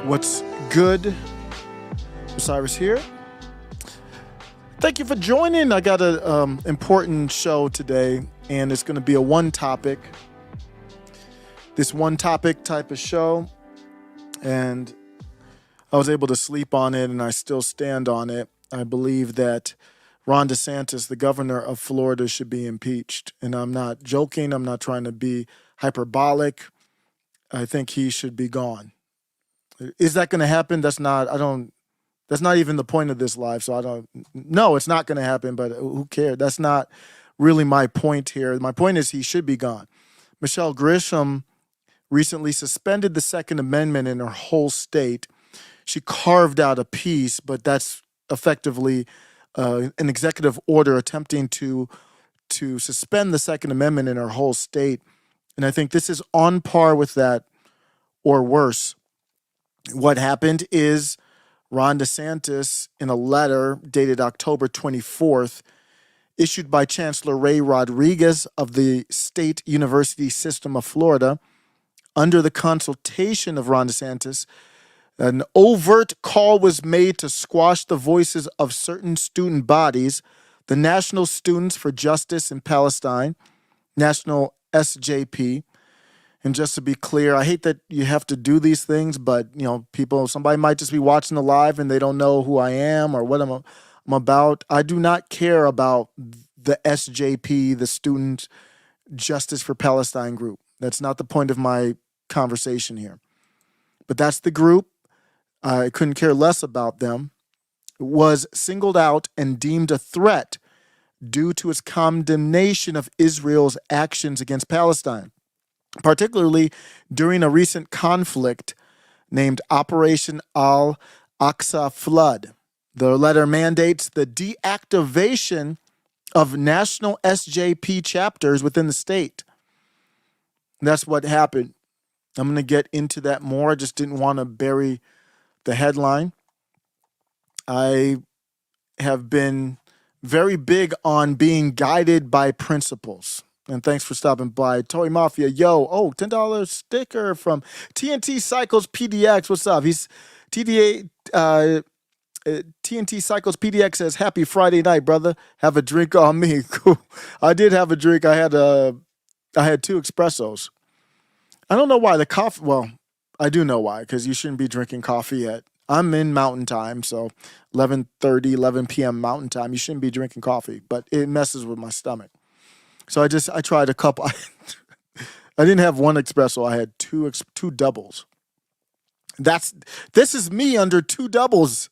What's good? Osiris here. Thank you for joining. I got an important show today, and it's going to be a one topic type of show, and I was able to sleep on it, and I still stand on it. I believe that Ron DeSantis, the governor of Florida, should be impeached, and I'm not joking. I'm not trying to be hyperbolic. I think he should be gone. Is that going to happen? That's not even the point of this live. So no, it's not going to happen, but who cares? That's not really my point here. My point is he should be gone. Michelle Grisham recently suspended the Second Amendment in her whole state. She carved out a piece, but that's effectively an executive order attempting to suspend the Second Amendment in her whole state. And I think this is on par with that or worse. What happened is Ron DeSantis, in a letter dated October 24th, issued by Chancellor Ray Rodriguez of the State University System of Florida, under the consultation of Ron DeSantis, an overt call was made to squash the voices of certain student bodies, the National Students for Justice in Palestine, National SJP. And just to be clear, I hate that you have to do these things, but somebody might just be watching the live and they don't know who I am or what I'm about. I do not care about the SJP, the Student Justice for Palestine group. That's not the point of my conversation here. But that's the group. I couldn't care less about them. Was singled out and deemed a threat due to its condemnation of Israel's actions against Palestine, particularly during a recent conflict named Operation Al-Aqsa Flood. The letter mandates the deactivation of national SJP chapters within the state. That's what happened. I'm going to get into that more. I just didn't want to bury the headline. I have been very big on being guided by principles. And thanks for stopping by. Tory Mafia, $10 sticker from TNT Cycles PDX. What's up? He's TNT Cycles PDX says, happy Friday night, brother. Have a drink on me. Cool. I did have a drink. I had 2 espressos. I don't know why the coffee. Well, I do know why, because you shouldn't be drinking coffee I'm in Mountain Time, so 11:30, 11 p.m. Mountain Time. You shouldn't be drinking coffee, but it messes with my stomach. So I tried a couple. I didn't have one espresso. I had two doubles. This is me under 2 doubles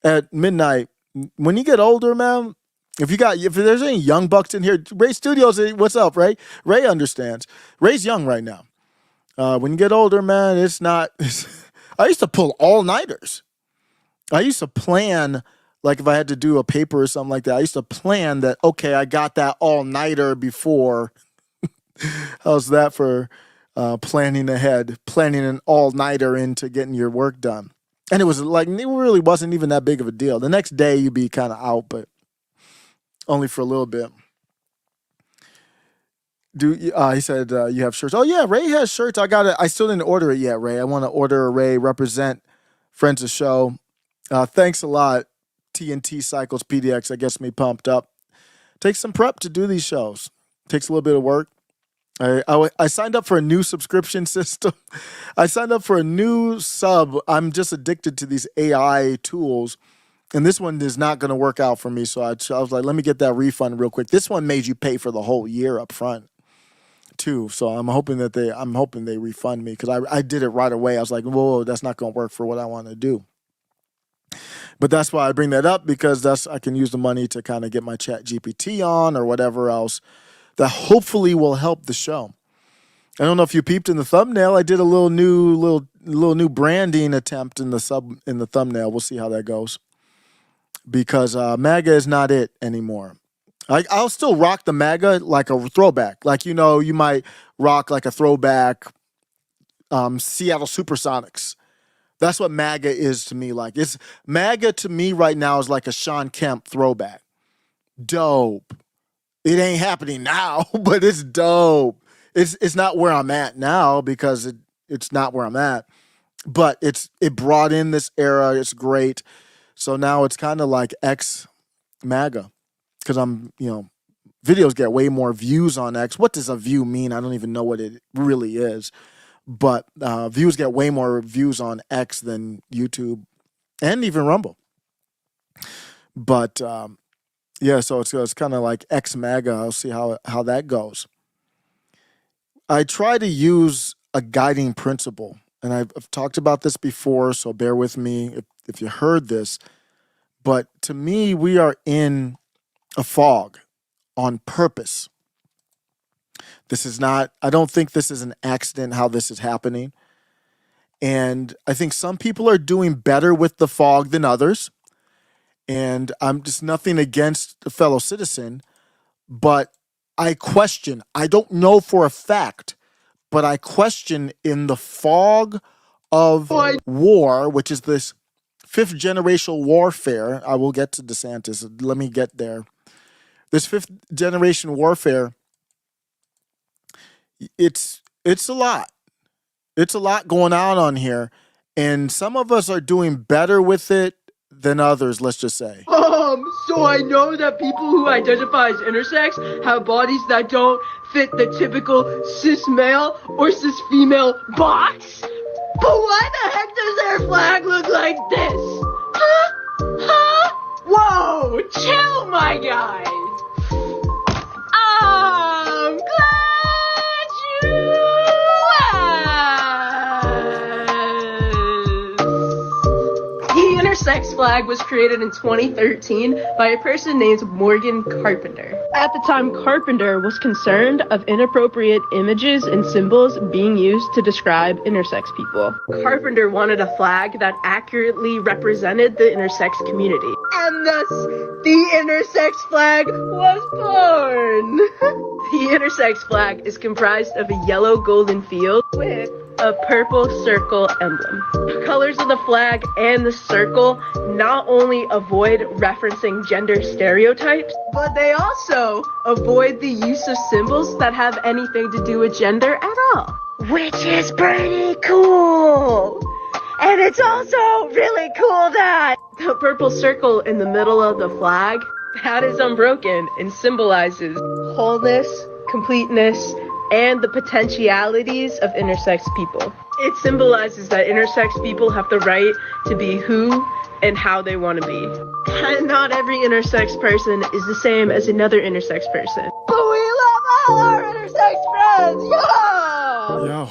at midnight. When you get older, man, if there's any young bucks in here, Ray Studios, what's up, Ray? Ray understands. Ray's young right now. When you get older, man, it's not. I used to pull all-nighters. I used to plan, like if I had to do a paper or something like that, I used to plan that, okay, I got that all-nighter before. How's that for planning ahead, planning an all-nighter into getting your work done? And it really wasn't even that big of a deal. The next day you'd be kind of out, but only for a little bit. He said you have shirts. Oh yeah, Ray has shirts. I still didn't order it yet, Ray. I want to order a Ray represent friends of the show. Thanks a lot, TNT Cycles PDX. That gets me pumped up. Takes some prep to do these shows. Takes a little bit of work. I signed up for a new subscription system. I signed up for a new sub. I'm just addicted to these AI tools. And this one is not going to work out for me. So I was like, let me get that refund real quick. This one made you pay for the whole year up front too. So I'm hoping they refund me, because I did it right away. I was like, whoa, that's not going to work for what I want to do. But that's why I bring that up, because I can use the money to kind of get my Chat GPT on or whatever else that hopefully will help the show. I don't know if you peeped in the thumbnail. I did a little new branding attempt in the thumbnail. We'll see how that goes, because MAGA is not it anymore. I'll still rock the MAGA like a throwback. Like, you might rock like a throwback Seattle Supersonics. That's what MAGA is to me. Like, it's MAGA to me right now is like a Sean Kemp throwback. Dope. It ain't happening now, but it's dope. It's not where I'm at now because it's not where I'm at. But it brought in this era. It's great. So now it's kind of like ex MAGA because videos get way more views on X. What does a view mean? I don't even know what it really is. But views get way more views on X than YouTube and even Rumble. But yeah, so it's kind of like ex MAGA. I'll see how that goes. I try to use a guiding principle, and I've talked about this before, so bear with me if you heard this. But to me, we are in a fog on purpose. I don't think this is an accident how this is happening. And I think some people are doing better with the fog than others. And I'm just nothing against a fellow citizen, but I question, I don't know for a fact, but I question in the fog of war, which is this fifth generational warfare. I will get to DeSantis. Let me get there. This fifth generation warfare, it's a lot. It's a lot going on here. And some of us are doing better with it than others, let's just say. So I know that people who identify as intersex have bodies that don't fit the typical cis male or cis female box? But why the heck does their flag look like this? Huh? Huh? Whoa, chill, my guys. I'm glad you asked. The intersex flag was created in 2013 by a person named Morgan Carpenter. At the time, Carpenter was concerned of inappropriate images and symbols being used to describe intersex people. Carpenter wanted a flag that accurately represented the intersex community. And thus, the intersex flag was born. The intersex flag is comprised of a yellow golden field with a purple circle emblem. The colors of the flag and the circle not only avoid referencing gender stereotypes, but they also avoid the use of symbols that have anything to do with gender at all. Which is pretty cool! And it's also really cool that the purple circle in the middle of the flag, that is unbroken and symbolizes wholeness, completeness, and the potentialities of intersex people. It symbolizes that intersex people have the right to be who and how they want to be. And not every intersex person is the same as another intersex person. But we love all our intersex friends! Yeah!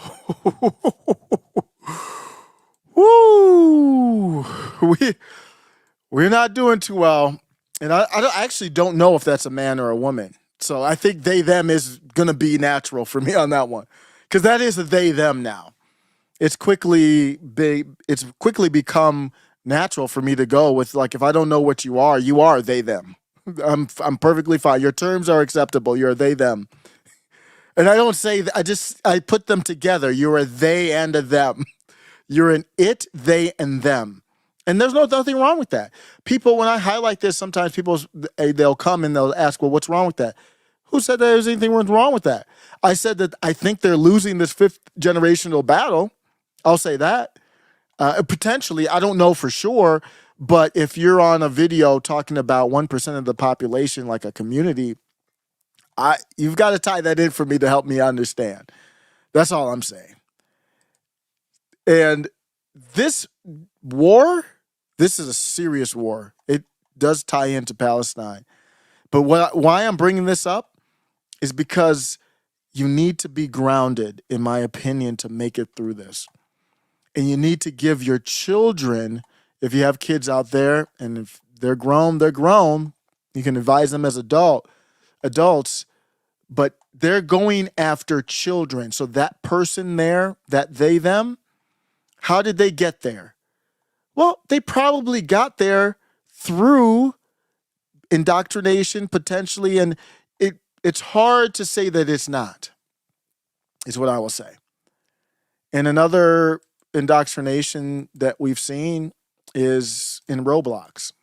Woo! We're not doing too well. And I actually don't know if that's a man or a woman. So I think they, them is going to be natural for me on that one. Because that is a they, them now. It's quickly become natural for me to go with, like, if I don't know what you are they, them. I'm perfectly fine. Your terms are acceptable. You're a they, them. And I don't say, I put them together. You're a they and a them. You're an it, they, and them. And there's nothing wrong with that. People, when I highlight this, sometimes people, they'll come and they'll ask, well, what's wrong with that? Who said there's anything wrong with that? I said that I think they're losing this fifth generational battle. I'll say that. Potentially, I don't know for sure, but if you're on a video talking about 1% of the population, like a community, you've got to tie that in for me to help me understand. That's all I'm saying. And this war, this is a serious war. It does tie into Palestine. But why I'm bringing this up is because you need to be grounded, in my opinion, to make it through this. And you need to give your children, if you have kids out there, and if they're grown, they're grown. You can advise them as adults, but they're going after children. So that person there, that they, them, how did they get there? Well, they probably got there through indoctrination, potentially, and it's hard to say that it's not, is what I will say. And another indoctrination that we've seen is in Roblox.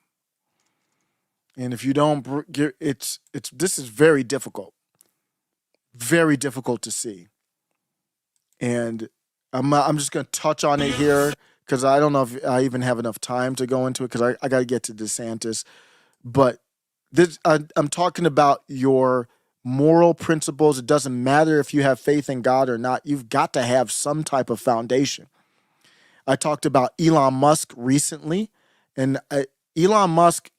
And if you don't get this is very difficult to see. And I'm just going to touch on it here because I don't know if I even have enough time to go into it because I got to get to DeSantis. But I'm talking about your moral principles. It doesn't matter if you have faith in God or not. You've got to have some type of foundation. I talked about Elon Musk recently, and Elon Musk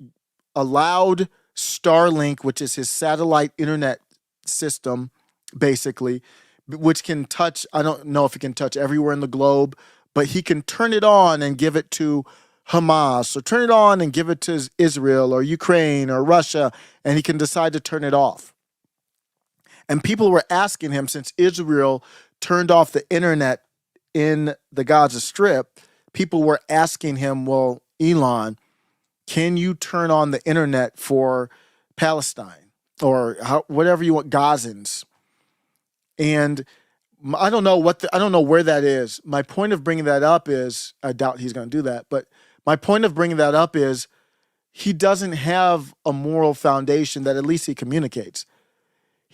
allowed Starlink, which is his satellite internet system, basically, which can touch, I don't know if it can touch everywhere in the globe, but he can turn it on and give it to Hamas, or turn it on and give it to Israel or Ukraine or Russia, and he can decide to turn it off. And people were asking him, since Israel turned off the internet in the Gaza Strip, people were asking him, well, Elon, can you turn on the internet for Palestine or whatever you want, Gazans? And I don't know I don't know where that is. My point of bringing that up is, I doubt he's going to do that, but my point of bringing that up is he doesn't have a moral foundation that at least he communicates.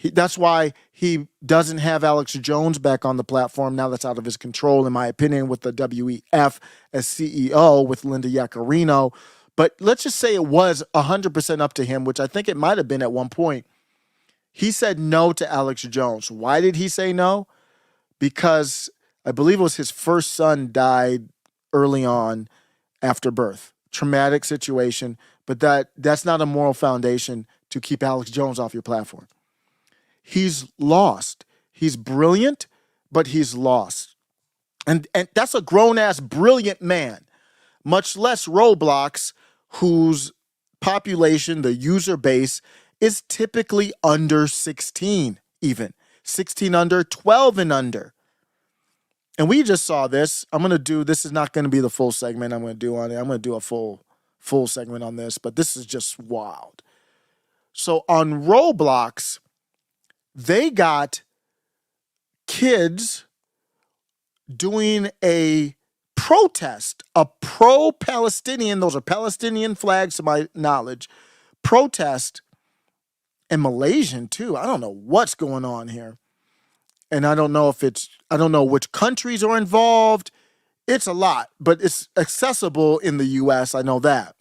That's why he doesn't have Alex Jones back on the platform. Now that's out of his control, in my opinion, with the WEF as CEO with Linda Yaccarino. But let's just say it was 100% up to him, which I think it might have been at one point. He said no to Alex Jones. Why did he say no? Because I believe it was his first son died early on after birth. Traumatic situation, but that's not a moral foundation to keep Alex Jones off your platform. He's lost. He's brilliant, but he's lost. And that's a grown-ass brilliant man, much less Roblox, whose population, the user base, is typically under 16 even. 16 under, 12 and under. And we just saw this. This is not going to be the full segment I'm going to do on it. I'm going to do a full segment on this, but this is just wild. So on Roblox, they got kids doing a protest, a pro-Palestinian, those are Palestinian flags to my knowledge, protest, and Malaysian too. I don't know what's going on here. And I don't know which countries are involved. It's a lot, but it's accessible in the US. I know that.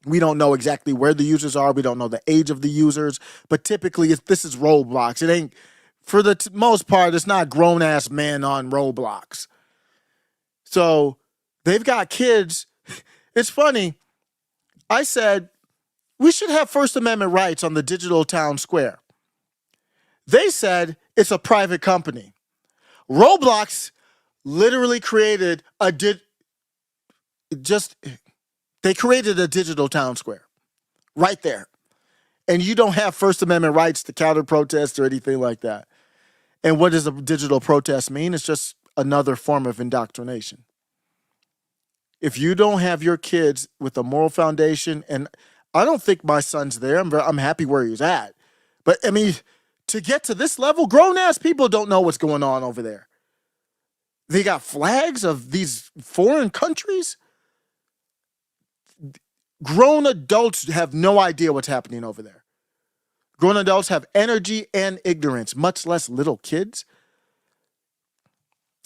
We don't know exactly where the users are. We don't know the age of the users, but typically this is Roblox. It ain't, for the most part, it's not grown-ass men on Roblox. So they've got kids. It's funny. I said, we should have First Amendment rights on the digital town square. They said it's a private company. Roblox literally created they created a digital town square right there. And you don't have First Amendment rights to counter protest or anything like that. And what does a digital protest mean? It's just another form of indoctrination. If you don't have your kids with a moral foundation, and I don't think my son's there. I'm happy where he's at. But I mean, to get to this level, grown-ass people don't know what's going on over there. They got flags of these foreign countries. Grown adults have no idea what's happening over there. Grown adults have energy and ignorance, much less little kids.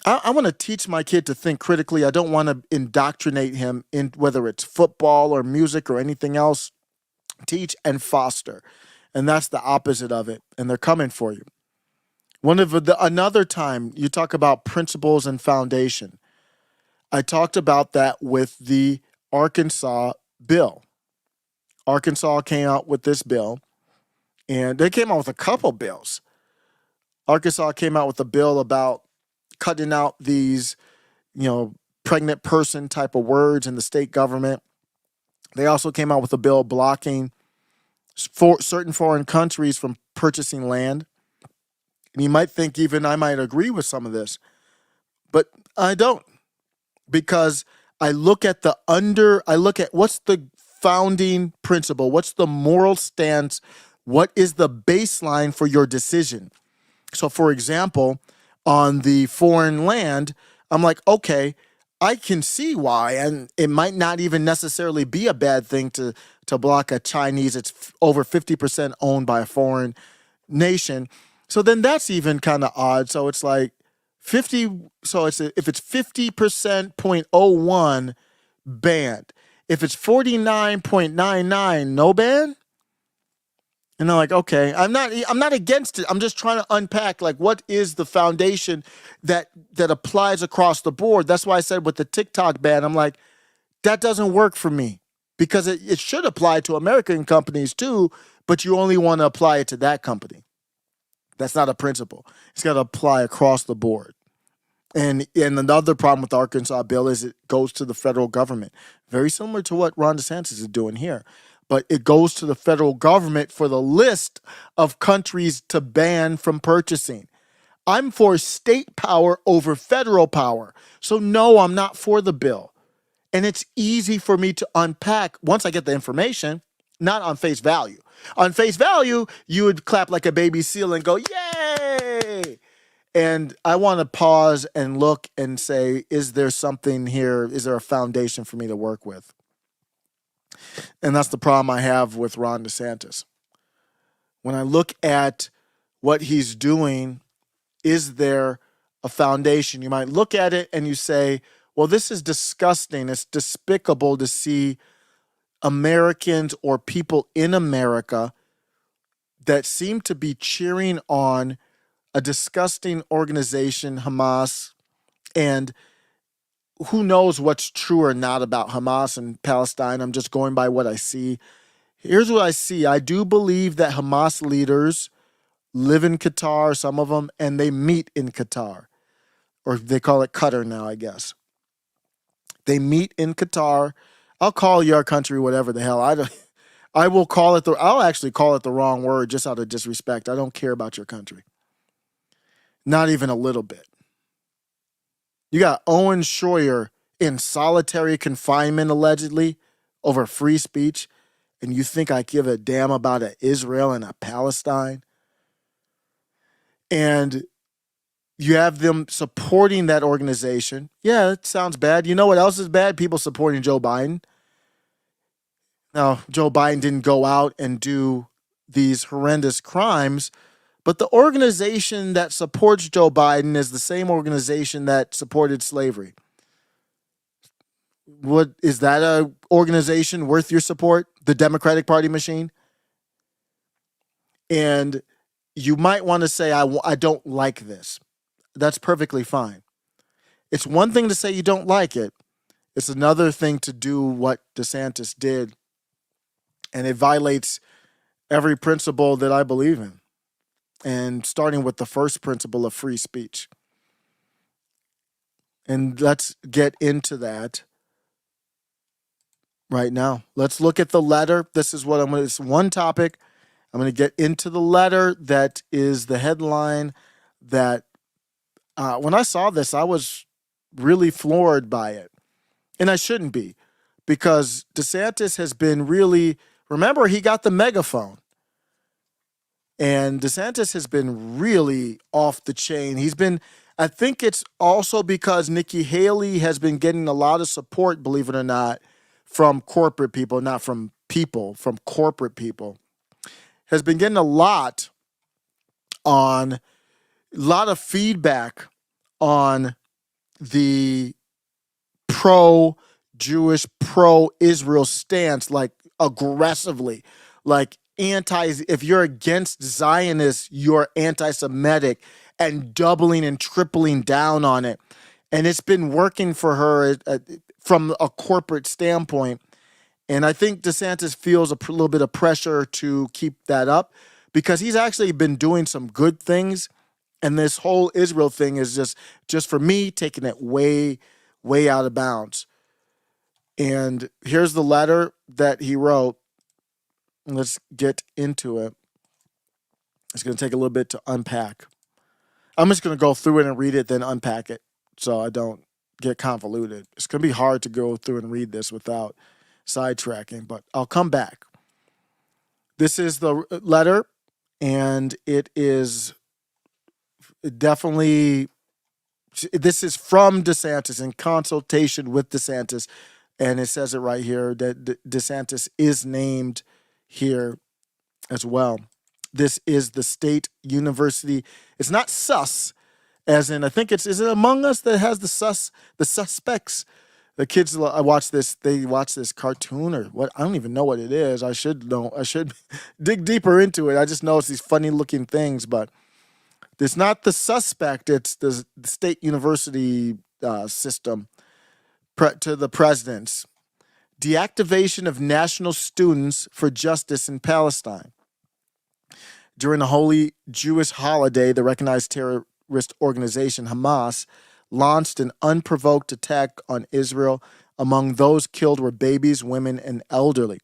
I want to teach my kid to think critically. I don't want to indoctrinate him in whether it's football or music or anything else. Teach and foster. And that's the opposite of it. And they're coming for you. Another time you talk about principles and foundation. I talked about that with the Arkansas bill. Arkansas came out with this bill, and they came out with a couple bills. Arkansas came out with a bill about cutting out these, pregnant person type of words in the state government. They also came out with a bill blocking certain foreign countries from purchasing land. And you might think even I might agree with some of this, but I don't, because I look at what's the founding principle, what's the moral stance, what is the baseline for your decision. So for example, on the foreign land, I'm like, okay, I can see why, and it might not even necessarily be a bad thing to block a Chinese. It's over 50% owned by a foreign nation. So then that's even kind of odd. So it's like 50. So if it's 50%.01 banned, if it's 49.99 no ban. And they're like, okay, I'm not against it. I'm just trying to unpack like what is the foundation that applies across the board. That's why I said with the TikTok ban, I'm like, that doesn't work for me because it should apply to American companies too, but you only want to apply it to that company. That's not a principle. It's got to apply across the board. And another problem with the Arkansas bill is it goes to the federal government, very similar to what Ron DeSantis is doing here. But it goes to the federal government for the list of countries to ban from purchasing. I'm for state power over federal power. So no, I'm not for the bill. And it's easy for me to unpack once I get the information, not on face value. On face value, you would clap like a baby seal and go, yay! And I want to pause and look and say, is there something here? Is there a foundation for me to work with? And that's the problem I have with Ron DeSantis. When I look at what he's doing, is there a foundation? You might look at it and you say, well, this is disgusting. It's despicable to see Americans or people in America that seem to be cheering on a disgusting organization, Hamas, and who knows what's true or not about Hamas and Palestine. I'm just going by what I see. Here's what I see. I do believe that Hamas leaders live in Qatar, some of them, and they meet in Qatar. Or they call it Qatar now, I guess. They meet in Qatar. I'll call your country whatever the hell. I'll actually call it the wrong word just out of disrespect. I don't care about your country. Not even a little bit. You got Owen Schroyer in solitary confinement, allegedly, over free speech, and you think I give a damn about a Israel and a Palestine? And you have them supporting that organization. Yeah, it sounds bad. You know what else is bad? People supporting Joe Biden. Now, Joe Biden didn't go out and do these horrendous crimes, but the organization that supports Joe Biden is the same organization that supported slavery. What is that a organization worth your support? The Democratic Party machine? And you might want to say, I don't like this. That's perfectly fine. It's one thing to say you don't like it. It's another thing to do what DeSantis did. And it violates every principle that I believe in. And starting with the first principle of free speech. And let's get into that right now. Let's look at the letter. This is what it's one topic. I'm going to get into the letter that is the headline that when I saw this, I was really floored by it. And I shouldn't be, because DeSantis has been really, remember, he got the megaphone. And DeSantis has been really off the chain. I think it's also because Nikki Haley has been getting a lot of support, believe it or not, from corporate people, not from people, from corporate people. Has been getting a lot of feedback on the pro-Jewish, pro-Israel stance, like aggressively, like if you're against Zionists, you're anti-Semitic, and doubling and tripling down on it. And it's been working for her from a corporate standpoint. And I think DeSantis feels a little bit of pressure to keep that up because he's actually been doing some good things. And this whole Israel thing is just for me, taking it way, way out of bounds. And here's the letter that he wrote. Let's get into it. It's going to take a little bit to unpack. I'm just going to go through it and read it, then unpack it so I don't get convoluted. It's going to be hard to go through and read this without sidetracking, but I'll come back. This is the letter, and it is definitely, this is from DeSantis in consultation with DeSantis, and it says it right here that DeSantis is named here as well. This is the state university. It's not sus, as in, I think is it Among Us that has the suspects? The kids, I watch this. They watch this cartoon or what? I don't even know what it is. I should know. I should dig deeper into it. I just know it's these funny looking things, but it's not the suspect. It's the state university system to the presidents. Deactivation of national students for justice in Palestine. During the holy Jewish holiday, the recognized terrorist organization Hamas launched an unprovoked attack on Israel. Among those killed were babies, women, and elderly.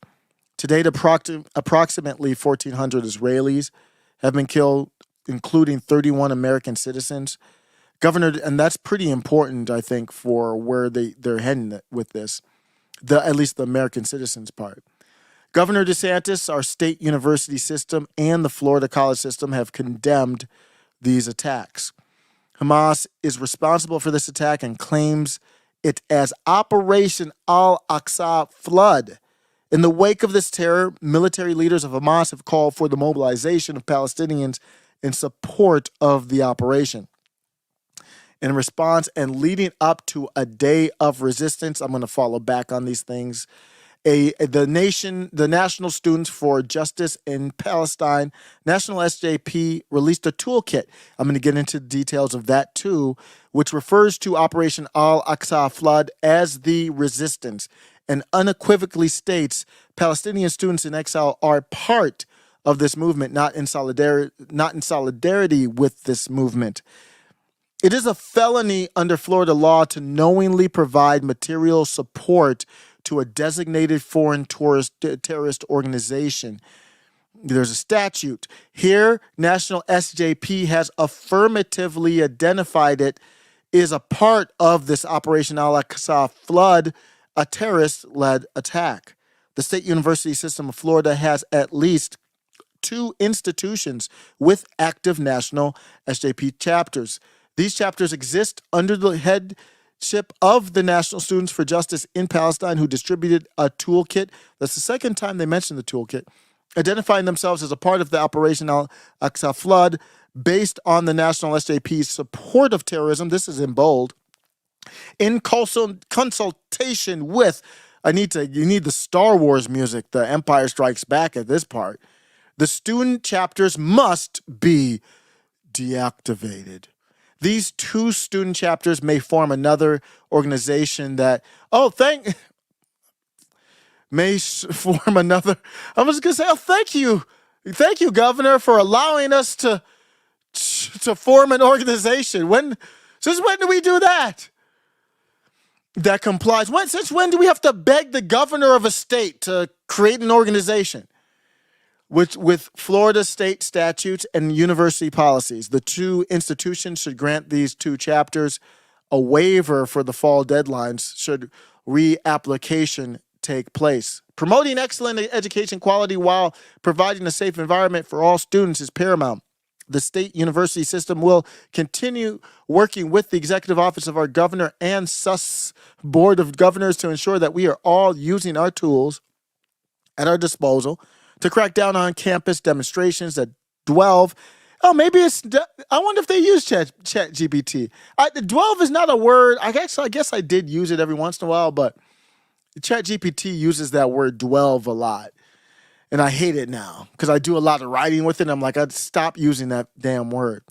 To date, approximately 1,400 Israelis have been killed, including 31 American citizens. And that's pretty important, I think, for where they're heading with this, at least the American citizens part. Governor DeSantis, our state university system, and the Florida college system have condemned these attacks. Hamas is responsible for this attack and claims it as Operation Al-Aqsa Flood. In the wake of this terror, military leaders of Hamas have called for the mobilization of Palestinians in support of the operation. In response and leading up to a day of resistance, I'm going to follow back on these things. The National Students for Justice in Palestine, National SJP, released a toolkit. I'm going to get into the details of that too, which refers to Operation Al-Aqsa Flood as the resistance and unequivocally states Palestinian students in exile are part of this movement, not in solidarity with this movement. It is a felony under Florida law to knowingly provide material support to a designated foreign terrorist organization. There's a statute. Here, National SJP has affirmatively identified it is a part of this Operation Al-Aqsa Flood, a terrorist-led attack. The State University System of Florida has at least 2 institutions with active national SJP chapters. These chapters exist under the headship of the National Students for Justice in Palestine, who distributed a toolkit. That's the second time they mentioned the toolkit, identifying themselves as a part of the Operation Al-Aqsa Flood based on the National SJP's support of terrorism. This is in bold. In consultation with, you need the Star Wars music, the Empire Strikes Back at this part. The student chapters must be deactivated. These 2 student chapters may form another organization that, may form another. I was going to say, thank you. Thank you, Governor, for allowing us to form an organization. Since when do we do that? That complies. Since when do we have to beg the governor of a state to create an organization? With Florida state statutes and university policies, the 2 institutions should grant these 2 chapters a waiver for the fall deadlines should reapplication take place. Promoting excellent education quality while providing a safe environment for all students is paramount. The state university system will continue working with the executive office of our governor and SUS board of governors to ensure that we are all using our tools at our disposal to crack down on campus demonstrations that Dwelve. I wonder if they use Chat GPT. Dwelve is not a word. I guess I did use it every once in a while, but Chat GPT uses that word dwelve a lot. And I hate it now because I do a lot of writing with it. And I'm like, I'd stop using that damn word.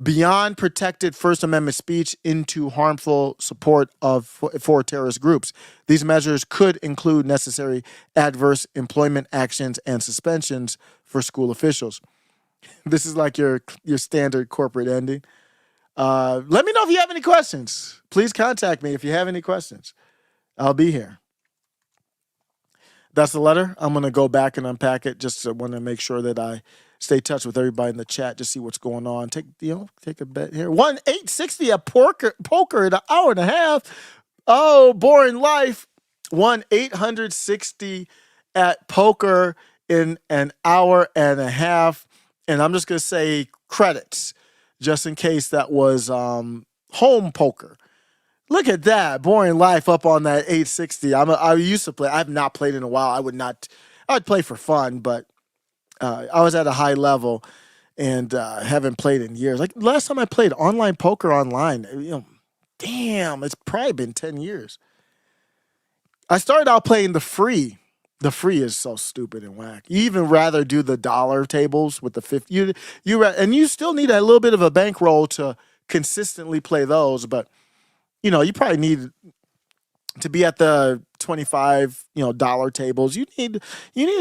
Beyond protected First Amendment speech into harmful support for terrorist groups. These measures could include necessary adverse employment actions and suspensions for school officials. This is like your standard corporate ending. Let me know if you have any questions. Please contact me if you have any questions. I'll be here. That's the letter. I'm going to go back and unpack it. Just want to make sure that I stay in touch with everybody in the chat to see what's going on. Take a bet here. 1-860 at poker in an hour and a half. Oh, boring life. 1-860 at poker in an hour and a half. And I'm just going to say credits, just in case that was home poker. Look at that. Boring life up on that 860. I used to play. I have not played in a while. I would play for fun, but I was at a high level. and haven't played in years. Like last time I played online poker online, damn, it's probably been 10 years. I started out playing the free. The free is so stupid and whack. You even rather do the dollar tables with the 50. And you still need a little bit of a bankroll to consistently play those, but you probably need to be at the 25 dollar tables. You need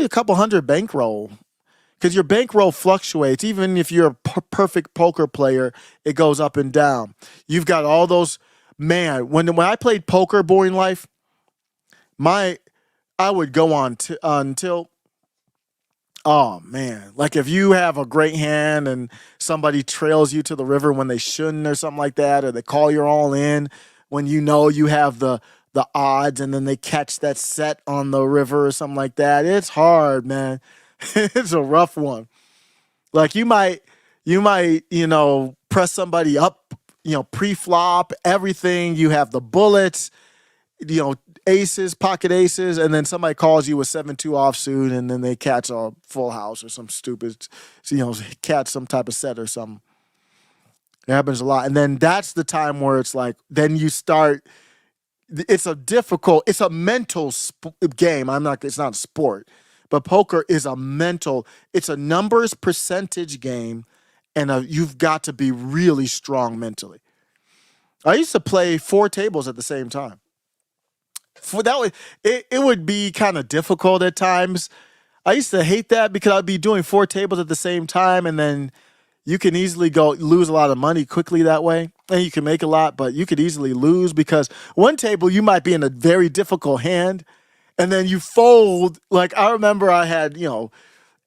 a couple hundred bankroll, because your bankroll fluctuates. Even if you're a perfect poker player, it goes up and down. You've got all those, man. When I played poker, Boring Life, I would go on until, oh man, like if you have a great hand and somebody trails you to the river when they shouldn't or something like that, or they call you all in when you have the odds, and then they catch that set on the river or something like that. It's hard, man. It's a rough one. Like you might, press somebody up, pre-flop, everything. You have the bullets, aces, pocket aces, and then somebody calls you with 7-2 offsuit, and then they catch a full house or some stupid, catch some type of set or something. It happens a lot. And then that's the time where it's like, then you start, it's a mental game. It's not a sport, but poker is it's a numbers percentage game, and you've got to be really strong mentally. I used to play 4 tables at the same time. It would be kind of difficult at times. I used to hate that because I'd be doing 4 tables at the same time, and then you can easily lose a lot of money quickly that way. And you can make a lot, but you could easily lose because one table you might be in a very difficult hand, and then you fold. Like I remember I had,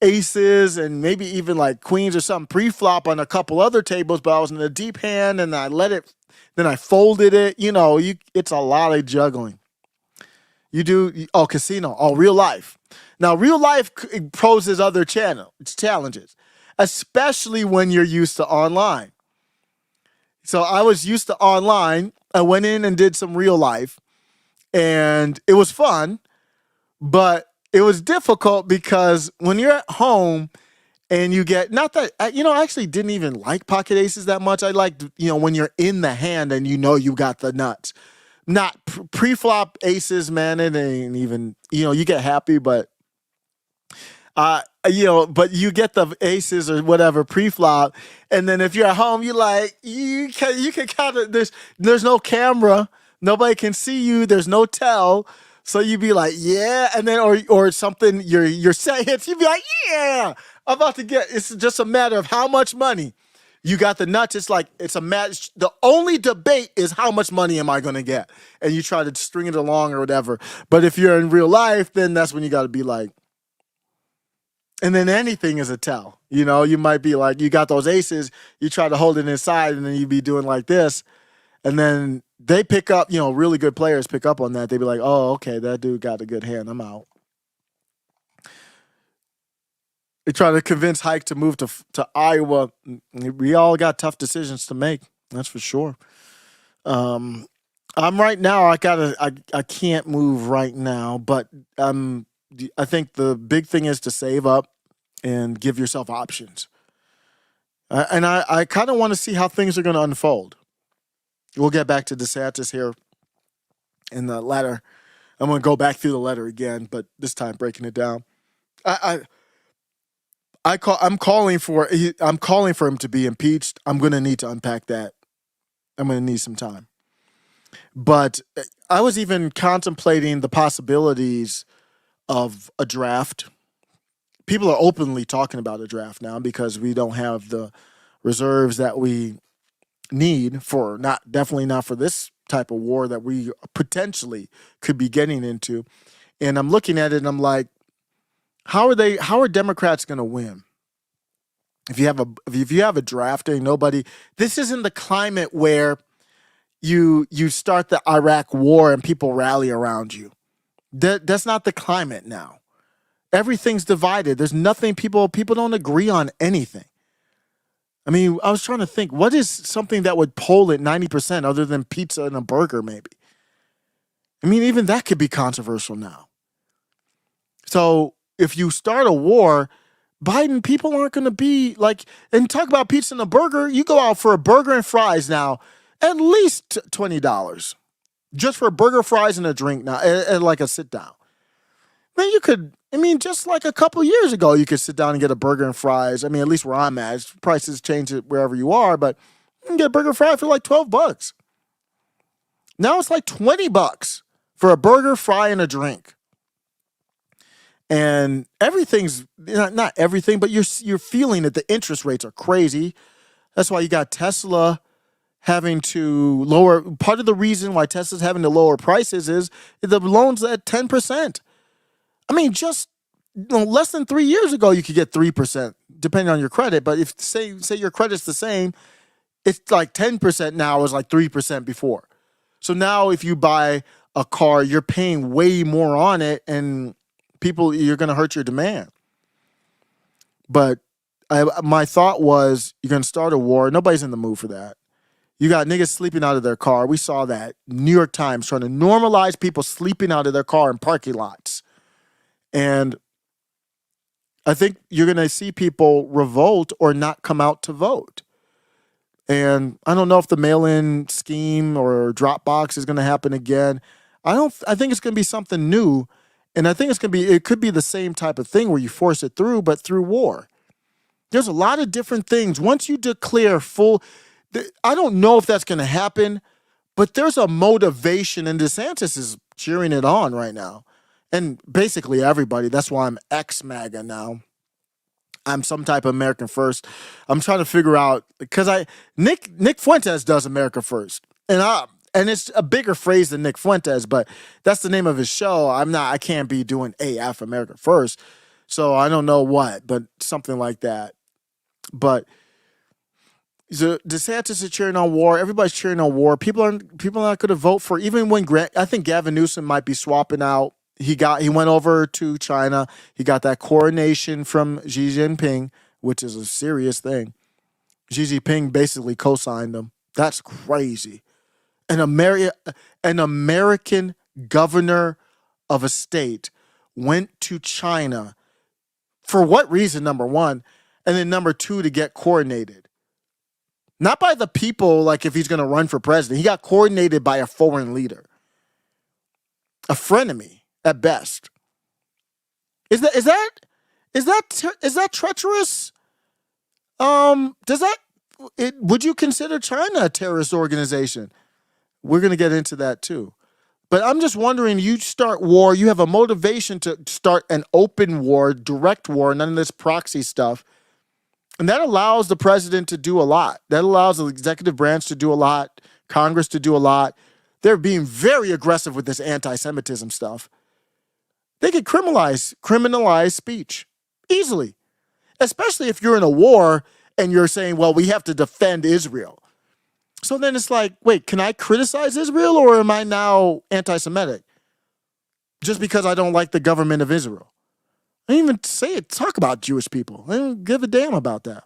aces and maybe even like queens or something pre-flop on a couple other tables, but I was in a deep hand and I let it, then I folded it. It's a lot of juggling. You do, casino, real life. Now, real life poses other challenges, especially when you're used to online. So I was used to online. I went in and did some real life, and it was fun, but it was difficult because when you're at home and you get, not that, I actually didn't even like pocket aces that much. I liked, when you're in the hand and you got the nuts. Not pre-flop aces, man. It ain't even, you get happy, but but you get the aces or whatever pre-flop, and then if you're at home, you can kind of, there's no camera, nobody can see you, there's no tell, so you'd be like, yeah, and then or something, your set hits, you'd be like, yeah, I'm about to get. It's just a matter of how much money. You got the nuts. It's like, it's a match. The only debate is how much money am I going to get? And you try to string it along or whatever. But if you're in real life, then that's when you got to be like, and then anything is a tell. You might be like, you got those aces, you try to hold it inside, and then you be doing like this. And then they pick up, really good players pick up on that. They be like, oh, okay, that dude got a good hand. I'm out. They try to convince Hike to move to Iowa. We all got tough decisions to make. That's for sure. I'm right now. I can't move right now, but I think the big thing is to save up and give yourself options. And I kind of want to see how things are going to unfold. We'll get back to DeSantis here in the letter. I'm going to go back through the letter again, but this time breaking it down. I'm calling for him to be impeached. I'm going to need to unpack that. I'm going to need some time. But I was even contemplating the possibilities of a draft. People are openly talking about a draft now because we don't have the reserves that we need for, definitely not for this type of war that we potentially could be getting into. And I'm looking at it and I'm like, how are Democrats going to win? If you have a draft and nobody, this isn't the climate where you start the Iraq war and people rally around you. That's not the climate now. Everything's divided. There's nothing, people don't agree on anything. I mean, I was trying to think, what is something that would poll at 90% other than pizza and a burger, maybe? I mean, even that could be controversial now. So if you start a war, Biden, people aren't going to be like, and talk about pizza and a burger. You go out for a burger and fries now, at least $20 just for a burger, fries, and a drink now, and like a sit down. Man, you could, I mean, just like a couple years ago, you could sit down and get a burger and fries. I mean, at least where I'm at, prices change it wherever you are, but you can get a burger and fry for like $12. Now it's like $20 for a burger, fry, and a drink. And everything's not everything, but you're feeling that the interest rates are crazy. That's why you got Tesla having to lower. Part of the reason why Tesla's having to lower prices is the loans at 10%. I mean, just less than 3 years ago, you could get 3%, depending on your credit. But if say your credit's the same, it's like 10% now is like 3% before. So now if you buy a car, you're paying way more on it, and you're going to hurt your demand. But my thought was, you're going to start a war. Nobody's in the mood for that. You got niggas sleeping out of their car. We saw that. New York Times trying to normalize people sleeping out of their car in parking lots. And I think you're going to see people revolt or not come out to vote. And I don't know if the mail-in scheme or Dropbox is going to happen again. I think it's going to be something new. And I think it could be the same type of thing where you force it through, but through war. There's a lot of different things. Once you declare I don't know if that's going to happen, but there's a motivation, and DeSantis is cheering it on right now. And basically everybody. That's why I'm ex-MAGA now. I'm some type of American First. I'm trying to figure out, because Nick Fuentes does America First. And it's a bigger phrase than Nick Fuentes, but that's the name of his show. I can't be doing AF America First. So I don't know what, but something like that. But DeSantis is cheering on war. Everybody's cheering on war. People are not going to vote for, even when I think Gavin Newsom might be swapping out. He went over to China. He got that coronation from Xi Jinping, which is a serious thing. Xi Jinping basically co-signed him. That's crazy. An American governor of a state went to China for what reason, number one, and then number two, to get coordinated. Not by the people, like if he's going to run for president. He got coordinated by a foreign leader. A frenemy, at best. Is that treacherous? Would you consider China a terrorist organization? We're going to get into that too. But I'm just wondering, you start war, you have a motivation to start an open war, direct war, none of this proxy stuff. And that allows the president to do a lot. That allows the executive branch to do a lot, Congress to do a lot. They're being very aggressive with this anti-Semitism stuff. They could criminalize speech easily, especially if you're in a war and you're saying, well, we have to defend Israel. So then it's like, wait, can I criticize Israel, or am I now anti-Semitic just because I don't like the government of Israel? I didn't even talk about Jewish people. I don't give a damn about that.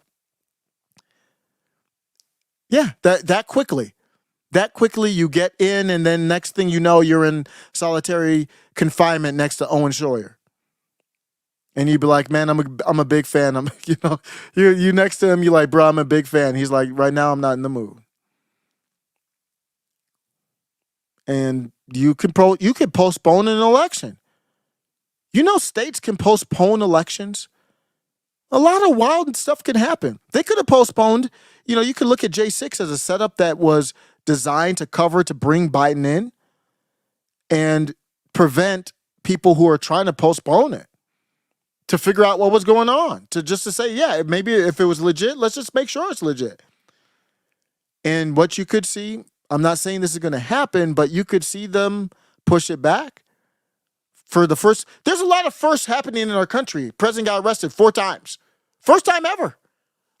Yeah, that quickly. That quickly you get in, and then next thing you know, you're in solitary confinement next to Owen Schroyer. And you'd be like, man, I'm a big fan. You next to him, you're like, bro, I'm a big fan. He's like, right now I'm not in the mood. And you can postpone an election. States can postpone elections. A lot of wild stuff can happen. They could have postponed. You could look at J6 as a setup that was designed to bring Biden in and prevent people who are trying to postpone it, to figure out what was going on, to say, yeah, maybe if it was legit, let's just make sure it's legit. And what you could see, I'm not saying this is going to happen, but you could see them push it back. There's a lot of firsts happening in our country. President got arrested 4 times. First time ever.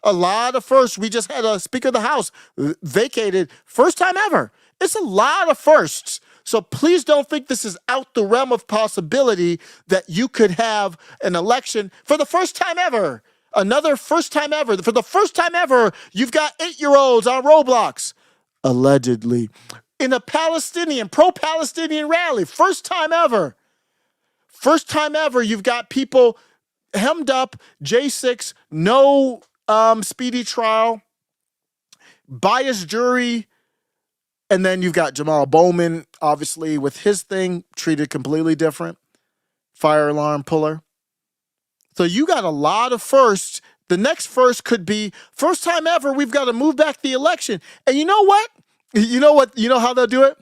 A lot of firsts. We just had a Speaker of the House vacated. First time ever. It's a lot of firsts. So please don't think this is out the realm of possibility that you could have an election for the first time ever. Another first time ever. For the first time ever, you've got 8-year-olds on Roblox, allegedly, in a pro-Palestinian rally. First time ever. First time ever, you've got people hemmed up, J6, no speedy trial, biased jury, and then you've got Jamal Bowman, obviously, with his thing treated completely different. Fire alarm puller. So you got a lot of firsts. The next first could be first time ever we've got to move back the election. And you know what? You know what? You know how they'll do it?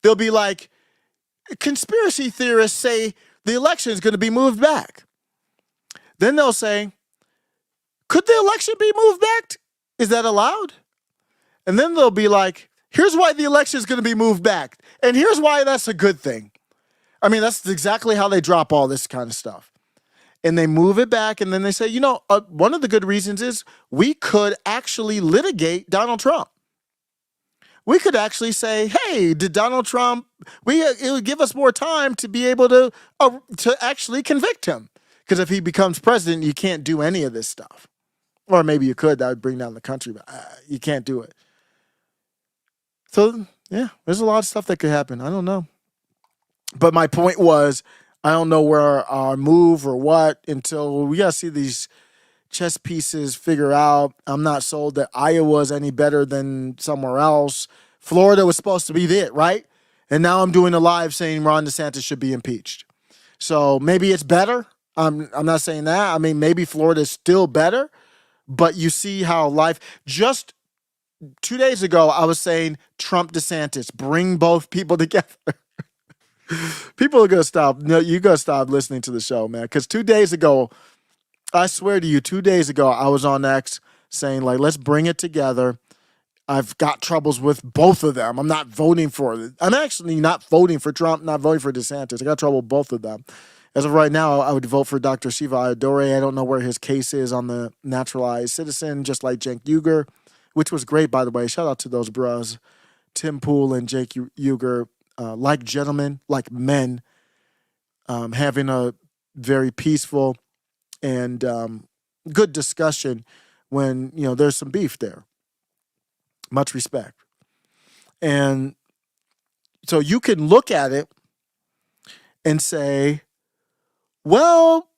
They'll be like, conspiracy theorists say the election is going to be moved back. Then they'll say, could the election be moved back? Is that allowed? And then they'll be like, here's why the election is going to be moved back. And here's why that's a good thing. I mean, that's exactly how they drop all this kind of stuff. And they move it back, and then they say, one of the good reasons is we could actually litigate Donald Trump. We could actually say, hey, did Donald Trump, it would give us more time to be able to actually convict him. Because if he becomes president, you can't do any of this stuff. Or maybe you could, that would bring down the country, but you can't do it. So, yeah, there's a lot of stuff that could happen. I don't know. But my point was, I don't know where our move or what until we got to see these chess pieces figure out. I'm not sold that Iowa's any better than somewhere else. Florida was supposed to be it, right? And now I'm doing a live saying Ron DeSantis should be impeached. So maybe it's better. I'm not saying that. I mean, maybe Florida is still better. But you see how life, just 2 days ago, I was saying Trump DeSantis, bring both people together. People are going to stop. No, you got to stop listening to the show, man. Because 2 days ago, I swear to you, 2 days ago, I was on X saying, like, let's bring it together. I've got troubles with both of them. I'm not voting for it. I'm actually not voting for Trump, not voting for DeSantis. I got trouble with both of them. As of right now, I would vote for Dr. Shiva Ayyadurai. I don't know where his case is on the naturalized citizen, just like Cenk Uygur, which was great, by the way. Shout out to those bros, Tim Pool and Cenk Uygur, like gentlemen, like men, having a very peaceful and good discussion when, there's some beef there. Much respect. And so you can look at it and say, well,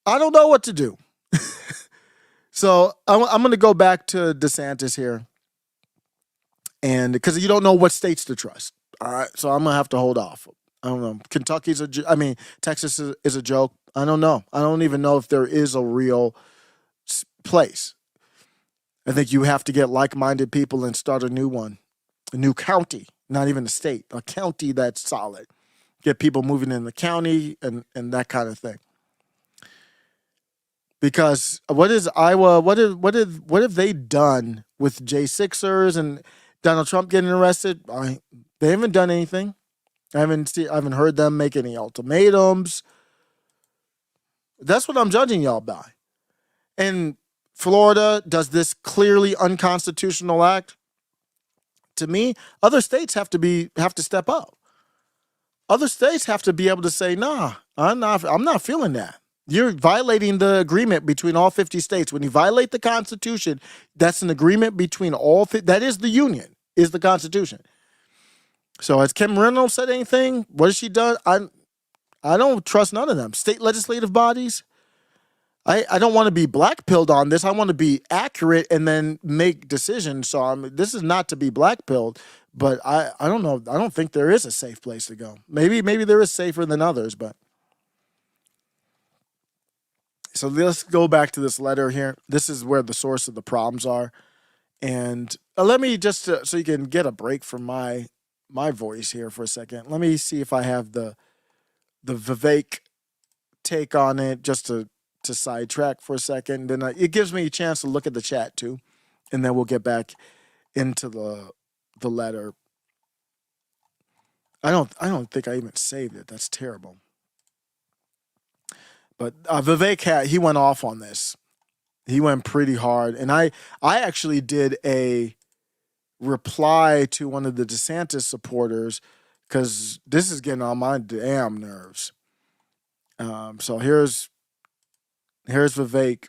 I don't know what to do. So I'm going to go back to DeSantis here. And because you don't know what states to trust. All right. So I'm going to have to hold off. I don't know. Texas is a joke. I don't know. I don't even know if there is a real place. I think you have to get like-minded people and start a new one, a new county, not even a state, a county that's solid. Get people moving in the county and that kind of thing. Because what is Iowa? What have they done with J6ers and Donald Trump getting arrested? They haven't done anything. I haven't heard them make any ultimatums. That's what I'm judging y'all by. And Florida does this clearly unconstitutional act. To me, other states have to step up. Other states have to be able to say, nah, I'm not feeling that. You're violating the agreement between all 50 states. When you violate the Constitution, that's an agreement between all. That is the Union, is the Constitution. So has Kim Reynolds said anything? What has she done? I don't trust none of them. State legislative bodies. I don't want to be black-pilled on this. I want to be accurate and then make decisions. So this is not to be black-pilled, but I don't know. I don't think there is a safe place to go. Maybe there is safer than others, but. So let's go back to this letter here. This is where the source of the problems are. And let me just, so you can get a break from my voice here for a second. Let me see if I have the Vivek take on it just to sidetrack for a second. Then it gives me a chance to look at the chat too. And then we'll get back into the letter. I don't think I even saved it. That's terrible. But Vivek he went off on this. He went pretty hard. And I actually did a reply to one of the DeSantis supporters because this is getting on my damn nerves. So here's Vivek,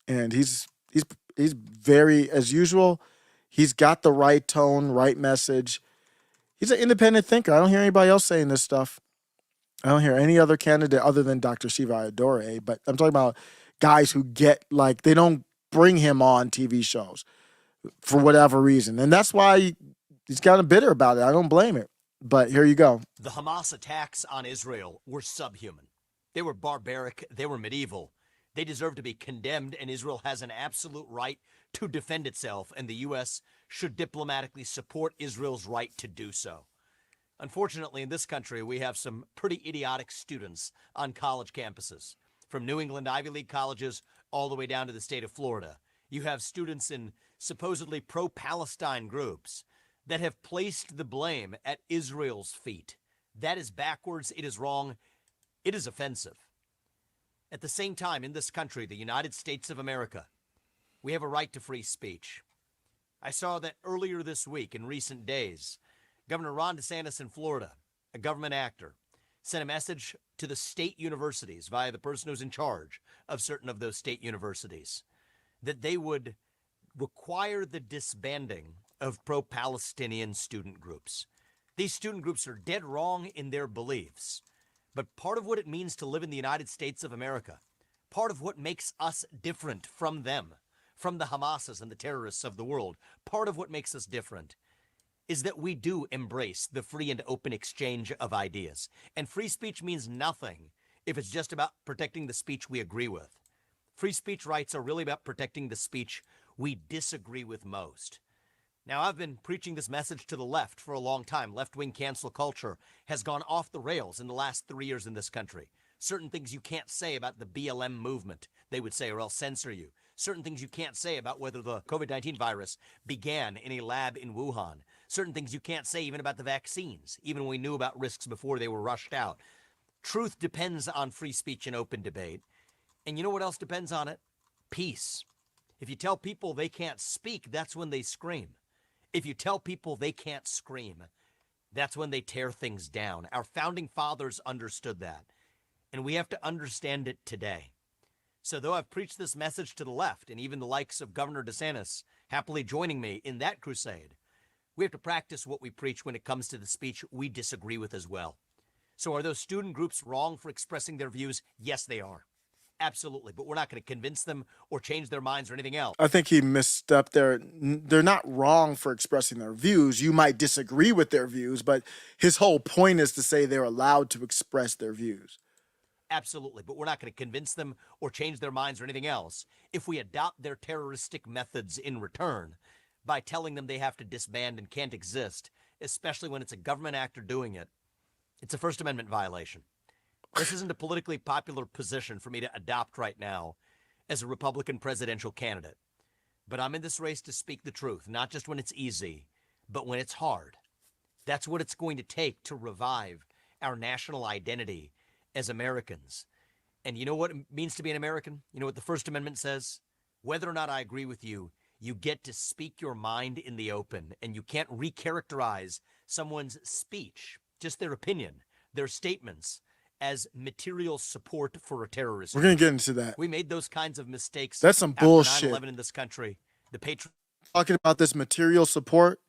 and he's very, as usual, he's got the right tone, right message. He's an independent thinker. I don't hear anybody else saying this stuff. I don't hear any other candidate other than Dr. Shiva Adore, but I'm talking about guys who get like they don't bring him on TV shows for whatever reason. And that's why he's kind of bitter about it. I don't blame it. But here you go. The Hamas attacks on Israel were subhuman. They were barbaric. They were medieval. They deserve to be condemned, and Israel has an absolute right to defend itself, and the U.S. should diplomatically support Israel's right to do so. Unfortunately, in this country, we have some pretty idiotic students on college campuses, from New England Ivy League colleges all the way down to the state of Florida. You have students in supposedly pro-Palestine groups that have placed the blame at Israel's feet. That is backwards. It is wrong. It is offensive. At the same time, in this country, the United States of America, we have a right to free speech. I saw that earlier this week, in recent days, Governor Ron DeSantis in Florida, a government actor, sent a message to the state universities via the person who's in charge of certain of those state universities that they would require the disbanding of pro-Palestinian student groups. These student groups are dead wrong in their beliefs. But part of what it means to live in the United States of America, part of what makes us different from them, from the Hamases and the terrorists of the world, part of what makes us different is that we do embrace the free and open exchange of ideas. And free speech means nothing if it's just about protecting the speech we agree with. Free speech rights are really about protecting the speech we disagree with most. Now, I've been preaching this message to the left for a long time. Left-wing cancel culture has gone off the rails in the last 3 years in this country. Certain things you can't say about the BLM movement, they would say, or else censor you. Certain things you can't say about whether the COVID-19 virus began in a lab in Wuhan. Certain things you can't say even about the vaccines, even when we knew about risks before they were rushed out. Truth depends on free speech and open debate. And you know what else depends on it? Peace. If you tell people they can't speak, that's when they scream. If you tell people they can't scream, that's when they tear things down. Our founding fathers understood that, and we have to understand it today. So though I've preached this message to the left, and even the likes of Governor DeSantis happily joining me in that crusade, we have to practice what we preach when it comes to the speech we disagree with as well. So are those student groups wrong for expressing their views? Yes, they are. Absolutely, but we're not going to convince them or change their minds or anything else. I think he misstepped there. They're not wrong for expressing their views. You might disagree with their views, but his whole point is to say they're allowed to express their views. Absolutely, but we're not going to convince them or change their minds or anything else if we adopt their terroristic methods in return by telling them they have to disband and can't exist, especially when it's a government actor doing it. It's a First Amendment violation. This isn't a politically popular position for me to adopt right now as a Republican presidential candidate. But I'm in this race to speak the truth, not just when it's easy, but when it's hard. That's what it's going to take to revive our national identity as Americans. And you know what it means to be an American? You know what the First Amendment says? Whether or not I agree with you, you get to speak your mind in the open, and you can't recharacterize someone's speech, just their opinion, their statements, as material support for a terrorist. We're going to get into that. We made those kinds of mistakes. That's some after bullshit. 9/11 in this country. The Patriot Talking about this material support,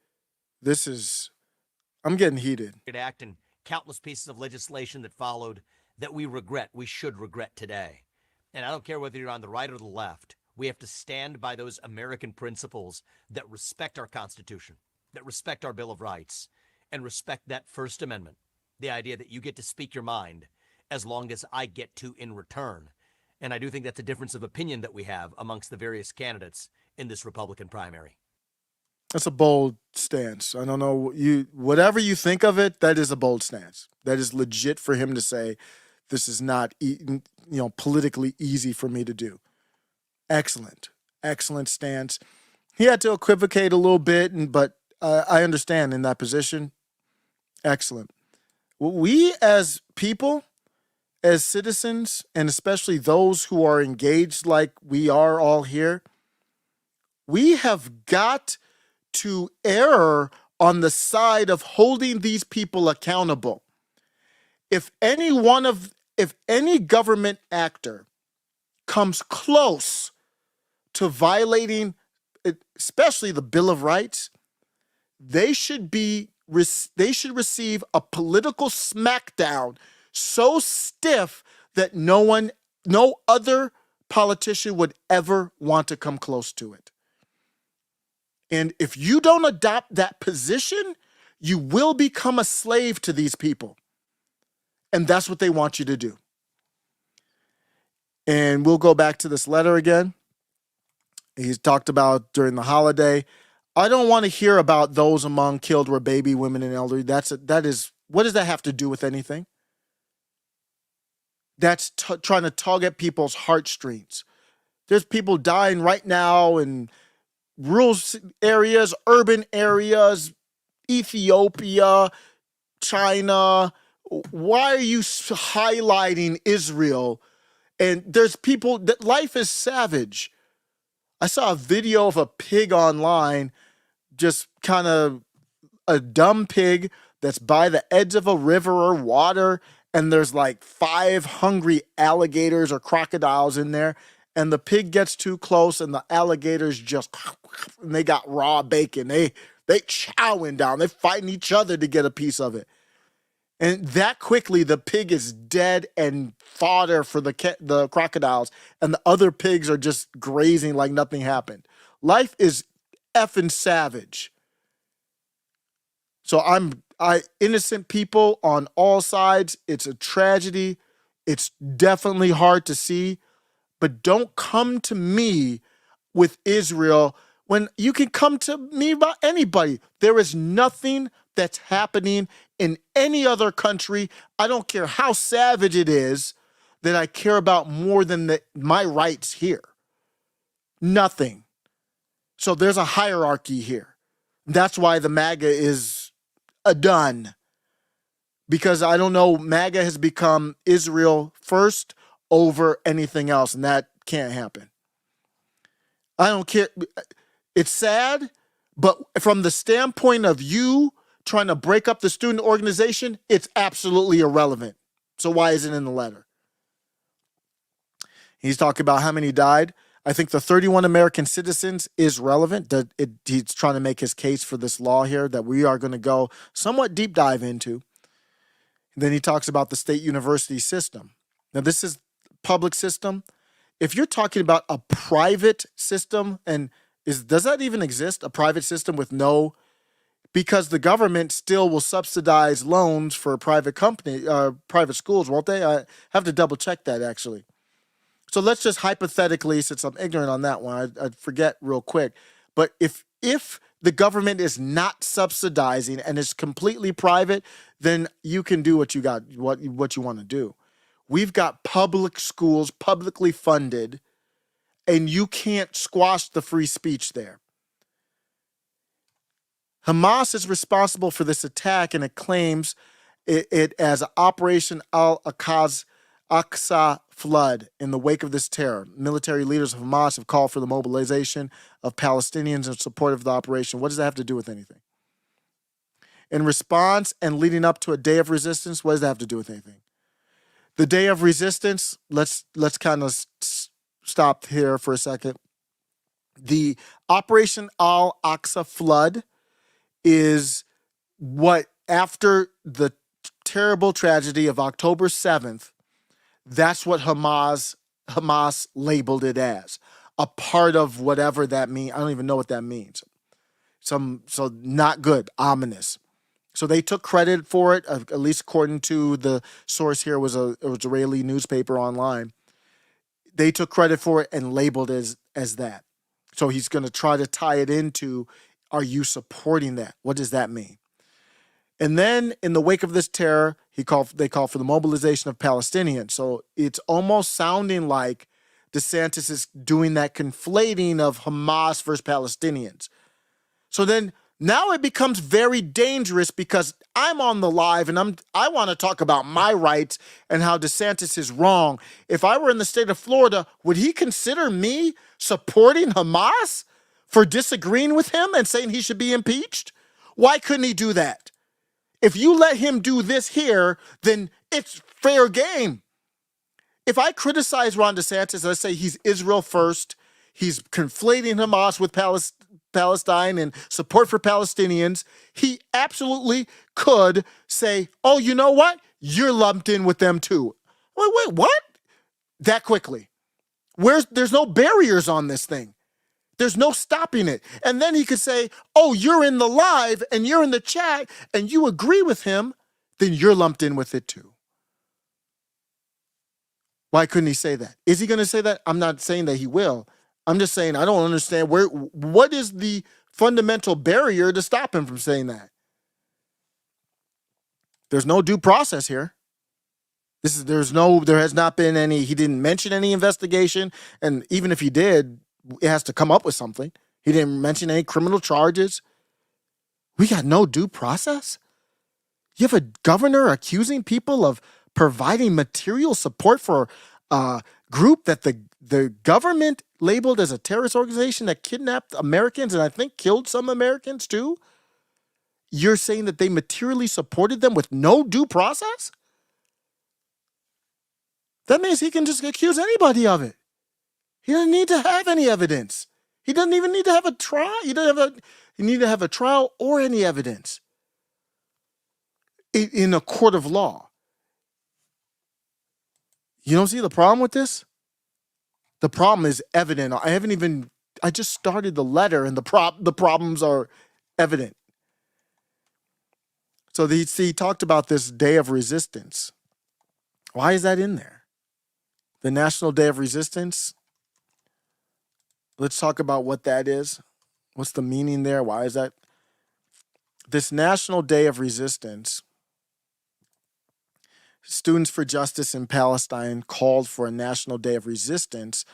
I'm getting heated. Act and countless pieces of legislation that followed that we should regret today. And I don't care whether you're on the right or the left. We have to stand by those American principles that respect our Constitution, that respect our Bill of Rights, and respect that First Amendment. The idea that you get to speak your mind as long as I get to in return. And I do think that's a difference of opinion that we have amongst the various candidates in this Republican primary. That's a bold stance. I don't know, whatever you think of it, that is a bold stance. That is legit for him to say, this is not politically easy for me to do. Excellent stance. He had to equivocate a little bit, but I understand in that position. Excellent. We as people, as citizens, and especially those who are engaged like we are all here, we have got to err on the side of holding these people accountable. If any government actor comes close to violating, especially the Bill of Rights, they should receive a political smackdown so stiff that no other politician would ever want to come close to it. And if you don't adopt that position, you will become a slave to these people. And that's what they want you to do. And we'll go back to this letter again. He's talked about during the holiday. I don't want to hear about those among killed were baby, women, and elderly. That is, what does that have to do with anything? That's trying to tug at people's heartstrings. There's people dying right now in rural areas, urban areas, Ethiopia, China. Why are you highlighting Israel? And there's people that life is savage. I saw a video of a pig online, just kind of a dumb pig that's by the edge of a river or water, and there's like 5 hungry alligators or crocodiles in there, and the pig gets too close and the alligators just, and they got raw bacon. They chowing down. They're fighting each other to get a piece of it. And that quickly, the pig is dead and fodder for the crocodiles, and the other pigs are just grazing like nothing happened. Life is effing savage. So innocent people on all sides. It's a tragedy. It's definitely hard to see, but don't come to me with Israel when you can come to me about anybody. There is nothing that's happening in any other country, I don't care how savage it is, that I care about more than my rights here. Nothing. So there's a hierarchy here. That's why the MAGA is a done. Because I don't know, MAGA has become Israel first over anything else, and that can't happen. I don't care. It's sad, but from the standpoint of you trying to break up the student organization, it's absolutely irrelevant. So why is it in the letter? He's talking about how many died. I think the 31 American citizens is relevant. He's trying to make his case for this law here that we are going to go somewhat deep dive into. And then he talks about the state university system. Now, this is public system. If you're talking about a private system, and does that even exist? A private system with no, because the government still will subsidize loans for private private schools, won't they? I have to double check that actually. So let's just hypothetically, since I'm ignorant on that one, I'd forget real quick. But if the government is not subsidizing and is completely private, then you can do what you want to do. We've got public schools, publicly funded, and you can't squash the free speech there. Hamas is responsible for this attack, and it claims it as Operation Al-Aqsa flood. In the wake of this terror, military leaders of Hamas have called for the mobilization of Palestinians in support of the operation. What does that have to do with anything? In response and leading up to a day of resistance, what does that have to do with anything? The day of resistance, let's kind of stop here for a second. The Operation Al-Aqsa flood is what, after the terrible tragedy of October 7th, that's what Hamas labeled it as. A part of whatever that means. I don't even know what that means. So not good, ominous. So they took credit for it, at least according to the source here, was an Israeli newspaper online. They took credit for it and labeled it as that. So he's going to try to tie it into, are you supporting that? What does that mean? And then in the wake of this terror, they called for the mobilization of Palestinians. So it's almost sounding like DeSantis is doing that conflating of Hamas versus Palestinians. So then now it becomes very dangerous because I'm on the live and I want to talk about my rights and how DeSantis is wrong. If I were in the state of Florida, would he consider me supporting Hamas for disagreeing with him and saying he should be impeached? Why couldn't he do that? If you let him do this here, then it's fair game. If I criticize Ron DeSantis, I say he's Israel first, he's conflating Hamas with Palestine and support for Palestinians, he absolutely could say, oh, you know what? you're lumped in with them too. Wait, what? That quickly. There's no barriers on this thing. There's no stopping it. And then he could say, oh, you're in the live and you're in the chat and you agree with him, then you're lumped in with it too. Why couldn't he say that? Is he going to say that? I'm not saying that he will. I'm just saying I don't understand what is the fundamental barrier to stop him from saying that? There's no due process here. There has not been any, he didn't mention any investigation. And even if he did, it has to come up with something. He didn't mention any criminal charges. We got no due process? You have a governor accusing people of providing material support for a group that the government labeled as a terrorist organization that kidnapped Americans and I think killed some Americans too? You're saying that they materially supported them with no due process? That means he can just accuse anybody of it. He doesn't need to have any evidence. He doesn't even need to have a trial. He need to have a trial or any evidence in a court of law. You don't see the problem with this? The problem is evident. I just started the letter and the problems are evident. So he talked about this day of resistance. Why is that in there? The National Day of Resistance. Let's talk about what that is. What's the meaning there? Why is that? This National Day of Resistance, Students for Justice in Palestine called for a National Day of Resistance,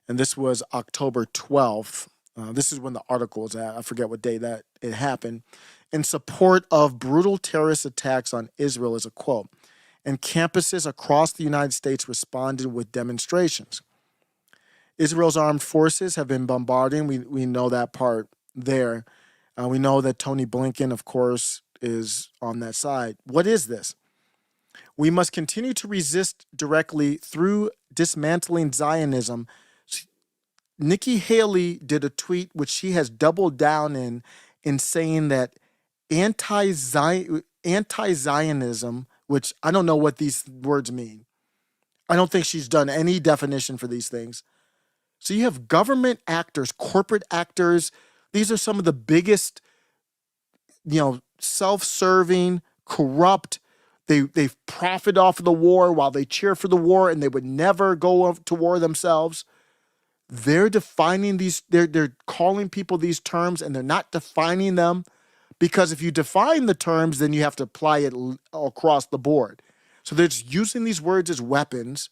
and this was October 12th. This is when the article is at. I forget what day that it happened. In support of brutal terrorist attacks on Israel is a quote. And campuses across the United States responded with demonstrations. Israel's armed forces have been bombarding. We know that part there. We know that Tony Blinken, of course, is on that side. What is this? We must continue to resist directly through dismantling Zionism. Nikki Haley did a tweet which she has doubled down in saying that anti-Zionism, which I don't know what these words mean. I don't think she's done any definition for these things. So you have government actors, corporate actors. These are some of the biggest, self-serving, corrupt. They profit off of the war while they cheer for the war, and they would never go to war themselves. They're defining these. They're calling people these terms, and they're not defining them. Because if you define the terms, then you have to apply it across the board. So they're just using these words as weapons.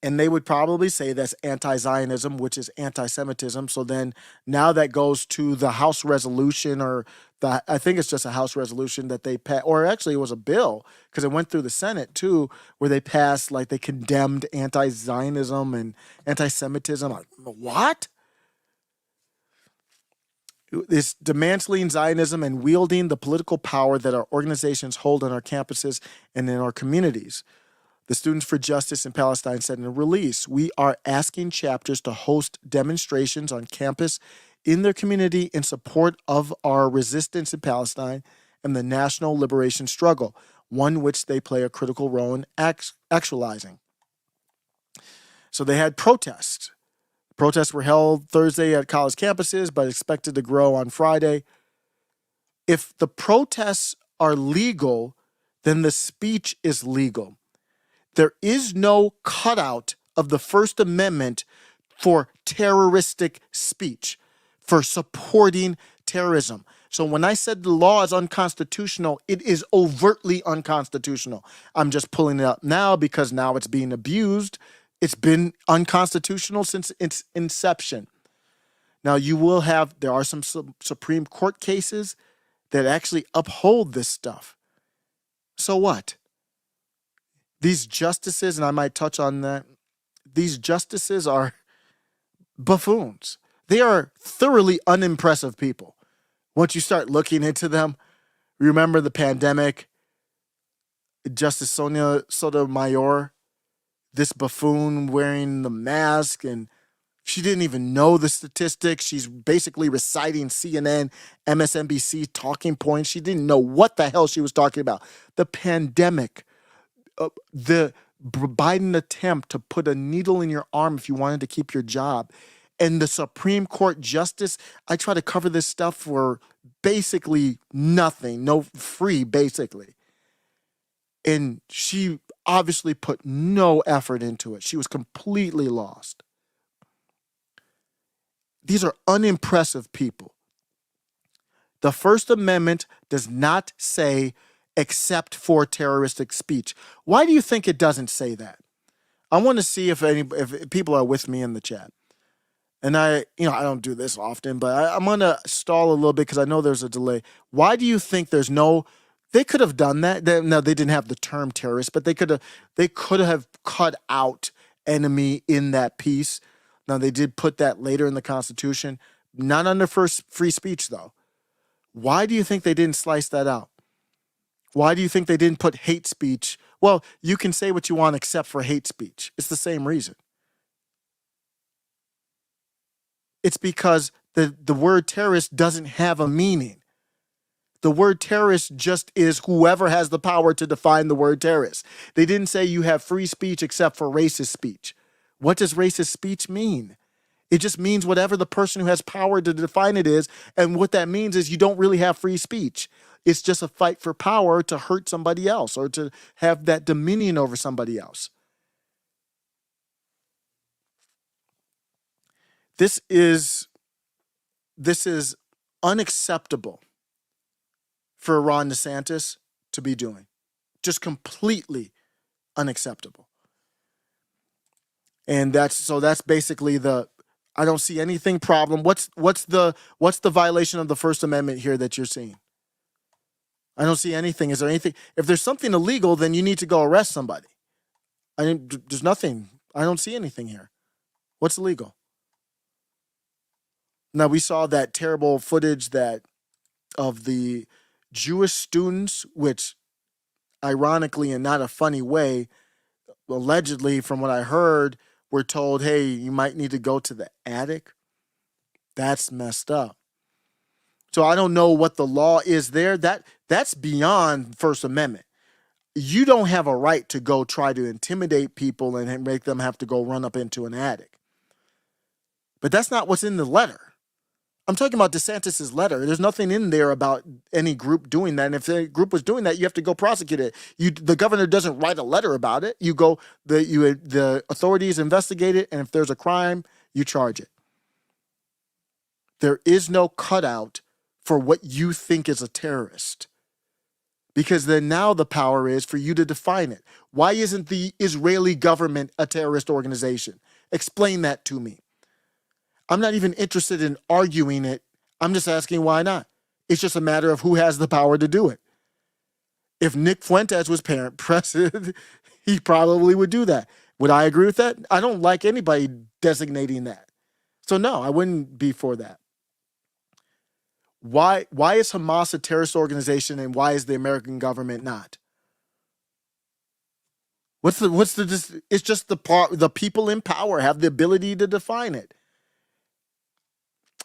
And they would probably say that's anti-Zionism, which is anti-Semitism. So then now that goes to the House resolution, or I think it's just a House resolution that they passed, or actually it was a bill because it went through the Senate too, where they passed, like they condemned anti-Zionism and anti-Semitism. Like, what? It's dismantling Zionism and wielding the political power that our organizations hold on our campuses and in our communities. The Students for Justice in Palestine said in a release, we are asking chapters to host demonstrations on campus in their community in support of our resistance in Palestine and the national liberation struggle, one which they play a critical role in actualizing. So they had protests. Protests were held Thursday at college campuses, but expected to grow on Friday. If the protests are legal, then the speech is legal. There is no cutout of the First Amendment for terroristic speech, for supporting terrorism. So when I said the law is unconstitutional, it is overtly unconstitutional. I'm just pulling it up now because now it's being abused. It's been unconstitutional since its inception. Now there are some Supreme Court cases that actually uphold this stuff. So what? These justices, and I might touch on that, these justices are buffoons. They are thoroughly unimpressive people. Once you start looking into them, remember the pandemic, Justice Sonia Sotomayor, this buffoon wearing the mask, and She didn't even know the statistics. She's basically reciting CNN, MSNBC talking points. She didn't know what the hell she was talking about. The pandemic, the Biden attempt to put a needle in your arm if you wanted to keep your job, and the Supreme Court justice. I try to cover this stuff for basically nothing, no free, basically. And she obviously put no effort into it. She was completely lost. These are unimpressive people. The First Amendment does not say except for terroristic speech. Why do you think it doesn't say that? I want to see if people are with me in the chat. And I don't do this often, but I'm going to stall a little bit because I know there's a delay. Why do you think there's no? They could have done that. No, they didn't have the term terrorist, but they could have cut out enemy in that piece. Now, they did put that later in the Constitution, not under free speech, though. Why do you think they didn't slice that out? Why do you think they didn't put hate speech? Well, you can say what you want except for hate speech. It's the same reason. It's because the word terrorist doesn't have a meaning. The word terrorist just is whoever has the power to define the word terrorist. They didn't say you have free speech except for racist speech. What does racist speech mean? It just means whatever the person who has power to define it is. And what that means is you don't really have free speech. It's just a fight for power to hurt somebody else or to have that dominion over somebody else. This is unacceptable for Ron DeSantis to be doing. Just completely unacceptable. And that's basically I don't see anything problem. What's the violation of the First Amendment here that you're seeing? I don't see anything. Is there anything? If there's something illegal, then you need to go arrest somebody. There's nothing. I don't see anything here. What's illegal? Now, we saw that terrible footage of the Jewish students, which ironically and not a funny way, allegedly, from what I heard, were told, hey, you might need to go to the attic. That's messed up. So I don't know what the law is there. That's beyond First Amendment. You don't have a right to go try to intimidate people and make them have to go run up into an attic. But that's not what's in the letter. I'm talking about DeSantis' letter. There's nothing in there about any group doing that. And if the group was doing that, you have to go prosecute it. The governor doesn't write a letter about it. The authorities investigate it, and if there's a crime, you charge it. There is no cutout for what you think is a terrorist. Because then now the power is for you to define it. Why isn't the Israeli government a terrorist organization? Explain that to me. I'm not even interested in arguing it. I'm just asking why not. It's just a matter of who has the power to do it. If Nick Fuentes was president, he probably would do that. Would I agree with that? I don't like anybody designating that. So no, I wouldn't be for that. Why is Hamas a terrorist organization and why is the American government not? It's just the people in power have the ability to define it.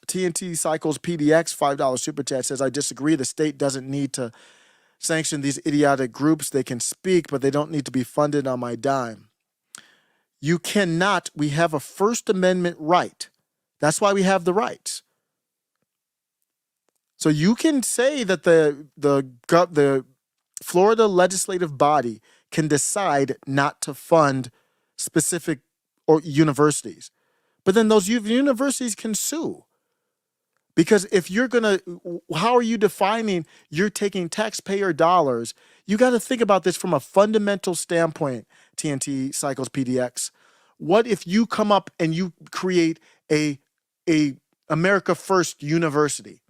TNT Cycles PDX, $5 super chat says, I disagree. The state doesn't need to sanction these idiotic groups. They can speak, but they don't need to be funded on my dime. You cannot. We have a First Amendment right. That's why we have the rights. So you can say that the Florida legislative body can decide not to fund specific universities. But then those universities can sue. Because if you're how are you defining you're taking taxpayer dollars? You got to think about this from a fundamental standpoint, TNT Cycles PDX. What if you come up and you create a America First University?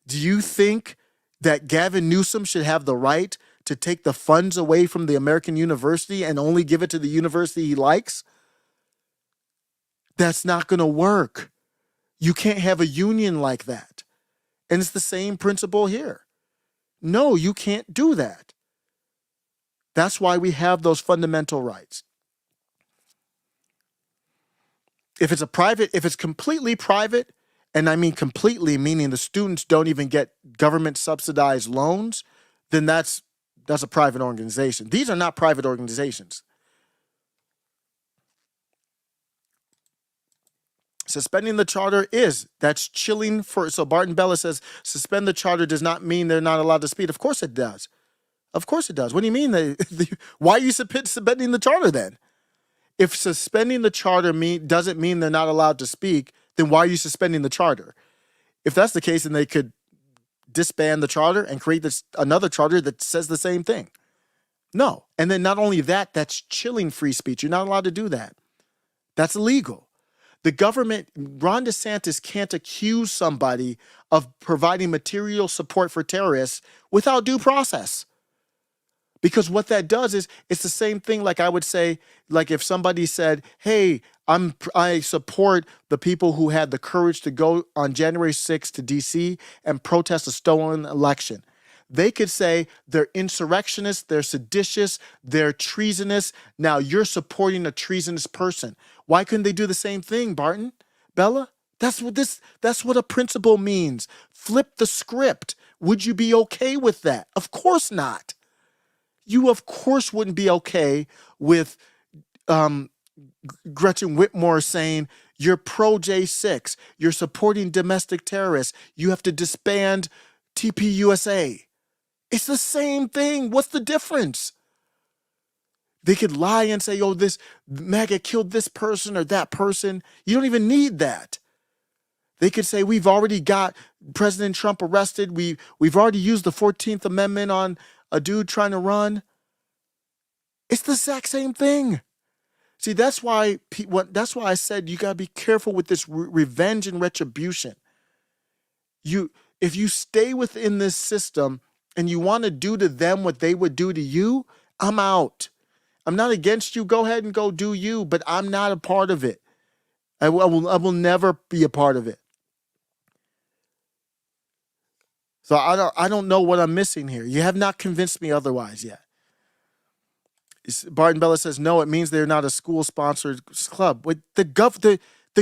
Do you think that Gavin Newsom should have the right to take the funds away from the American university and only give it to the university he likes? That's not going to work. You can't have a union like that. And it's the same principle here. No, you can't do that. That's why we have those fundamental rights. if it's completely private, and I mean completely, meaning the students don't even get government subsidized loans, then that's a private organization. These are not private organizations. Suspending the charter that's chilling for, so Barton Bella says, suspend the charter does not mean they're not allowed to speak. Of course it does. Of course it does. What do you mean? Why are you suspending the charter then? If suspending the charter doesn't mean they're not allowed to speak, then why are you suspending the charter? If that's the case, then they could disband the charter and create another charter that says the same thing. No. And then not only that, that's chilling free speech. You're not allowed to do that. That's illegal. The government, Ron DeSantis can't accuse somebody of providing material support for terrorists without due process. Because what that does is, it's the same thing like I would say, like if somebody said, hey, I support the people who had the courage to go on January 6th to DC and protest a stolen election. They could say they're insurrectionists, they're seditious, they're treasonous. Now you're supporting a treasonous person. Why couldn't they do the same thing, Barton? Bella? That's what a principle means. Flip the script. Would you be okay with that? Of course not. You, of course, wouldn't be okay with Gretchen Whitmer saying you're pro J6, you're supporting domestic terrorists, you have to disband TPUSA. It's the same thing. What's the difference? They could lie and say, oh, this MAGA killed this person or that person. You don't even need that. They could say, we've already got President Trump arrested. We've already used the 14th Amendment on a dude trying to run. It's the exact same thing. See, that's why I said you got to be careful with this revenge and retribution. If you stay within this system and you want to do to them what they would do to you, I'm out. I'm not against you. Go ahead and go do you, but I'm not a part of it. I will never be a part of it. So I don't know what I'm missing here. You have not convinced me otherwise yet. Barton Bella says, no, it means they're not a school-sponsored club. But the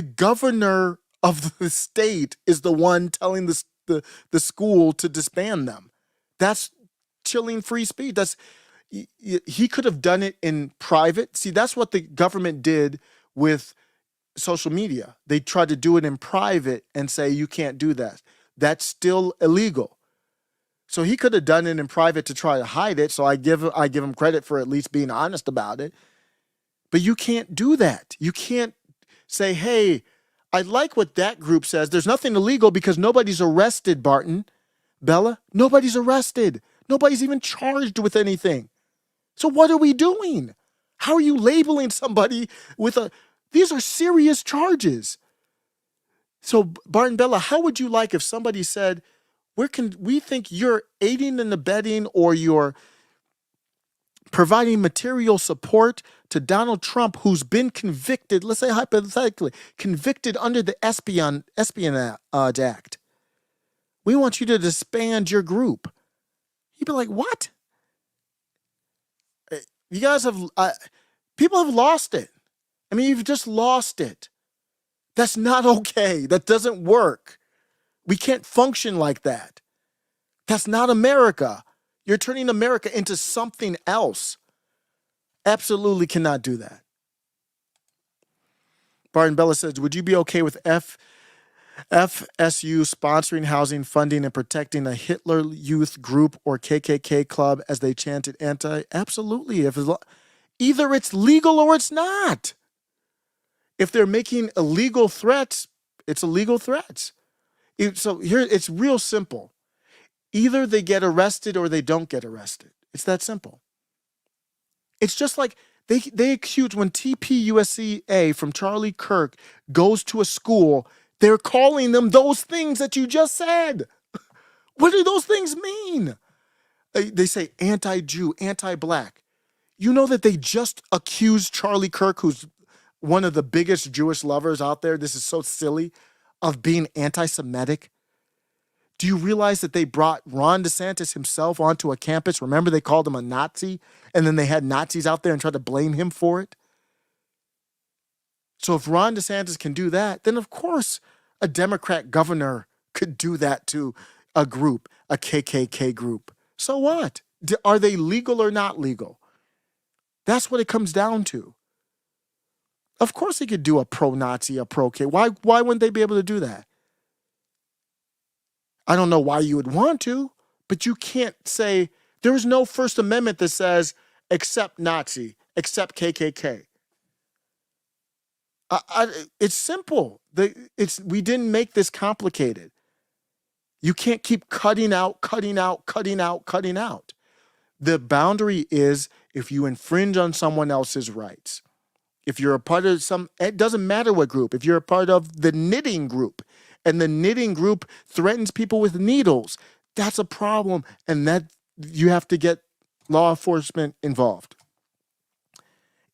governor of the state is the one telling the school to disband them. That's chilling free speech. He could have done it in private. See, that's what the government did with social media. They tried to do it in private and say, you can't do that. That's still illegal. So he could have done it in private to try to hide it. So I give him credit for at least being honest about it. But you can't do that. You can't say, hey, I like what that group says. There's nothing illegal because nobody's arrested, Barton. Bella, nobody's arrested. Nobody's even charged with anything. So what are we doing? How are you labeling somebody with these are serious charges. So Barton Bella, how would you like if somebody said, we think you're aiding and abetting or you're providing material support to Donald Trump, who's been convicted, let's say hypothetically, convicted under the Espionage Act. We want you to disband your group. You'd be like, what? You guys have, people have lost it. I mean, you've just lost it. That's not okay. That doesn't work. We can't function like that. That's not America. You're turning America into something else. Absolutely cannot do that. Barton Bella says, would you be okay with FSU sponsoring housing, funding, and protecting a Hitler Youth group or KKK club as they chanted anti? Absolutely. Either it's legal or it's not. If they're making illegal threats, it's illegal threats. So here, it's real simple. Either they get arrested or they don't get arrested. It's that simple. It's just like they accuse, when TPUSA from Charlie Kirk goes to a school, they're calling them those things that you just said. What do those things mean? They say anti-Jew, anti-black. You know that they just accused Charlie Kirk, who's one of the biggest Jewish lovers out there, this is so silly, of being anti-Semitic? Do you realize that they brought Ron DeSantis himself onto a campus? Remember, they called him a Nazi, and then they had Nazis out there and tried to blame him for it? So if Ron DeSantis can do that, then of course a Democrat governor could do that to a group, a KKK group. So what? Are they legal or not legal? That's what it comes down to. Of course he could do a pro-Nazi, a pro-K. Why wouldn't they be able to do that? I don't know why you would want to, but you can't say, there's no First Amendment that says, except Nazi, except KKK. It's simple. We didn't make this complicated. You can't keep cutting out. The boundary is if you infringe on someone else's rights. If you're a part of it doesn't matter what group. If you're a part of the knitting group and the knitting group threatens people with needles, that's a problem. And that you have to get law enforcement involved.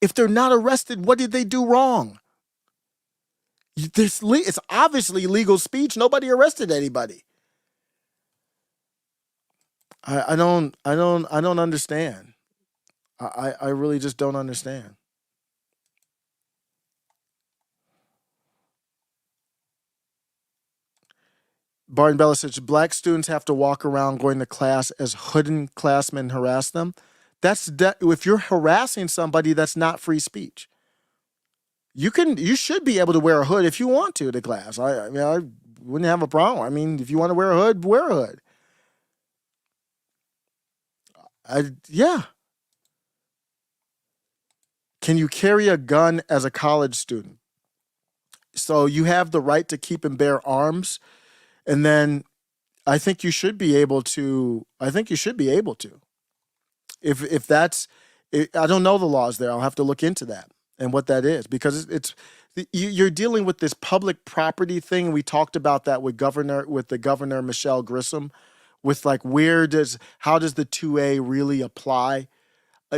If they're not arrested, what did they do wrong? It's obviously legal speech. Nobody arrested anybody. I don't understand. I really just don't understand. Barton Bella says black students have to walk around going to class as hooded classmen harass them. If you're harassing somebody, that's not free speech. You should be able to wear a hood if you want to class. I wouldn't have a problem. I mean, if you want to wear a hood, wear a hood. Yeah. Can you carry a gun as a college student? So you have the right to keep and bear arms, and then I think you should be able to. If that's, I don't know the laws there. I'll have to look into that and what that is, because you're dealing with this public property thing. We talked about that with the governor Michelle Grisham, with like how does the 2A really apply?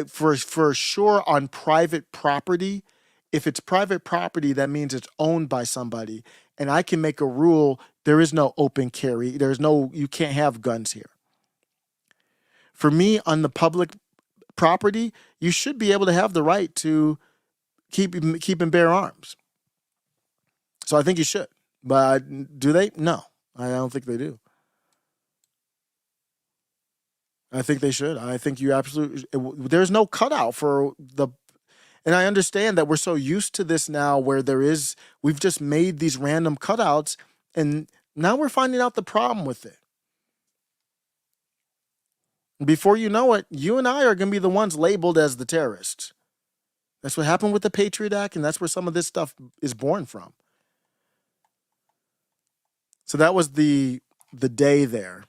For sure on private property. If it's private property, that means it's owned by somebody, and I can make a rule. There is no open carry. You can't have guns here. For me, on the public property, you should be able to have the right to keep and bear arms. So I think you should. But do they? No, I don't think they do. I think they should. I think you absolutely. There's no cutout for the. And I understand that we're so used to this now, where we've just made these random cutouts, and now we're finding out the problem with it. Before you know it, you and I are going to be the ones labeled as the terrorists. That's what happened with the Patriot Act, and that's where some of this stuff is born from. So that was the day there.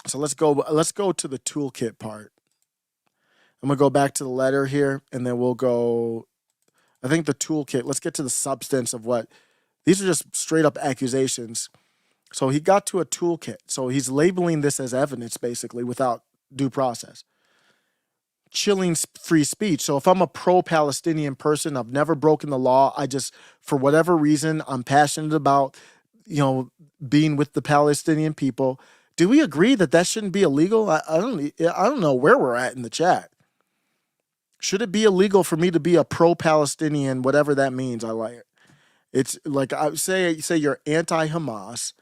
So let's go to the toolkit part. I'm going to go back to the letter here, and then we'll go, I think the toolkit, let's get to the substance of these are just straight up accusations. So he got to a toolkit. So he's labeling this as evidence, basically, without due process. Chilling free speech. So if I'm a pro-Palestinian person, I've never broken the law. For whatever reason, I'm passionate about, being with the Palestinian people. Do we agree that shouldn't be illegal? I don't know where we're at in the chat. Should it be illegal for me to be a pro-Palestinian, whatever that means? I like it. It's like I say you're anti-Hamas,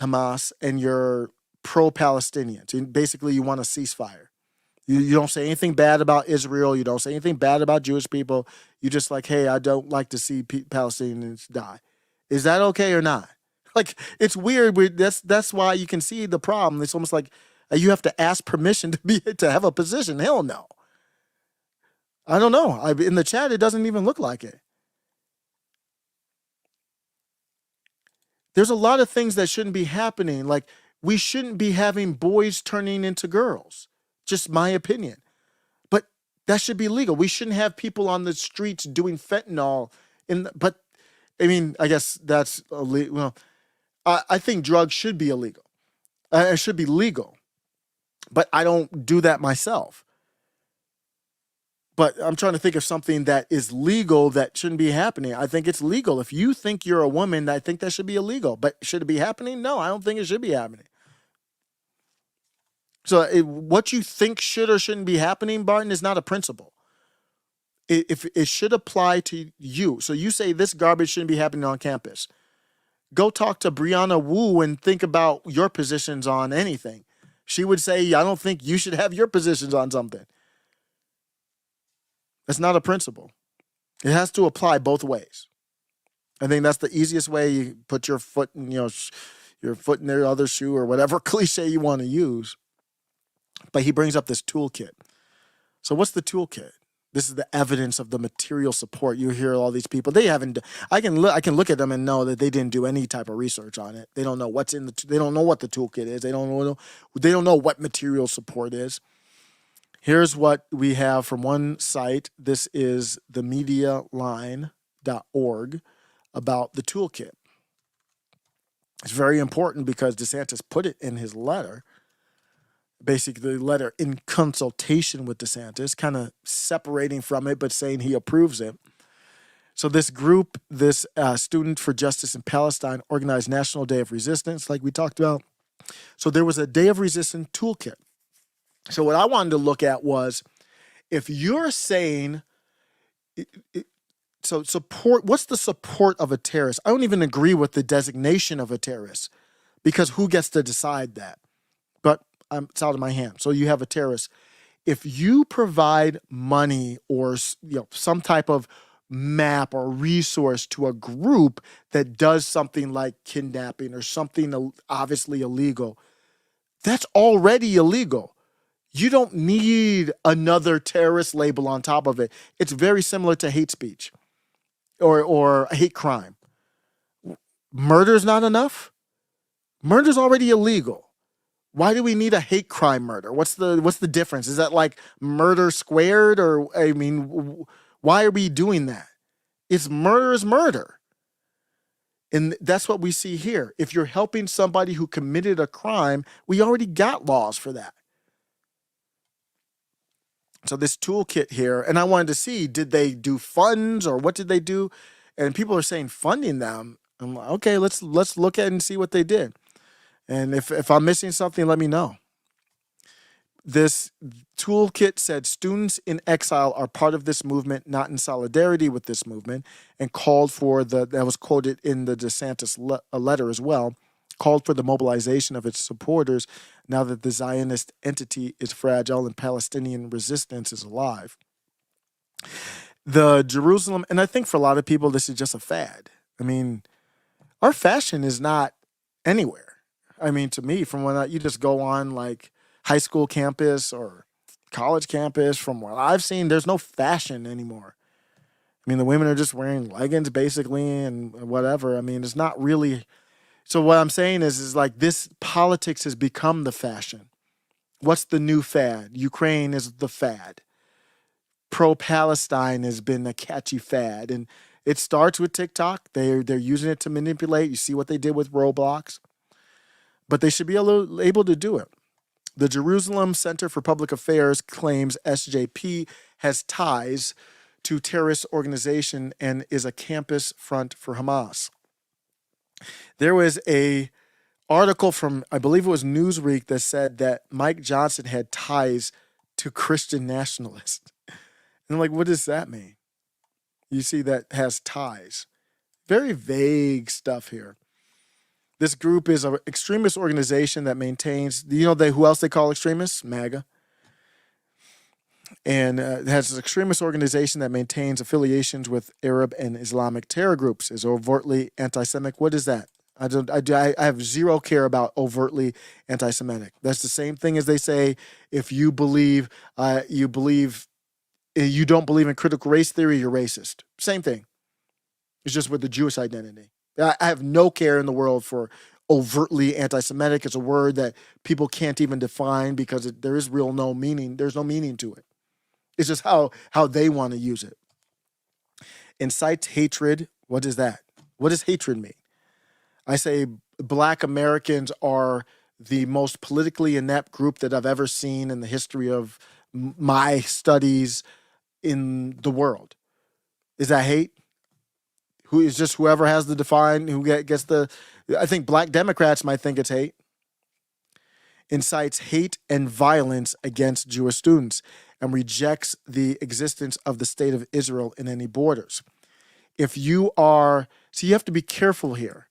and you're pro-Palestinian. So basically, you want a ceasefire. You don't say anything bad about Israel. You don't say anything bad about Jewish people. You just like, hey, I don't like to see Palestinians die. Is that okay or not? Like, it's weird. That's why you can see the problem. It's almost like you have to ask permission to have a position. Hell no. I don't know. In the chat, it doesn't even look like it. There's a lot of things that shouldn't be happening. Like, we shouldn't be having boys turning into girls. Just my opinion. But that should be legal. We shouldn't have people on the streets doing fentanyl. But, I mean, I guess that's illegal. Well, I think drugs should be illegal. It should be legal. But I don't do that myself. But I'm trying to think of something that is legal that shouldn't be happening. I think it's legal. If you think you're a woman, I think that should be illegal. But should it be happening? No, I don't think it should be happening. So what you think should or shouldn't be happening, Barton, is not a principle. If it should apply to you. So you say this garbage shouldn't be happening on campus. Go talk to Brianna Wu and think about your positions on anything. She would say, I don't think you should have your positions on something. That's not a principle. It has to apply both ways. I think that's the easiest way. You put your foot in, your foot in their other shoe or whatever cliche you want to use. But he brings up this toolkit. So what's the toolkit? This is the evidence of the material support. You hear all these people. They haven't. I can look at them and know that they didn't do any type of research on it. They don't know what's in the. They don't know what the toolkit is. They don't know what material support is. Here's what we have from one site. This is the medialine.org about the toolkit. It's very important because DeSantis put it in his letter. Basically, the letter in consultation with DeSantis, kind of separating from it, but saying he approves it. So this group, this Student for Justice in Palestine, organized National Day of Resistance, like we talked about. So there was a Day of Resistance toolkit. So what I wanted to look at was, if you're saying, so support, what's the support of a terrorist? I don't even agree with the designation of a terrorist, because who gets to decide that? But it's out of my hand. So you have a terrorist. If you provide money or some type of map or resource to a group that does something like kidnapping or something obviously illegal, that's already illegal. You don't need another terrorist label on top of it. It's very similar to hate speech or hate crime. Murder's not enough. Murder's already illegal. Why do we need a hate crime murder? What's the difference? Is that like murder squared? Or, I mean, why are we doing that? It's murder is murder. And that's what we see here. If you're helping somebody who committed a crime, we already got laws for that. So this toolkit here, and I wanted to see, did they do funds or what did they do? And people are saying funding them. I'm like, okay, let's look at it and see what they did. And if I'm missing something, let me know. This toolkit said students in exile are part of this movement, not in solidarity with this movement, and called for that was quoted in the DeSantis letter as well, called for the mobilization of its supporters now that the Zionist entity is fragile and Palestinian resistance is alive. The Jerusalem, and I think for a lot of people, this is just a fad. I mean, our fashion is not anywhere. I mean, to me, from when you just go on like high school campus or college campus, from what I've seen, there's no fashion anymore. I mean, the women are just wearing leggings basically and whatever. I mean, it's not really. So what I'm saying is like this politics has become the fashion. What's the new fad? Ukraine is the fad. Pro-Palestine has been a catchy fad. And it starts with TikTok. They're using it to manipulate. You see what they did with Roblox. But they should be able to do it. The Jerusalem Center for Public Affairs claims SJP has ties to terrorist organization and is a campus front for Hamas. There was a article from, I believe it was Newsweek, that said that Mike Johnson had ties to Christian nationalists. And I'm like, what does that mean? You see, that has ties. Very vague stuff here. This group is an extremist organization that maintains, who else they call extremists? MAGA. And it has an extremist organization that maintains affiliations with Arab and Islamic terror groups, is overtly anti-Semitic. What is that? I have zero care about overtly anti-Semitic. That's the same thing as they say, if you don't believe in critical race theory, you're racist. Same thing. It's just with the Jewish identity. I have no care in the world for overtly anti-Semitic. It's a word that people can't even define because there is no meaning. There's no meaning to it. It's just how they want to use it. Incites hatred. What is that? What does hatred mean? I say Black Americans are the most politically inept group that I've ever seen in the history of my studies in the world. Is that hate? Who is just whoever has the define, who gets the, I think Black Democrats might think it's hate. Incites hate and violence against Jewish students. and rejects the existence of the state of Israel in any borders. If you are, so you have to be careful here.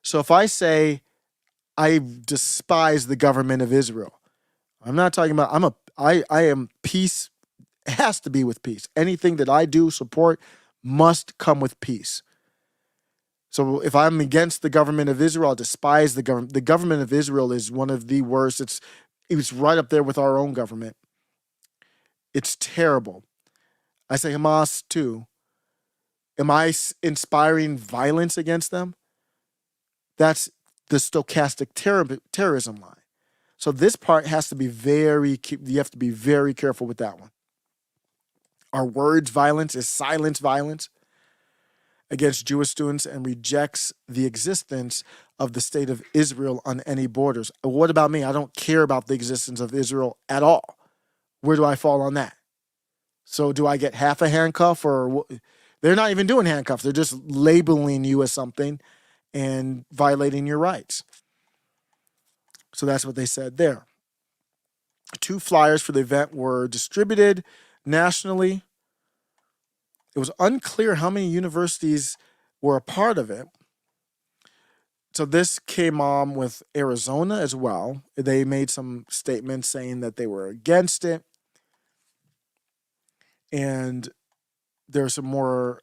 So if I say I despise the government of Israel, I'm not talking about, I am peace, has to be with peace. Anything that I do support must come with peace. So if I'm against the government of Israel, I despise the government. The government of Israel is one of the worst. It's right up there with our own government. It's terrible. I say Hamas too. Am I inspiring violence against them? That's the stochastic terrorism line. So this part has to be you have to be very careful with that one. Are words violence? Is silence violence against Jewish students and rejects the existence of the state of Israel on any borders? What about me? I don't care about the existence of Israel at all. Where do I fall on that? So do I get half a handcuff, or they're not even doing handcuffs. They're just labeling you as something and violating your rights. So that's what they said there. 2 flyers for the event were distributed nationally. It was unclear how many universities were a part of it. So this came on with Arizona as well. They made some statements saying that they were against it. And there are some more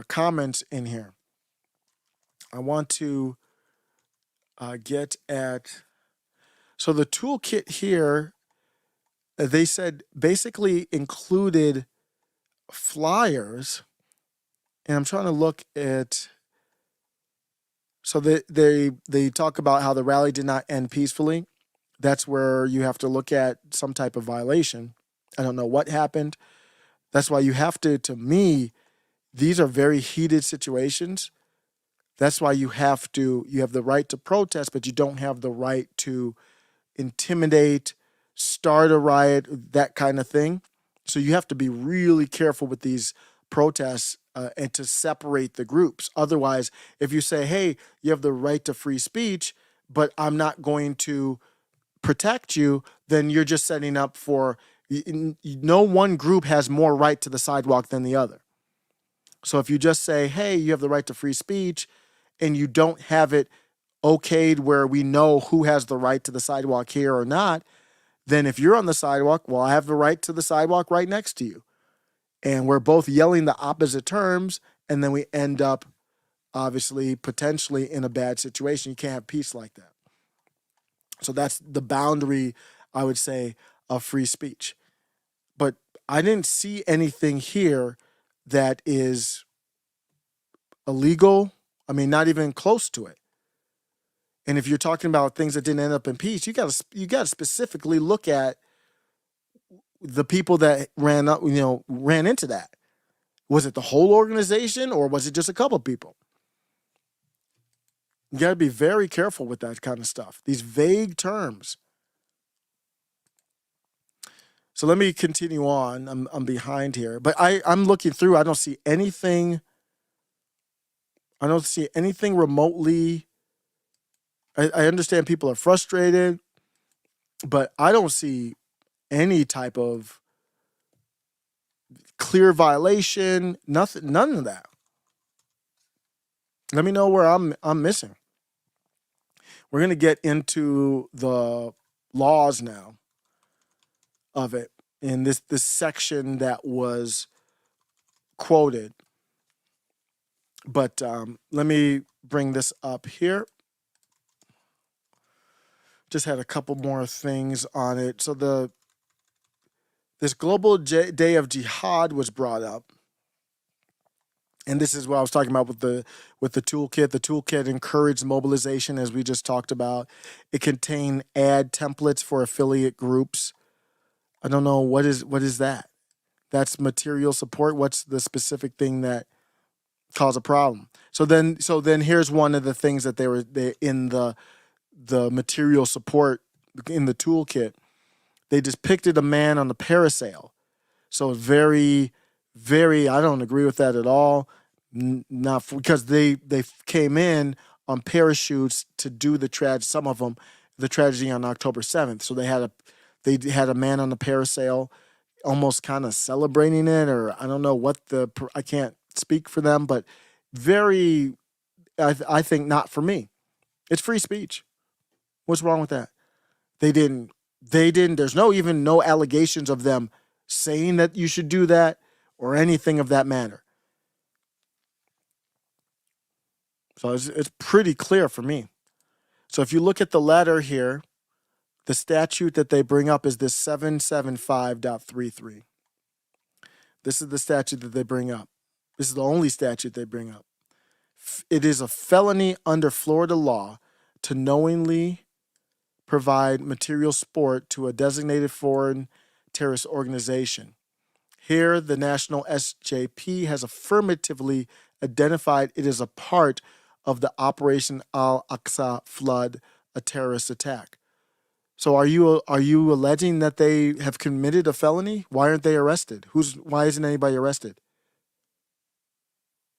comments in here. I want to get at... So the toolkit here, they said basically included flyers, and I'm trying to look at... So they talk about how the rally did not end peacefully. That's where you have to look at some type of violation. I don't know what happened. That's why you have to me, these are very heated situations. That's why you have the right to protest, but you don't have the right to intimidate, start a riot, that kind of thing. So you have to be really careful with these protests and to separate the groups. Otherwise, if you say, hey, you have the right to free speech, but I'm not going to protect you, then you're just setting up for... No one group has more right to the sidewalk than the other. So if you just say, hey, you have the right to free speech, and you don't have it okayed where we know who has the right to the sidewalk here or not, then if you're on the sidewalk, well, I have the right to the sidewalk right next to you. And we're both yelling the opposite terms, and then we end up, obviously, potentially in a bad situation. You can't have peace like that. So that's the boundary, I would say, of free speech. But I didn't see anything here that is illegal. I mean, not even close to it. And if you're talking about things that didn't end up impeached, you got to specifically look at the people that ran into that. Was it the whole organization, or was it just a couple people? You got to be very careful with that kind of stuff. These vague terms. So let me continue on. I'm behind here, but I'm looking through. I don't see anything. I don't see anything remotely. I understand people are frustrated, but I don't see any type of clear violation. Nothing. None of that. Let me know where I'm missing. We're gonna get into the laws now of it in this section that was quoted. But let me bring this up here. Just had a couple more things on it. So this global day of jihad was brought up. And this is what I was talking about with the toolkit. The toolkit encouraged mobilization, as we just talked about. It contained ad templates for affiliate groups. I don't know what is that. That's material support. What's the specific thing that caused a problem? So then here's one of the things that they in the material support in the toolkit. They depicted a man on the parasail. So very, very, I don't agree with that at all. Not because they came in on parachutes to do some of them, the tragedy on October 7th. So they had a man on the parasail almost kind of celebrating it, or I don't know what I can't speak for them, but very, I think not for me. It's free speech. What's wrong with that? They didn't, there's no allegations of them saying that you should do that or anything of that manner. So it's pretty clear for me. So if you look at the letter here, the statute that they bring up is this 775.33. This is the statute that they bring up. This is the only statute they bring up. It is a felony under Florida law to knowingly provide material support to a designated foreign terrorist organization. Here, the national SJP has affirmatively identified it as a part of the Operation Al-Aqsa flood, a terrorist attack. So are you alleging that they have committed a felony? Why aren't they arrested? Why isn't anybody arrested?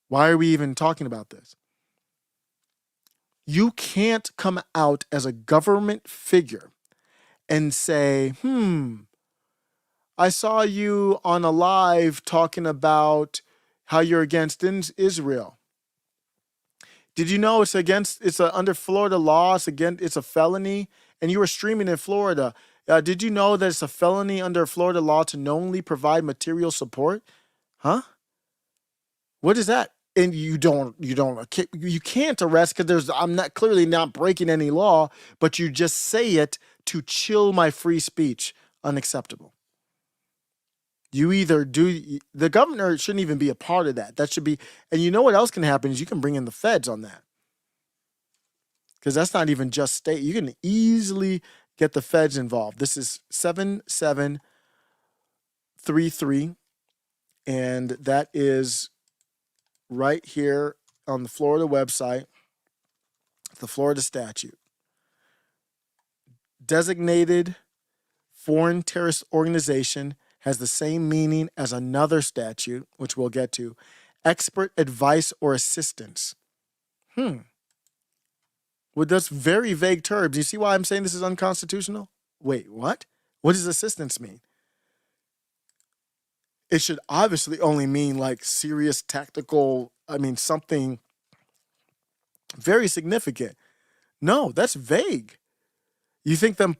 Why are we even talking about this? You can't come out as a government figure and say, I saw you on a live talking about how you're against Israel. Did you know it's under Florida law, it's a felony, and you were streaming in Florida. Did you know that it's a felony under Florida law to knowingly provide material support? Huh? What is that? And you can't arrest because I'm clearly not breaking any law, but you just say it to chill my free speech. Unacceptable. You either do, the governor shouldn't even be a part of that. That should be, and you know what else can happen is you can bring in the feds on that. Because that's not even just state. You can easily get the feds involved. This is 7733, and that is right here on the Florida website, the Florida statute. Designated foreign terrorist organization has the same meaning as another statute, which we'll get to, expert advice or assistance. With those very vague terms, you see why I'm saying this is unconstitutional? Wait, what? What does assistance mean? It should obviously only mean like serious tactical, something very significant. No, that's vague. You think them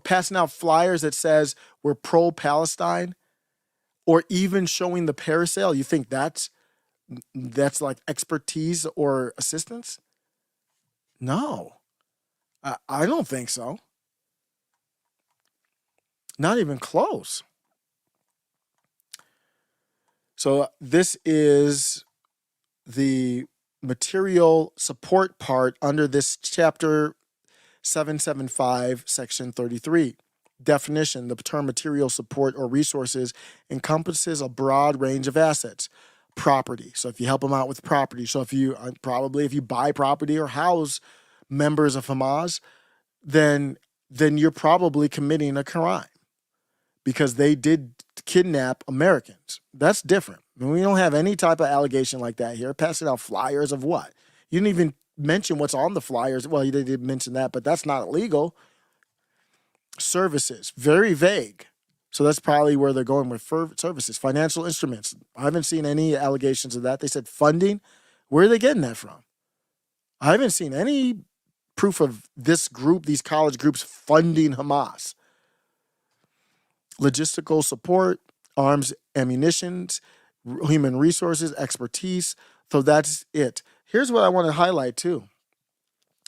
passing out flyers that says we're pro-Palestine or even showing the parasail, you think that's like expertise or assistance? No, I don't think so. Not even close. So this is the material support part under this chapter 775, section 33. Definition: the term material support or resources encompasses a broad range of assets. Property. So if you help them out with property. So if you buy property or house members of Hamas, then you're probably committing a crime because they did kidnap Americans. That's different. We don't have any type of allegation like that here. Passing out flyers of what? You didn't even mention what's on the flyers. Well, you did mention that, but that's not illegal. Services, very vague. So that's probably where they're going with services. Financial instruments. I haven't seen any allegations of that. They said funding. Where are they getting that from? I haven't seen any proof of this group, these college groups funding Hamas. Logistical support, arms, ammunitions, human resources, expertise. So that's it. Here's what I want to highlight too.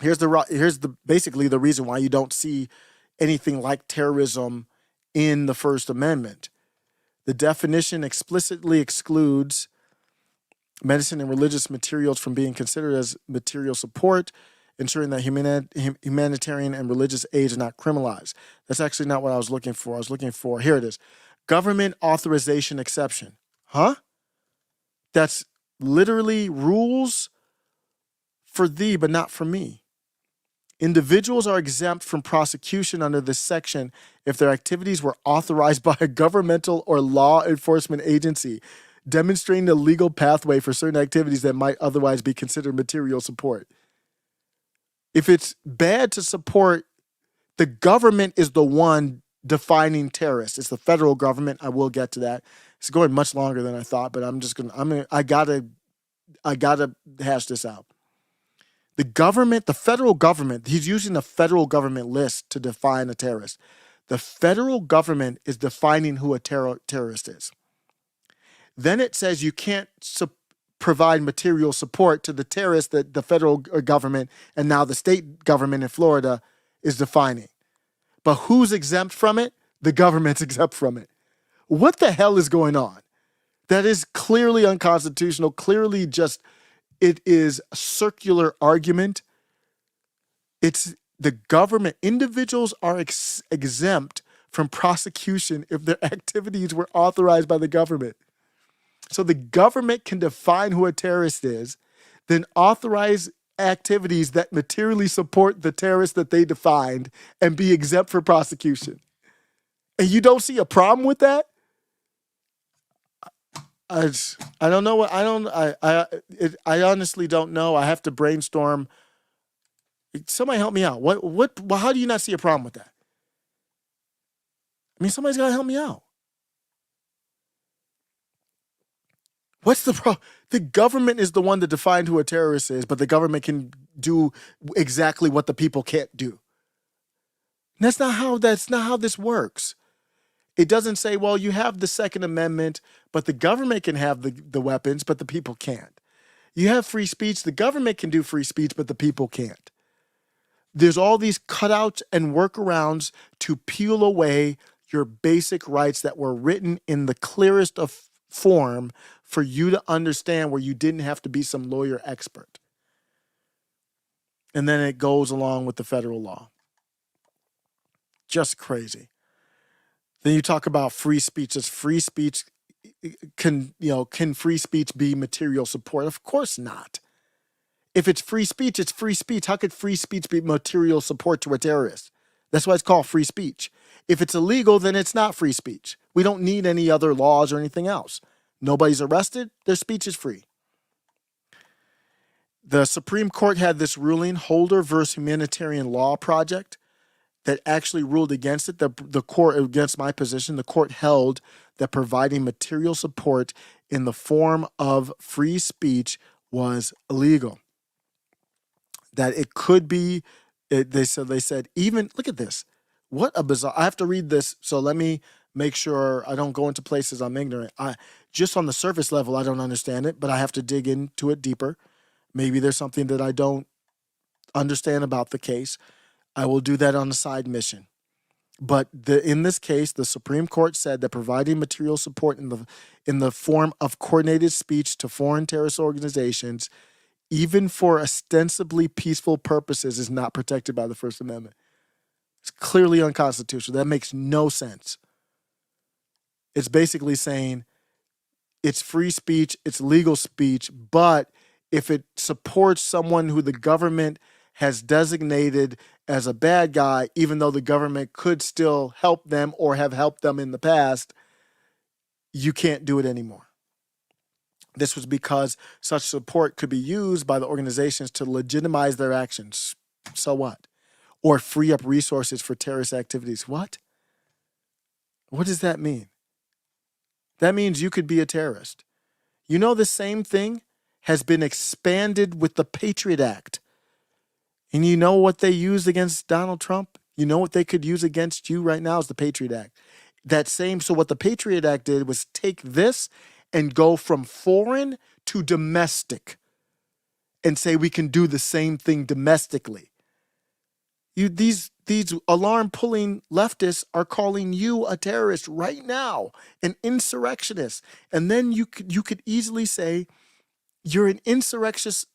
Here's basically the reason why you don't see anything like terrorism in the First Amendment. The definition explicitly excludes medicine and religious materials from being considered as material support, ensuring that humanitarian and religious aids are not criminalized. That's actually not what I was looking for. I was looking for, here it is, government authorization exception. Huh? That's literally rules for thee, but not for me. Individuals are exempt from prosecution under this section if their activities were authorized by a governmental or law enforcement agency, demonstrating the legal pathway for certain activities that might otherwise be considered material support. If it's bad to support, the government is the one defining terrorists. It's the federal government. I will get to that. It's going much longer than I thought, but I gotta hash this out. The government, the federal government, he's using the federal government list to define a terrorist. The federal government is defining who a terrorist is. Then it says you can't provide material support to the terrorists that the federal government and now the state government in Florida is defining. But who's exempt from it? The government's exempt from it. What the hell is going on? That is clearly unconstitutional, clearly just, it is a circular argument. It's the government. Individuals are exempt from prosecution if their activities were authorized by the government. So the government can define who a terrorist is, then authorize activities that materially support the terrorist that they defined and be exempt from prosecution. And you don't see a problem with that? I don't know what I honestly don't know. I have to brainstorm. Somebody help me out. How do you not see a problem with that? I mean, somebody's got to help me out. What's the problem? The government is the one that defined who a terrorist is, but the government can do exactly what the people can't do. And that's not how this works. It doesn't say, well, you have the Second Amendment, but the government can have the weapons, but the people can't. You have free speech, the government can do free speech, but the people can't. There's all these cutouts and workarounds to peel away your basic rights that were written in the clearest of form for you to understand, where you didn't have to be some lawyer expert. And then it goes along with the federal law. Just crazy. Then you talk about free speech. Does free speech can free speech be material support? Of course not. If it's free speech, it's free speech. How could free speech be material support to a terrorist? That's why it's called free speech. If it's illegal, then it's not free speech. We don't need any other laws or anything else. Nobody's arrested, their speech is free. The Supreme Court had this ruling, Holder versus Humanitarian Law Project, that actually ruled against it. The court, against my position, the court held that providing material support in the form of free speech was illegal. That it could be, they said, even, look at this. What a bizarre, I have to read this, so let me make sure I don't go into places I'm ignorant. Just on the surface level, I don't understand it, but I have to dig into it deeper. Maybe there's something that I don't understand about the case. I will do that on a side mission. But in this case, the Supreme Court said that providing material support in the form of coordinated speech to foreign terrorist organizations, even for ostensibly peaceful purposes, is not protected by the First Amendment. It's clearly unconstitutional. That makes no sense. It's basically saying it's free speech, it's legal speech, but if it supports someone who the government has designated as a bad guy, even though the government could still help them or have helped them in the past, you can't do it anymore. This was because such support could be used by the organizations to legitimize their actions. So what? Or free up resources for terrorist activities. What? What does that mean? That means you could be a terrorist. You know, the same thing has been expanded with the Patriot Act. And you know what they used against Donald Trump? You know what they could use against you right now is the Patriot Act. So what the Patriot Act did was take this and go from foreign to domestic and say we can do the same thing domestically. These alarm-pulling leftists are calling you a terrorist right now, an insurrectionist. And then you could easily say you're an insurrectionist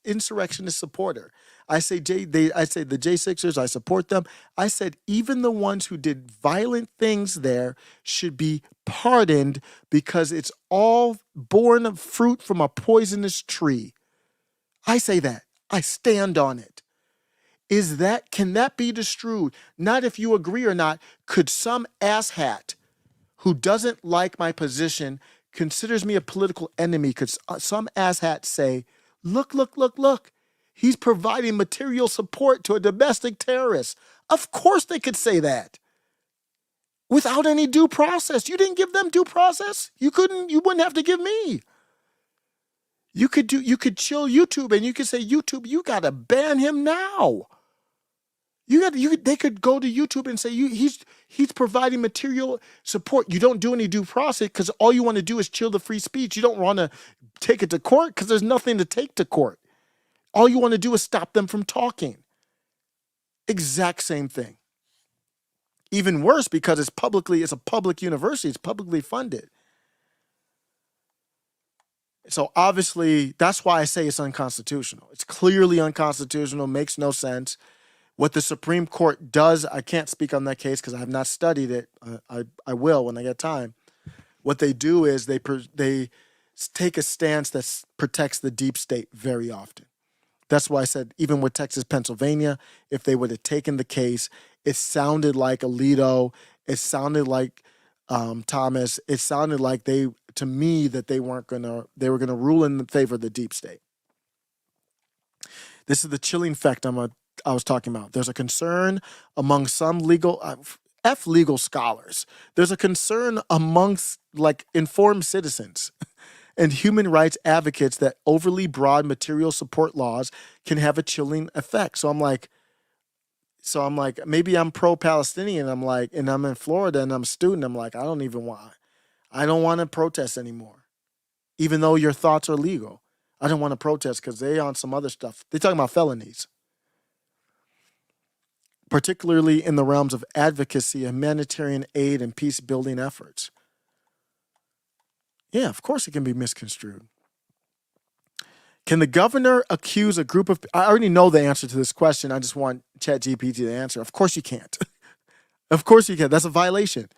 supporter. I say the J6ers, I support them. I said even the ones who did violent things there should be pardoned because it's all born of fruit from a poisonous tree. I say that. I stand on it. Can that be construed? Not if you agree or not. Could some asshat who doesn't like my position, considers me a political enemy, could some asshat say, look, he's providing material support to a domestic terrorist? Of course they could say that. without any due process. You didn't give them due process. You wouldn't have to give me. You could chill YouTube and you could say, YouTube, you got to ban him now. They could go to YouTube and say, he's providing material support. You don't do any due process because all you want to do is chill the free speech. You don't want to take it to court because there's nothing to take to court. All you want to do is stop them from talking. Exact same thing. Even worse because it's a public university. It's publicly funded. So obviously, that's why I say it's unconstitutional. It's clearly unconstitutional, makes no sense. What the Supreme Court does, I can't speak on that case because I have not studied it. I will when I get time. What they do is they take a stance that protects the deep state very often. That's why I said even with Texas, Pennsylvania, if they would have taken the case, it sounded like Alito. It sounded like Thomas. It sounded like to me that they were gonna rule in favor of the deep state. This is the chilling effect I was talking about. There's a concern among some legal scholars. There's a concern amongst informed citizens and human rights advocates that overly broad material support laws can have a chilling effect. So I'm like, maybe I'm pro-Palestinian. And I'm in Florida and I'm a student. I'm like, I don't want to protest anymore. Even though your thoughts are legal. I don't want to protest because they on some other stuff. They're talking about felonies. Particularly in the realms of advocacy, humanitarian aid, and peace-building efforts. Yeah, of course it can be misconstrued. Can the governor accuse a group of... I already know the answer to this question. I just want ChatGPT to answer. Of course you can't. Of course you can't. That's a violation.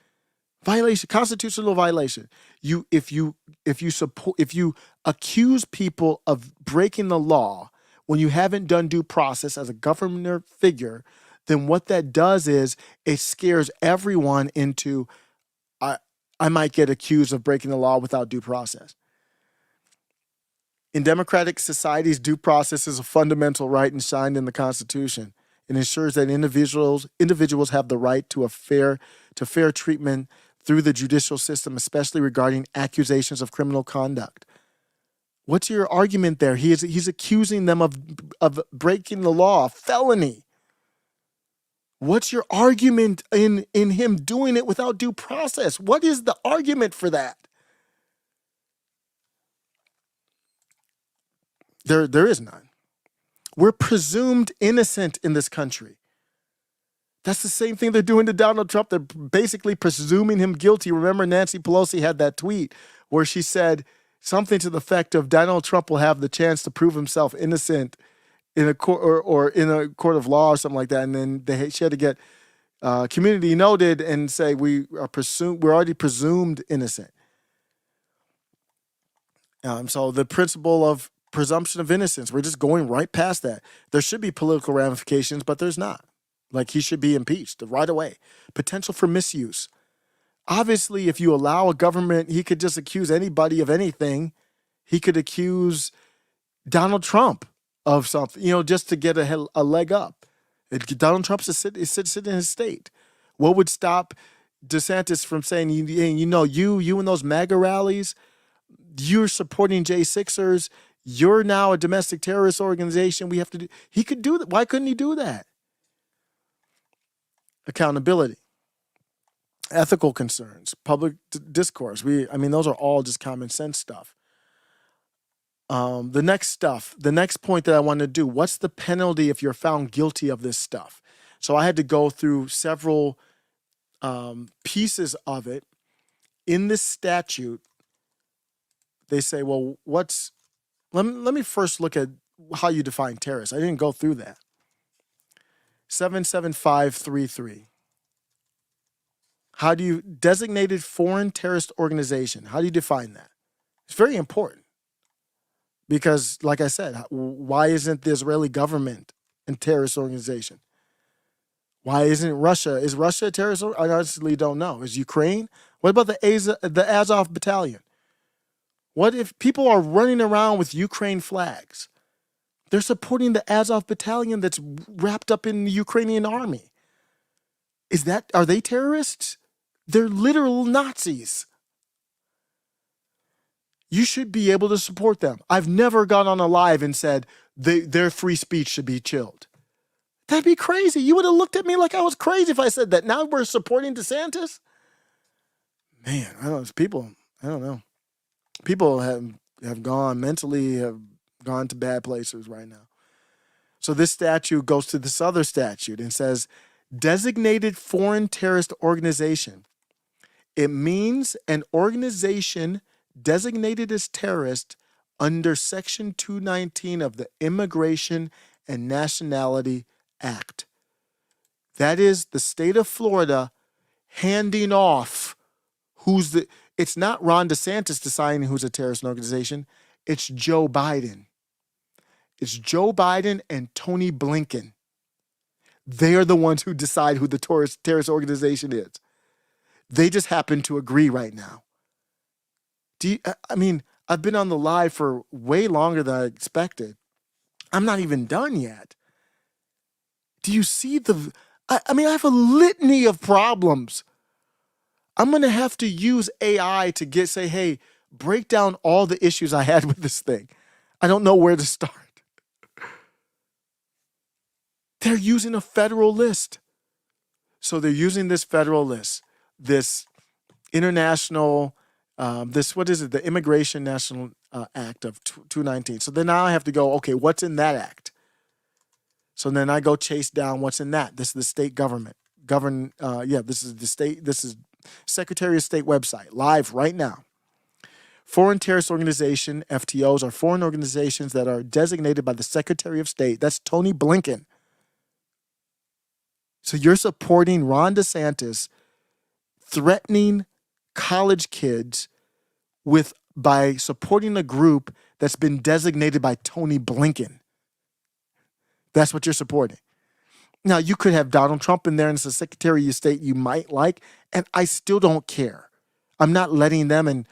Constitutional violation. If you accuse people of breaking the law when you haven't done due process as a governor figure, then what that does is it scares everyone into, I might get accused of breaking the law without due process. In democratic societies, due process is a fundamental right enshrined in the Constitution. It ensures that individuals have the right to fair treatment through the judicial system, especially regarding accusations of criminal conduct. What's your argument there? He's accusing them of breaking the law, felony. What's your argument in him doing it without due process? What is the argument for that? There is none. We're presumed innocent in this country. That's the same thing they're doing to Donald Trump. They're basically presuming him guilty. Remember, Nancy Pelosi had that tweet where she said something to the effect of Donald Trump will have the chance to prove himself innocent in a court or in a court of law or something like that. And then she had to get community noted and say we're already presumed innocent. So the principle of presumption of innocence, we're just going right past that. There should be political ramifications, but there's not. Like he should be impeached right away. Potential for misuse. Obviously, if you allow a government, he could just accuse anybody of anything. He could accuse Donald Trump of something, just to get a leg up. Donald Trump is sitting in his state. What would stop DeSantis from saying, you and those MAGA rallies, you're supporting J6ers, you're now a domestic terrorist organization. We have to do. He could do that. Why couldn't he do that? Accountability, ethical concerns, public discourse. Those are all just common sense stuff. The next point that I want to do, what's the penalty if you're found guilty of this stuff? So I had to go through several pieces of it. In this statute, they say, well, let me first look at how you define terrorist. I didn't go through that. 77533. How do you designated foreign terrorist organization? How do you define that? It's very important because, like I said, why isn't the Israeli government a terrorist organization? Why isn't Russia? Is Russia a terrorist? I honestly don't know. Is Ukraine? What about the Azov battalion? What if people are running around with Ukraine flags? They're supporting the Azov battalion that's wrapped up in the Ukrainian army. Are they terrorists? They're literal Nazis. You should be able to support them. I've never gone on a live and said their free speech should be chilled. That'd be crazy. You would have looked at me like I was crazy if I said that. Now we're supporting DeSantis? Man, I don't know. People have gone mentally, have gone to bad places right now. So this statute goes to this other statute and says, designated foreign terrorist organization. It means an organization designated as terrorist under Section 219 of the Immigration and Nationality Act. That is the state of Florida handing off it's not Ron DeSantis deciding who's a terrorist organization. It's Joe Biden. It's Joe Biden and Tony Blinken. They are the ones who decide who the terrorist organization is. They just happen to agree right now. I've been on the live for way longer than I expected. I'm not even done yet. Do you see I have a litany of problems. I'm going to have to use AI to say, hey, break down all the issues I had with this thing. I don't know where to start. They're using a federal list. So they're using this federal list, this international, the Immigration National Act of 219. So then now I have to go, okay, what's in that act? So then I go chase down what's in that. This is the state government. This is the state, this is Secretary of State website, live right now. Foreign terrorist organization, FTOs, are foreign organizations that are designated by the Secretary of State. That's Tony Blinken. So you're supporting Ron DeSantis threatening college kids by supporting a group that's been designated by Tony Blinken. That's what you're supporting. Now, you could have Donald Trump in there and it's a Secretary of State you might like, and I still don't care. I'm not letting them, and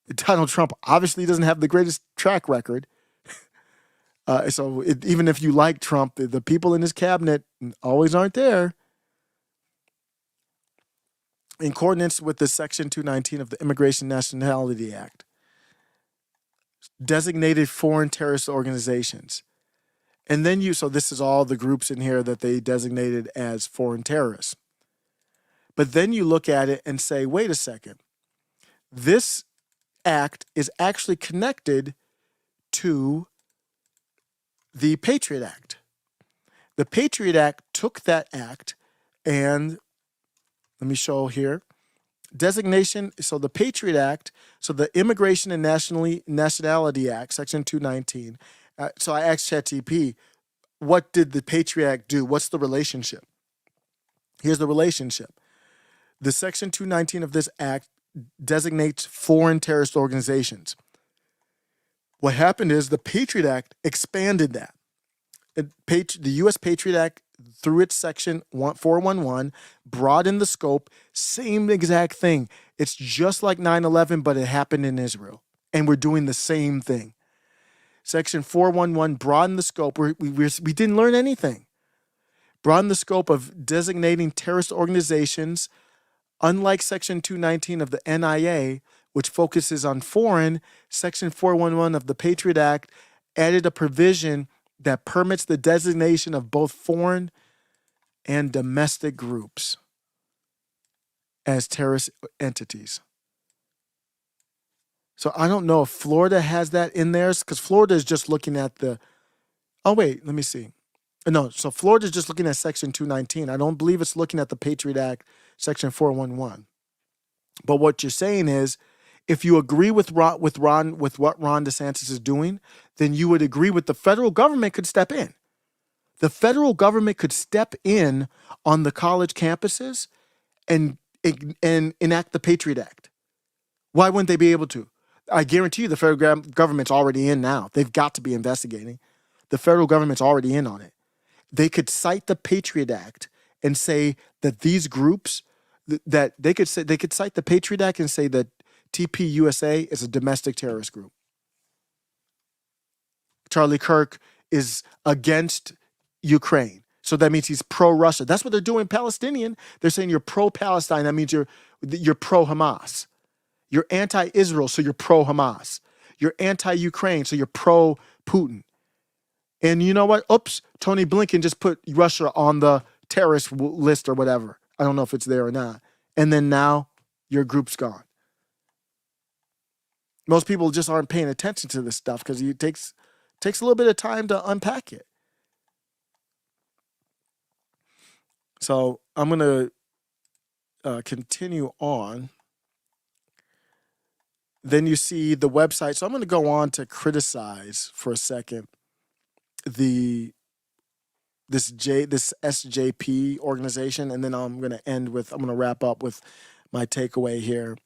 Donald Trump obviously doesn't have the greatest track record. Even if you like Trump, the people in his cabinet always aren't there. In accordance with the Section 219 of the Immigration Nationality Act, designated foreign terrorist organizations. And then so this is all the groups in here that they designated as foreign terrorists. But then you look at it and say, wait a second. This act is actually connected to the Patriot Act. The Patriot Act took that act and, let me show here, designation, so the Patriot Act, so the Immigration and Nationality Act, Section 219. So I asked ChatGPT, what did the Patriot Act do? What's the relationship? Here's the relationship. The Section 219 of this act designates foreign terrorist organizations. What happened is the Patriot Act expanded that. The U.S. Patriot Act, through its Section 411, broadened the scope, same exact thing. It's just like 9/11, but it happened in Israel. And we're doing the same thing. Section 411 broadened the scope. We didn't learn anything. Broadened the scope of designating terrorist organizations. Unlike Section 219 of the NIA, which focuses on foreign, Section 411 of the Patriot Act added a provision that permits the designation of both foreign and domestic groups as terrorist entities. So I don't know if Florida has that in theirs, because Florida is just looking at let me see. No, so Florida is just looking at Section 219. I don't believe it's looking at the Patriot Act, Section 411. But what you're saying is, if you agree with what Ron DeSantis is doing, then you would agree with the federal government could step in. The federal government could step in on the college campuses and enact the Patriot Act. Why wouldn't they be able to? I guarantee you the federal government's already in now. They've got to be investigating. The federal government's already in on it. They could cite the Patriot Act and say that these groups, that they could cite the Patriot Act and say that TPUSA is a domestic terrorist group. Charlie Kirk is against Ukraine. So that means he's pro-Russia. That's what they're doing Palestinian. They're saying you're pro-Palestine. That means you're pro-Hamas. You're anti-Israel, so you're pro-Hamas. You're anti-Ukraine, so you're pro-Putin. And you know what? Oops, Tony Blinken just put Russia on the terrorist list or whatever. I don't know if it's there or not. And then now your group's gone. Most people just aren't paying attention to this stuff because it takes a little bit of time to unpack it. So I'm going to continue on. Then you see the website. So I'm going to go on to criticize for a second this SJP organization, and then I'm going to wrap up with my takeaway here.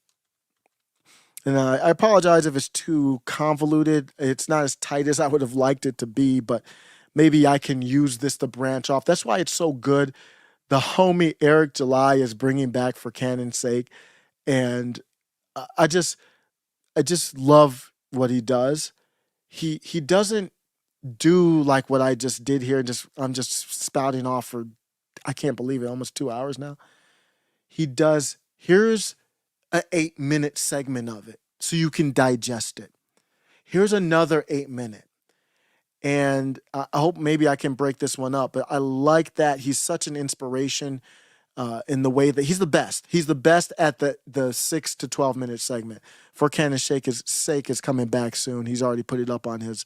And I apologize if it's too convoluted. It's not as tight as I would have liked it to be, but maybe I can use this to branch off. That's why it's so good. The homie Eric July is bringing back For Canon's Sake, and I just love what he does. He doesn't do like what I just did here. I'm just spouting off for, I can't believe it, almost 2 hours now. He does, here's an 8-minute segment of it so you can digest it. Here's another 8-minute. And I hope maybe I can break this one up, but I like that he's such an inspiration in the way that he's the best. He's the best at the 6 to 12-minute segment. For Canon's Sake is coming back soon. He's already put it up on he's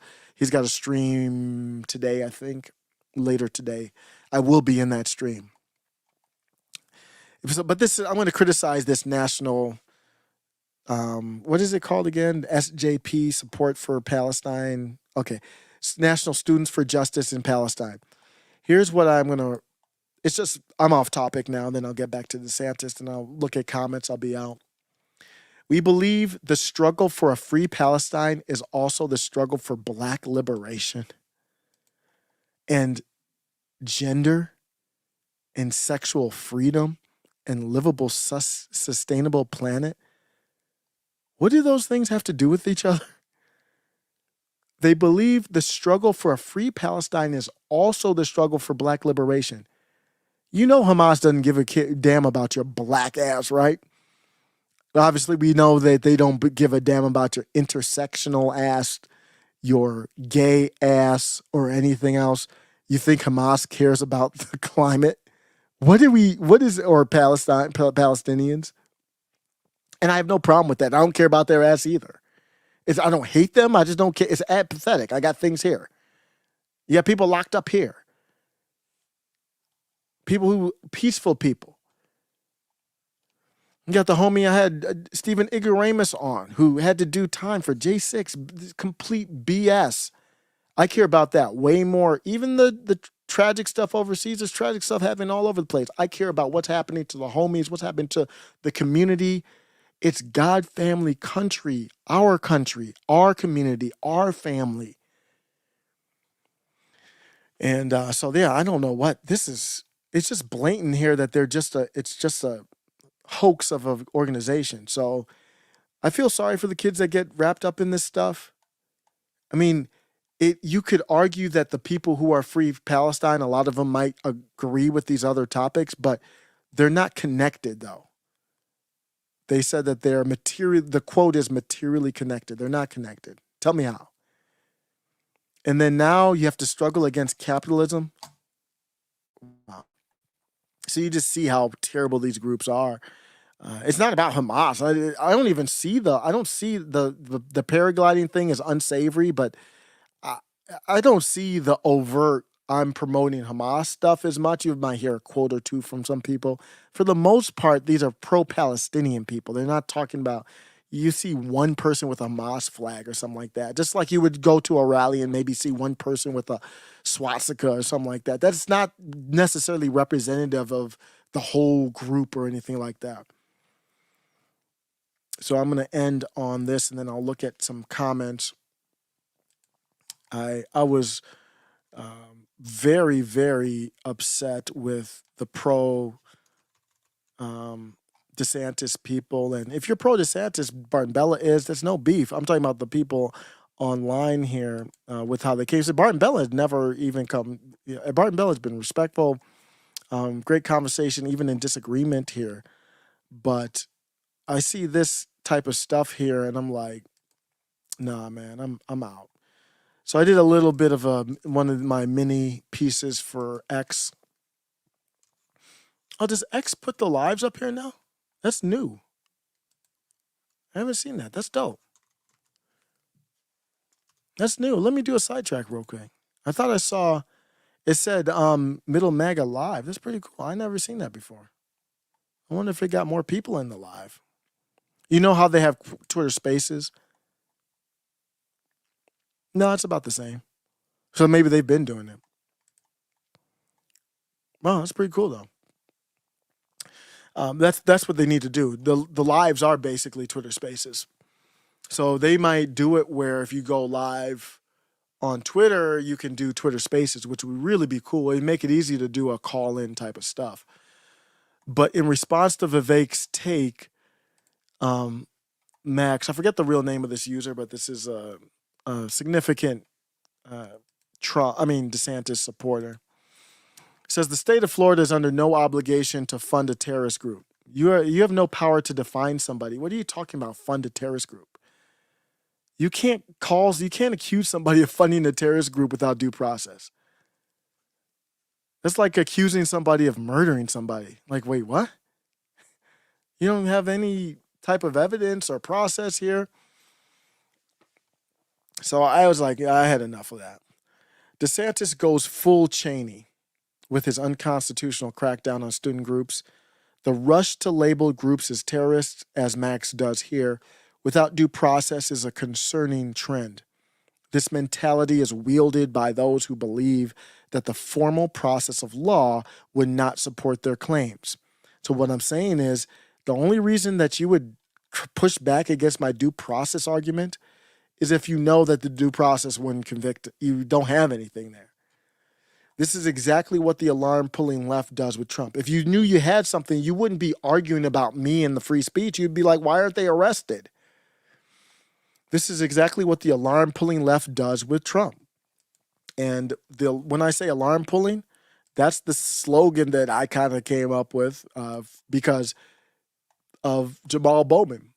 got a stream today, I think, later today. I will be in that stream. But I'm going to criticize this national, what is it called again? SJP, Support for Palestine. Okay. National Students for Justice in Palestine. Here's what I'm off topic now, then I'll get back to DeSantis and I'll look at comments. I'll be out. We believe the struggle for a free Palestine is also the struggle for Black liberation and gender and sexual freedom and livable, sustainable planet. What do those things have to do with each other? They believe the struggle for a free Palestine is also the struggle for Black liberation. You know Hamas doesn't give a damn about your black ass, right? Obviously, we know that they don't give a damn about your intersectional ass, your gay ass, or anything else. You think Hamas cares about the climate? Or Palestinians? And I have no problem with that. I don't care about their ass either. I don't hate them. I just don't care. It's apathetic. I got things here. You got people locked up here. Peaceful people. You got the homie I had, Stephen Igaramus, on, who had to do time for J6. Complete BS. I care about that way more. Even the tragic stuff overseas, there's tragic stuff happening all over the place. I care about what's happening to the homies, what's happening to the community. It's God, family, country, our community, our family. And so yeah, I don't know what this is. It's just blatant here that it's just a hoax of an organization. So I feel sorry for the kids that get wrapped up in this stuff. I mean, you could argue that the people who are free Palestine, a lot of them might agree with these other topics, but they're not connected though. They said that the quote is materially connected. They're not connected. Tell me how. And then now you have to struggle against capitalism. Wow. So you just see how terrible these groups are. It's not about Hamas. I don't even see the paragliding thing as unsavory, but I don't see the overt I'm promoting Hamas stuff as much. You might hear a quote or two from some people. For the most part, these are pro-Palestinian people. They're not talking about, you see one person with a Hamas flag or something like that. Just like you would go to a rally and maybe see one person with a swastika or something like that. That's not necessarily representative of the whole group or anything like that. So I'm going to end on this and then I'll look at some comments. I was very, very upset with the DeSantis people. And if you're pro DeSantis, Barton Bella is, there's no beef. I'm talking about the people online here with how they came. So Barton Bell had never even come. Barton Bell has been respectful, great conversation, even in disagreement here. But I see this type of stuff here, and I'm like, nah, man, I'm out. So I did a little bit of one of my mini pieces for X. Oh, does X put the lives up here now? That's new. I haven't seen that. That's dope. That's new. Let me do a sidetrack real quick. I thought I saw it said Middle MAGA live. That's pretty cool. I never seen that before. I wonder if it got more people in the live. You know how they have Twitter Spaces? No, it's about the same. So maybe they've been doing it. Well, that's pretty cool though. That's what they need to do. The lives are basically Twitter Spaces. So they might do it where if you go live on Twitter, you can do Twitter Spaces, which would really be cool. It'd make it easy to do a call-in type of stuff. But in response to Vivek's take, Max, I forget the real name of this user, but this is a significant DeSantis supporter. Says the state of Florida is under no obligation to fund a terrorist group. You have no power to define somebody. What are you talking about? Fund a terrorist group? You can't accuse somebody of funding a terrorist group without due process. That's like accusing somebody of murdering somebody. Like, wait, what? You don't have any type of evidence or process here. So I was like, I had enough of that. DeSantis goes full Cheney with his unconstitutional crackdown on student groups. The rush to label groups as terrorists, as Max does here, without due process is a concerning trend. This mentality is wielded by those who believe that the formal process of law would not support their claims. So what I'm saying is the only reason that you would push back against my due process argument is if you know that the due process wouldn't convict. You don't have anything there. This is exactly what the alarm-pulling left does with Trump. If you knew you had something, you wouldn't be arguing about me and the free speech. You'd be like, why aren't they arrested? This is exactly what the alarm-pulling left does with Trump. And when I say alarm-pulling, that's the slogan that I kind of came up with because of Jamal Bowman.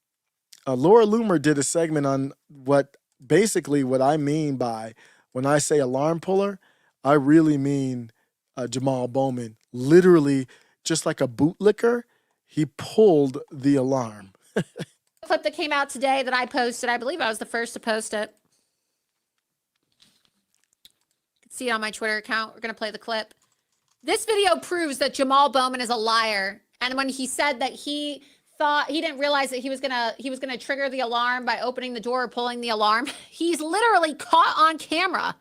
Laura Loomer did a segment on what I mean by when I say alarm puller, I really mean Jamal Bowman. Literally, just like a bootlicker, he pulled the alarm. Clip that came out today that I posted. I believe I was the first to post it. You can see it on my Twitter account. We're going to play the clip. This video proves that Jamal Bowman is a liar. And when he said that he thought he didn't realize that he was gonna trigger the alarm by opening the door or pulling the alarm, he's literally caught on camera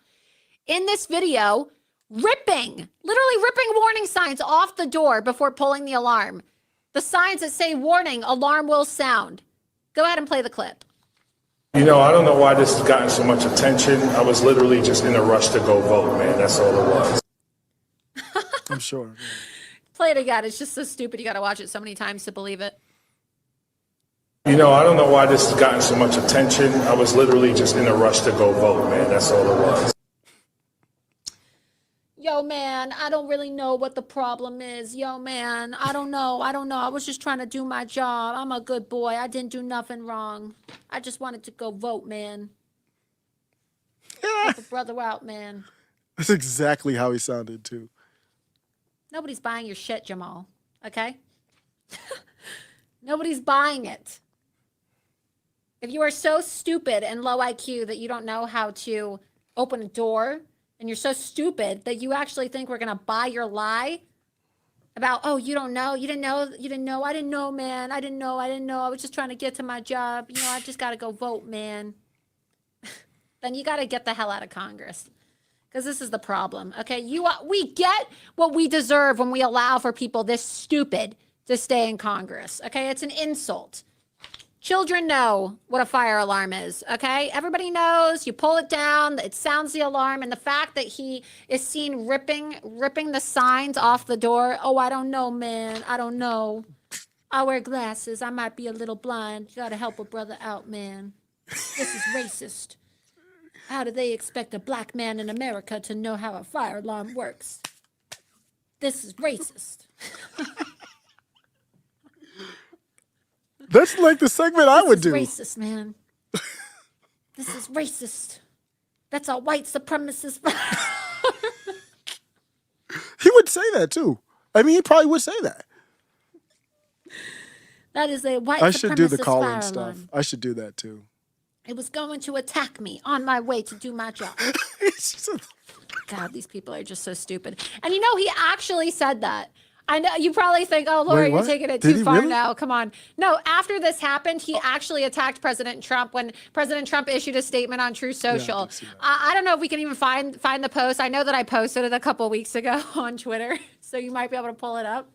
in this video literally ripping warning signs off the door before pulling the alarm. The signs that say warning, alarm will sound. Go ahead and play the clip. I don't know why this has gotten so much attention. I was literally just in a rush to go vote, man. That's all it was. I'm sure. Play it again. It's just so stupid. You got to watch it so many times to believe it. I don't know why this has gotten so much attention. I was literally just in a rush to go vote, man. That's all it was. Yo, man, I don't really know what the problem is. Yo, man, I don't know. I was just trying to do my job. I'm a good boy. I didn't do nothing wrong. I just wanted to go vote, man. Help a brother out, man. That's exactly how he sounded, too. Nobody's buying your shit, Jamal. Okay? Nobody's buying it. If you are so stupid and low IQ that you don't know how to open a door, and you're so stupid that you actually think we're going to buy your lie about, oh, you didn't know, I didn't know, man, I didn't know, I was just trying to get to my job, I just got to go vote, man, then you got to get the hell out of Congress, because this is the problem, okay? We get what we deserve when we allow for people this stupid to stay in Congress, okay? It's an insult. Children know what a fire alarm is, okay? Everybody knows. You pull it down, it sounds the alarm, and the fact that he is seen ripping the signs off the door. Oh, I don't know, man. I don't know. I wear glasses. I might be a little blind. You gotta help a brother out, man. This is racist. How do they expect a black man in America to know how a fire alarm works? This is racist. That's like the segment I would do. This is racist, man. This is racist. That's a white supremacist. He would say that too. I mean, he probably would say that. That is a white I supremacist should do the fire calling stuff. alarm. I should do that too. It was going to attack me on my way to do my job. It's just God, these people are just so stupid. And you know, he actually said that. I know you probably think, oh, Laura, Wait, you're what? taking it Did too he far really? now. Come on. No, after this happened, he actually attacked President Trump when President Trump issued a statement on True Social. did see that. I don't know if we can even find the post. I know that I posted it a couple weeks ago on Twitter, so you might be able to pull it up.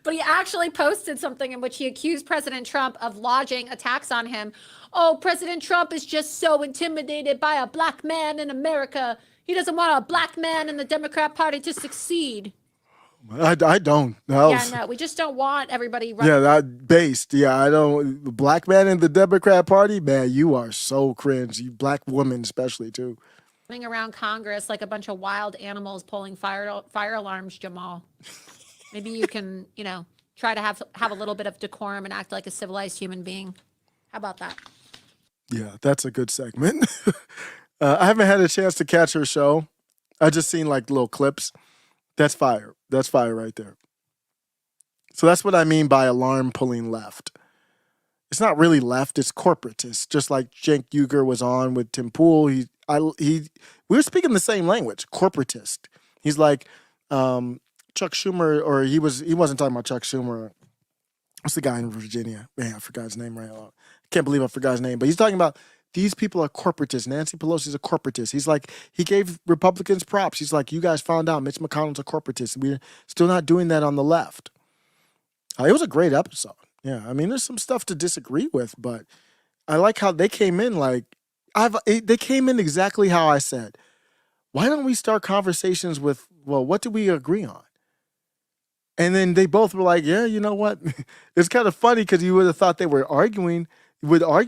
But he actually posted something in which he accused President Trump of lodging attacks on him. Oh, President Trump is just so intimidated by a black man in America. He doesn't want a black man in the Democrat Party to succeed. I don't. No. Yeah, no, we just don't want everybody running Yeah, that based. Yeah, I don't. The black man in the Democrat Party, man, you are so cringe. You black women, especially too. around Congress like a bunch of wild animals pulling fire alarms, Jamal. Maybe you can, try to have a little bit of decorum and act like a civilized human being. How about that? Yeah, that's a good segment. I haven't had a chance to catch her show. I just seen like little clips. That's fire. That's fire right there. So that's what I mean by alarm pulling left. It's not really left. It's corporatist. Just like Cenk Uygur was on with Tim Pool. We were speaking the same language. Corporatist. He's like Chuck Schumer, or he wasn't talking about Chuck Schumer. What's the guy in Virginia? Man, I forgot his name right now. I can't believe I forgot his name. But he's talking about these people are corporatists. Nancy Pelosi's a corporatist. He's like, he gave Republicans props. He's like, you guys found out Mitch McConnell's a corporatist. We're still not doing that on the left. It was a great episode. Yeah, I mean, there's some stuff to disagree with, but I like how they came in they came in exactly how I said. Why don't we start conversations with, well, what do we agree on? And then they both were like, yeah, you know what? It's kind of funny because you would have thought they would argue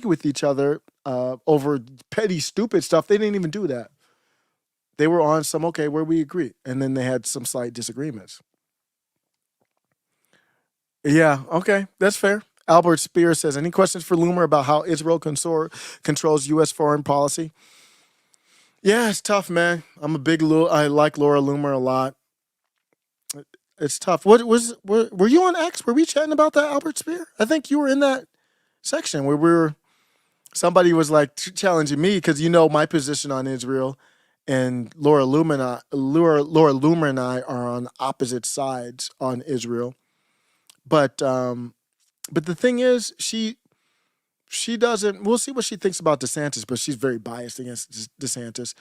with each other over petty, stupid stuff. They didn't even do that. They were on some, okay, where we agree. And then they had some slight disagreements. Yeah, okay, that's fair. Albert Spear says, any questions for Loomer about how Israel controls U.S. foreign policy? Yeah, it's tough, man. I like Laura Loomer a lot. It's tough. Were you on X? Were we chatting about that, Albert Spear? I think you were in that section where somebody was like challenging me because my position on Israel, and Laura Loomer and I are on opposite sides on Israel. But the thing is, she doesn't. We'll see what she thinks about DeSantis, but she's very biased against DeSantis.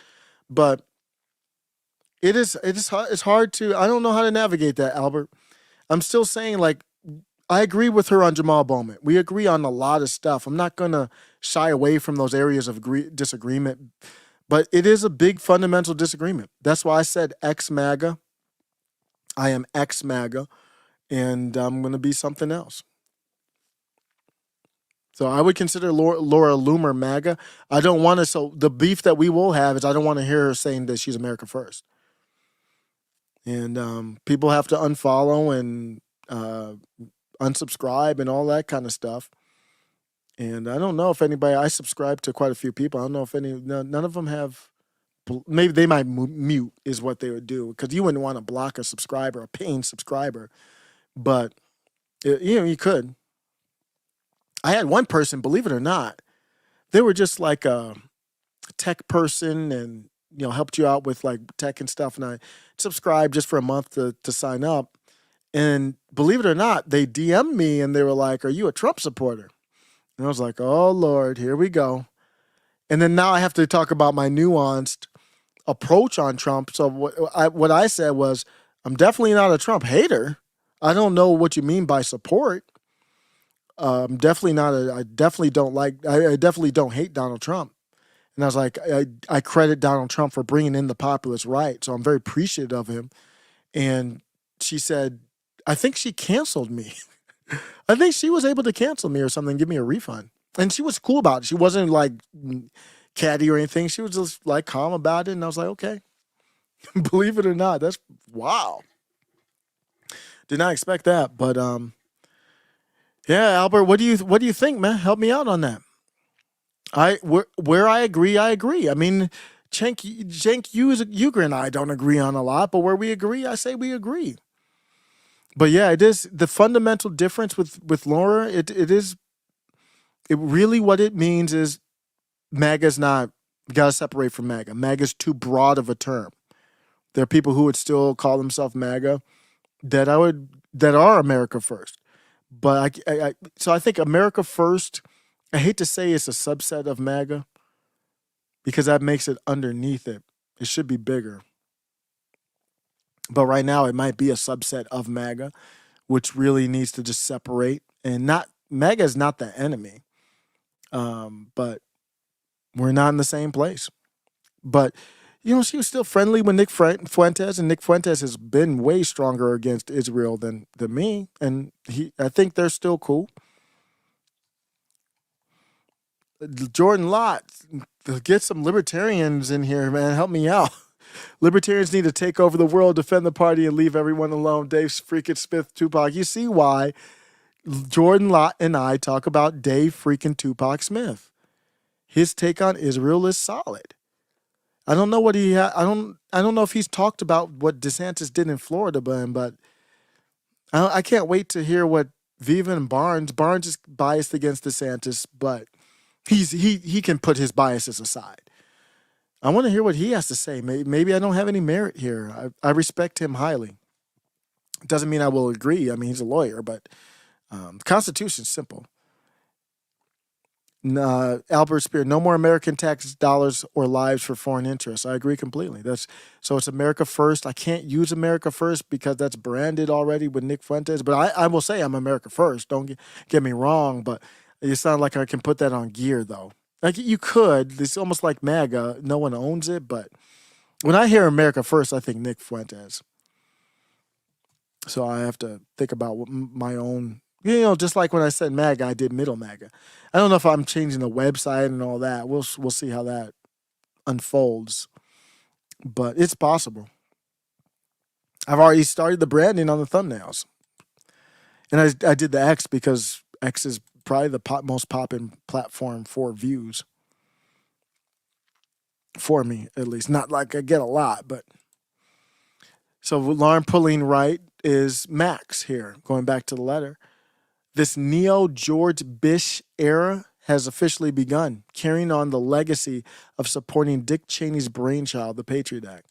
But it's hard to. I don't know how to navigate that, Albert. I'm still saying, like, I agree with her on Jamal Bowman. We agree on a lot of stuff. I'm not gonna shy away from those areas of disagreement, but it is a big fundamental disagreement. That's why I said ex-MAGA. I am ex-MAGA, and I'm gonna be something else. So I would consider Laura Loomer MAGA. I don't want to. So the beef that we will have is I don't want to hear her saying that she's America first. And people have to unfollow and unsubscribe and all that kind of stuff. And I don't know if anybody. I subscribe to quite a few people. I don't know if none of them have. Maybe they might mute is what they would do, because you wouldn't want to block a subscriber, a paying subscriber. But you could. I had one person, believe it or not, they were just like a tech person and helped you out with like tech and stuff. And I subscribed just for a month to sign up. And believe it or not, they DM'd me and they were like, "Are you a Trump supporter?" And I was like, "Oh Lord, here we go." And then now I have to talk about my nuanced approach on Trump. So what I said was, I'm definitely not a Trump hater. I don't know what you mean by support. Definitely not. I definitely don't hate Donald Trump. And I was like, I credit Donald Trump for bringing in the populist right. So I'm very appreciative of him. And she said, I think she canceled me. I think she was able to cancel me or something, give me a refund. And she was cool about it. She wasn't like catty or anything. She was just like calm about it, and I was like, okay. Believe it or not, that's wow. Did not expect that, but yeah, Albert, what do you think, man? Help me out on that. Where I agree, I agree. I mean, Cenk Uygur and I don't agree on a lot, but where we agree, I say we agree. But yeah, it is the fundamental difference with Laura. It really what it means is MAGA's not, got to separate from MAGA. MAGA's too broad of a term. There are people who would still call themselves MAGA that are America first. But so I think America first, I hate to say it's a subset of MAGA because that makes it underneath it. It should be bigger. But right now it might be a subset of MAGA, which really needs to just separate. And not MAGA is not the enemy. But we're not in the same place. But, she was still friendly with Nick Fuentes, and Nick Fuentes has been way stronger against Israel than me. And I think they're still cool. Jordan Lott, get some libertarians in here, man. Help me out. Libertarians need to take over the world, defend the party, and leave everyone alone. Dave freaking Smith, Tupac. You see why Jordan Lott and I talk about Dave freaking Tupac Smith. His take on Israel is solid. I don't know what I don't know if he's talked about what DeSantis did in Florida, but I can't wait to hear what Viva and Barnes is biased against DeSantis, but he can put his biases aside. I want to hear what he has to say. Maybe I don't have any merit here. I respect him highly. It doesn't mean I will agree. I mean, he's a lawyer, but the Constitution's simple. Albert Spear, no more American tax dollars or lives for foreign interests. I agree completely. So it's America first. I can't use America first because that's branded already with Nick Fuentes. But I will say I'm America first. Don't get me wrong. But it's not like I can put that on gear, though. Like you could. It's almost like MAGA. No one owns it. But when I hear America first, I think Nick Fuentes. So I have to think about my own. Just like when I said MAGA, I did middle MAGA. I don't know if I'm changing the website and all that. We'll see how that unfolds. But it's possible. I've already started the branding on the thumbnails. And I did the X because X is probably the most popping platform for views. For me, at least. Not like I get a lot, but. So Lauren pulling right is Max here, going back to the letter. This neo-George Bush era has officially begun, carrying on the legacy of supporting Dick Cheney's brainchild, the Patriot Act.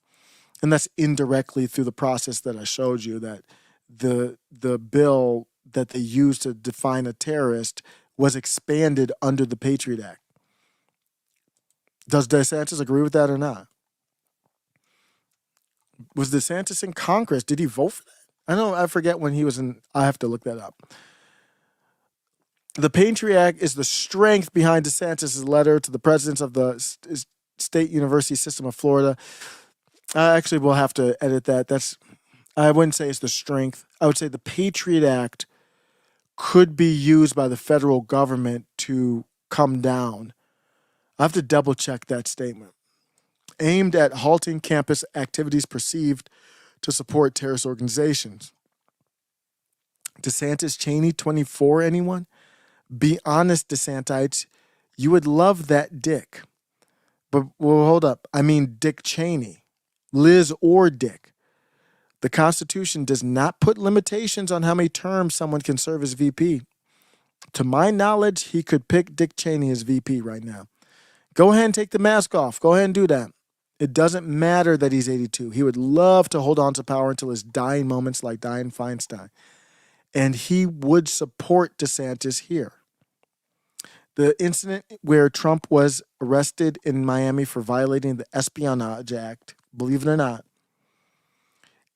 And that's indirectly through the process that I showed you, that the bill that they used to define a terrorist was expanded under the Patriot Act. Does DeSantis agree with that or not? Was DeSantis in Congress? Did he vote for that? I forget when he was in. I have to look that up. The Patriot Act is the strength behind DeSantis' letter to the presidents of the State University System of Florida. I actually will have to edit that. I wouldn't say it's the strength. I would say the Patriot Act could be used by the federal government to come down. I have to double check that statement. Aimed at halting campus activities perceived to support terrorist organizations. DeSantis, Cheney, 24, anyone? Be honest, DeSantites, you would love that dick. But, well, hold up. I mean Dick Cheney, Liz or Dick. The Constitution does not put limitations on how many terms someone can serve as VP. To my knowledge, he could pick Dick Cheney as VP right now. Go ahead and take the mask off. Go ahead and do that. It doesn't matter that he's 82. He would love to hold on to power until his dying moments like Dianne Feinstein. And he would support DeSantis here. The incident where Trump was arrested in Miami for violating the Espionage Act, believe it or not,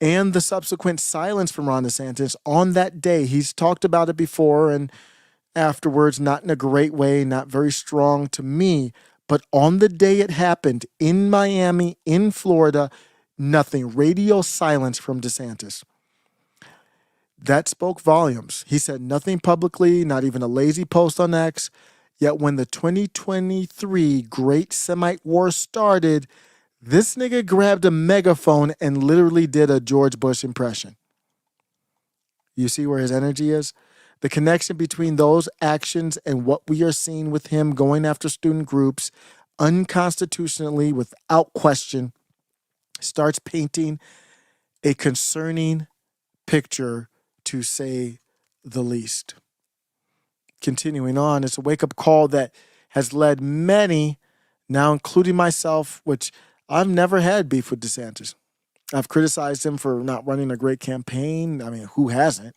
and the subsequent silence from Ron DeSantis on that day, he's talked about it before and afterwards, not in a great way, not very strong to me, but on the day it happened in Miami, in Florida, nothing, radio silence from DeSantis. That spoke volumes. He said nothing publicly, not even a lazy post on X. Yet when the 2023 Great Semite War started, this nigga grabbed a megaphone and literally did a George Bush impression. You see where his energy is? The connection between those actions and what we are seeing with him going after student groups unconstitutionally without question starts painting a concerning picture, to say the least. Continuing on, it's a wake-up call that has led many, now including myself, which I've never had beef with DeSantis. I've criticized him for not running a great campaign. I mean, who hasn't?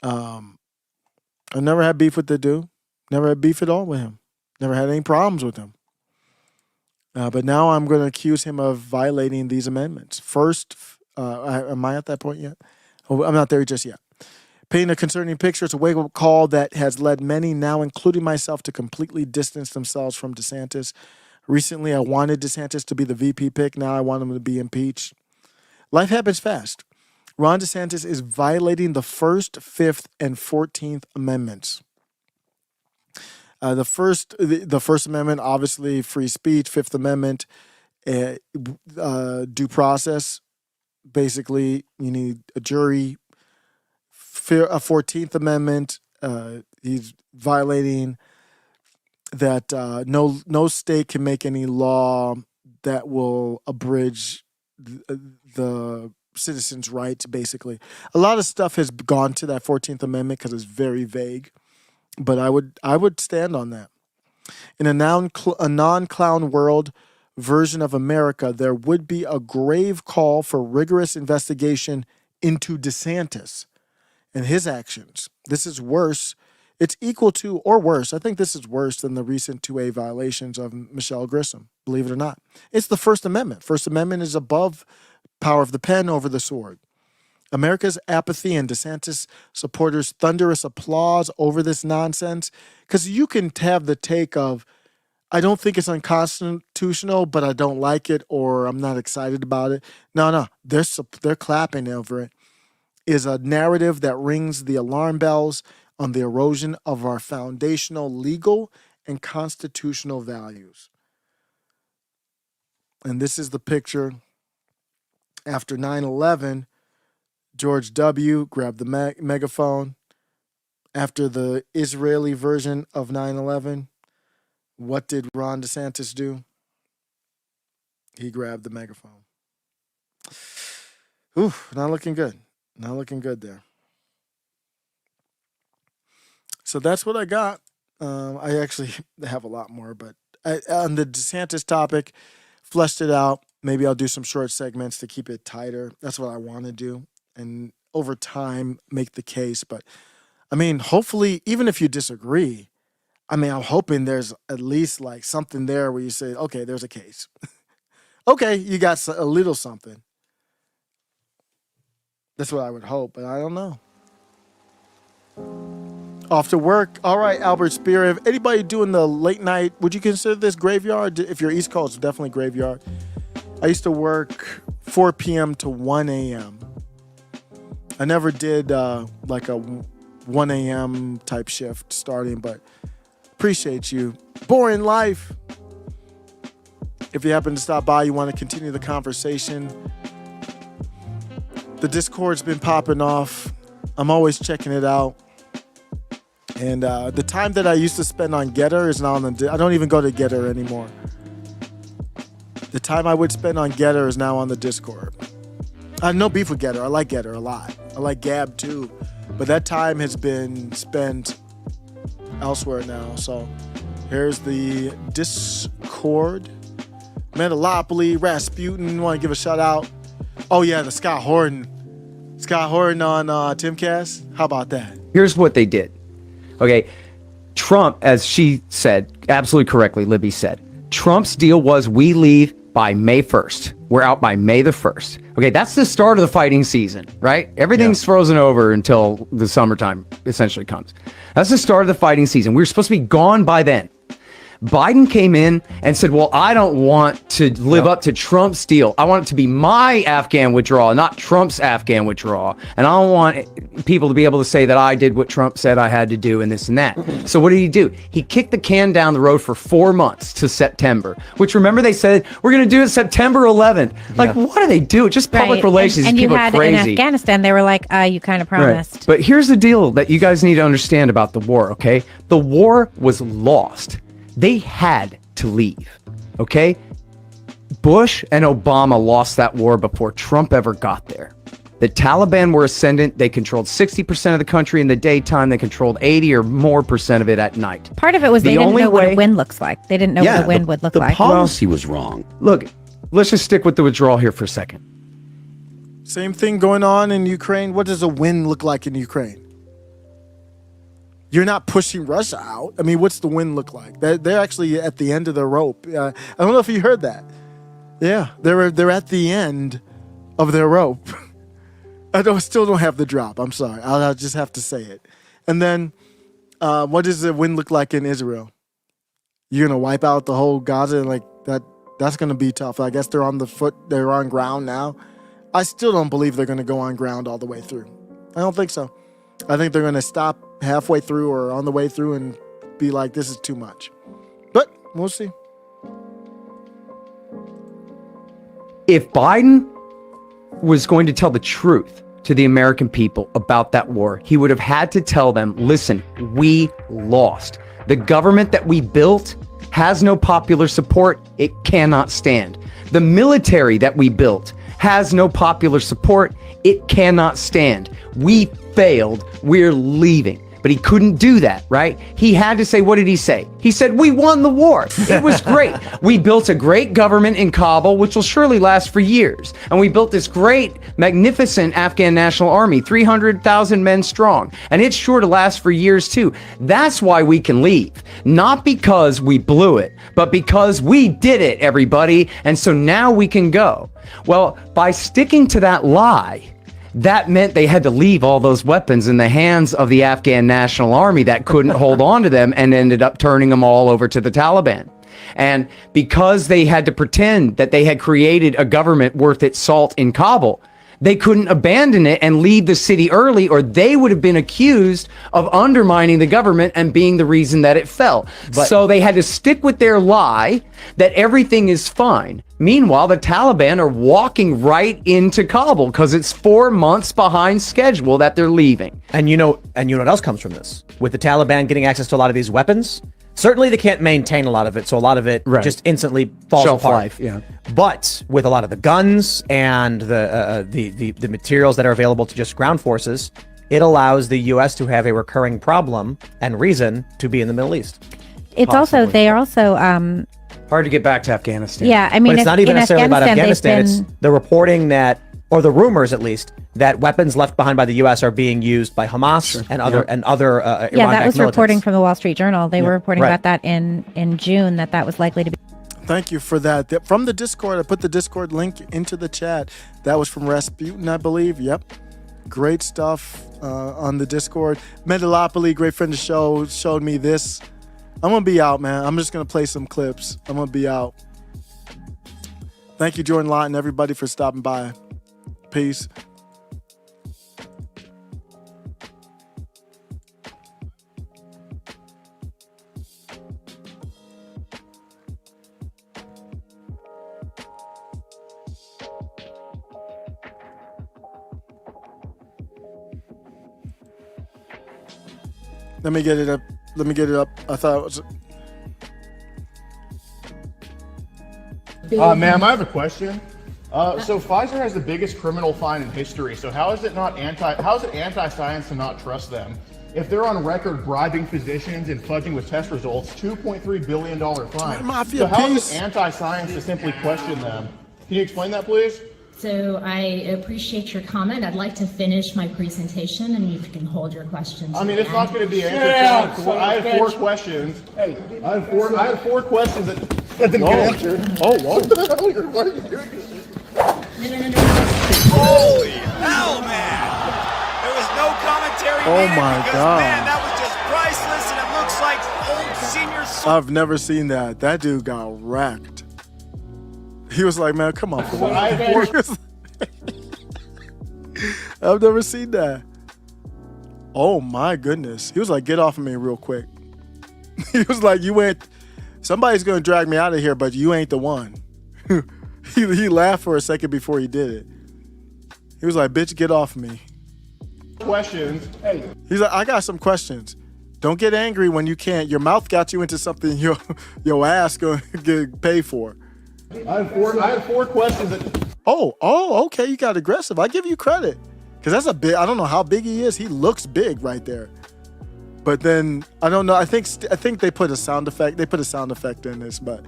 I've never had beef with the dude. Never had beef at all with him. Never had any problems with him. But now I'm going to accuse him of violating these amendments. First, am I at that point yet? Oh, I'm not there just yet. Painting a concerning picture, it's a wake-up call that has led many, now including myself, to completely distance themselves from DeSantis. Recently, I wanted DeSantis to be the VP pick. Now I want him to be impeached. Life happens fast. Ron DeSantis is violating the First, Fifth, and 14th Amendments. The First Amendment, obviously, free speech. Fifth Amendment, due process. Basically, you need a jury. A 14th Amendment, he's violating that no state can make any law that will abridge the citizens' rights, basically. A lot of stuff has gone to that 14th Amendment because it's very vague, but I would stand on that. In a non-clown world version of America, there would be a grave call for rigorous investigation into DeSantis and his actions. This is worse. It's equal to or worse. I think this is worse than the recent 2A violations of Michelle Grisham, believe it or not. It's the First Amendment. First Amendment is above power of the pen over the sword. America's apathy and DeSantis supporters' thunderous applause over this nonsense, because you can have the take of, I don't think it's unconstitutional, but I don't like it, or I'm not excited about it. No, they're clapping over it. Is a narrative that rings the alarm bells on the erosion of our foundational legal and constitutional values. And this is the picture after 9/11. George W. grabbed the megaphone. After the Israeli version of 9/11, what did Ron DeSantis do? He grabbed the megaphone. Ooh, not looking good. Not looking good there. So that's what I got. I actually have a lot more, but on the DeSantis topic, fleshed it out. Maybe I'll do some short segments to keep it tighter. That's what I want to do. And over time, make the case. But, I mean, hopefully, even if you disagree, I mean, I'm hoping there's at least like something there where you say, okay, there's a case. Okay, you got a little something. That's what I would hope, but I don't know. Off to work. All right, Albert Spear. If anybody doing the late night, would you consider this graveyard? If you're East Coast, definitely graveyard. I used to work 4 p.m. to 1 a.m. I never did like a 1 a.m. type shift starting, but appreciate you. Boring life. If you happen to stop by, you want to continue the conversation. The Discord's been popping off. I'm always checking it out. And the time that I used to spend on Getter is now on the... I don't even go to Getter anymore. The time I would spend on Getter is now on the Discord. I have no beef with Getter. I like Getter a lot. I like Gab too. But that time has been spent elsewhere now. So here's the Discord. Metalopoly, Rasputin. Want to give a shout out. Oh yeah, the Scott Horton. Scott Horton on Timcast. How about that? Here's what they did. Okay, Trump, as she said, absolutely correctly, Libby said, Trump's deal was we leave by May 1st. We're out by May the 1st. Okay, that's the start of the fighting season, right? Everything's frozen over until the summertime essentially comes. That's the start of the fighting season. We were supposed to be gone by then. Biden came in and said, well, I don't want to live up to Trump's deal. I want it to be my Afghan withdrawal, not Trump's Afghan withdrawal. And I don't want people to be able to say that I did what Trump said I had to do and this and that. So what did he do? He kicked the can down the road for 4 months to September, which remember they said, we're going to do it September 11th. Like, what do they do? Just public relations. And you people had are crazy. in Afghanistan, they were like, you kind of promised. Right. But here's the deal that you guys need to understand about the war, okay? The war was lost. They had to leave, okay? Bush and Obama lost that war before Trump ever got there. The Taliban were ascendant. They controlled 60% of the country in the daytime. They controlled 80 or more percent of it at night. Part of it was they didn't know what a win looks like. They didn't know what a win would look like. The policy was wrong. Look, let's just stick with the withdrawal here for a second. Same thing going on in Ukraine. What does a win look like in Ukraine? You're not pushing Russia out. I mean, what's the win look like? They're actually at the end of the rope. I don't know if you heard that. Yeah, they're at the end of their rope. Still don't have the drop. I'm sorry. I'll just have to say it. And then, what does the win look like in Israel? You're gonna wipe out the whole Gaza like that? That's gonna be tough. I guess they're on ground now. I still don't believe they're gonna go on ground all the way through. I don't think so. I think they're going to stop halfway through or on the way through and be like, this is too much. But we'll see. If Biden was going to tell the truth to the American people about that war, he would have had to tell them, listen, we lost. The government that we built has no popular support. It cannot stand. The military that we built has no popular support. It cannot stand. We failed. We're leaving. But he couldn't do that, right? He had to say, what did he say? He said, we won the war. It was great. We built a great government in Kabul, which will surely last for years. And we built this great, magnificent Afghan National Army, 300,000 men strong. And it's sure to last for years too. That's why we can leave. Not because we blew it, but because we did it, everybody. And so now we can go. Well, by sticking to that lie, that meant they had to leave all those weapons in the hands of the Afghan National Army that couldn't hold on to them and ended up turning them all over to the Taliban. And because they had to pretend that they had created a government worth its salt in Kabul, they couldn't abandon it and leave the city early, or they would have been accused of undermining the government and being the reason that it fell. So they had to stick with their lie that everything is fine. Meanwhile, the Taliban are walking right into Kabul because it's 4 months behind schedule that they're leaving. And you know what else comes from this? With the Taliban getting access to a lot of these weapons, certainly they can't maintain a lot of it, so a lot of it just instantly falls Shelf apart. life, yeah. But with a lot of the guns and the materials that are available to just ground forces, it allows the U.S. to have a recurring problem and reason to be in the Middle East. It's also, they are also, hard to get back to Afghanistan. yeah, I mean, But it's not even necessarily about Afghanistan. they've It's been- the reporting that, or the rumors at least, that weapons left behind by the U.S. are being used by Hamas and other yeah, that was Iran-backed reporting militants. from the Wall Street Journal. They were reporting Right. about that in June, that was likely to be. Thank you for that. From the Discord, I put the Discord link into the chat. That was from Rasputin, I believe. Yep. Great stuff on the Discord. Metalopoly, great friend of the show, showed me this. I'm going to be out, man. I'm just going to play some clips. I'm going to be out. Thank you, Jordan Lott, and everybody for stopping by. Peace. Let me get it up. I thought it was... Ma'am, I have a question. So Pfizer has the biggest criminal fine in history. So how is it anti-science to not trust them? If they're on record bribing physicians and fudging with test results, $2.3 billion fine. Mafia So how is piece. it anti-science to simply question them? Can you explain that, please? So I appreciate your comment. I'd like to finish my presentation, and you can hold your questions. I mean, it's not going to be answered. I have 4 questions. Hey, I have four questions that didn't get answered. Oh, whoa. What are you doing? No. Holy hell, man! There was no commentary. Oh needed my because, God. Man, that was just priceless, and it looks like old senior. I've never seen that. That dude got wrecked. He was like, man, come on. I've never seen that. Oh my goodness. He was like, get off of me real quick. He was like, somebody's going to drag me out of here, but you ain't the one. He laughed for a second before he did it. He was like, bitch, get off me. Questions. Hey. He's like, I got some questions. Don't get angry when you can't. Your mouth got you into something your ass going to get paid for. I had four questions. Oh, okay. You got aggressive. I give you credit. Because that's a big, I don't know how big he is. He looks big right there. But then, I don't know. I think they put a sound effect. They put a sound effect in this, but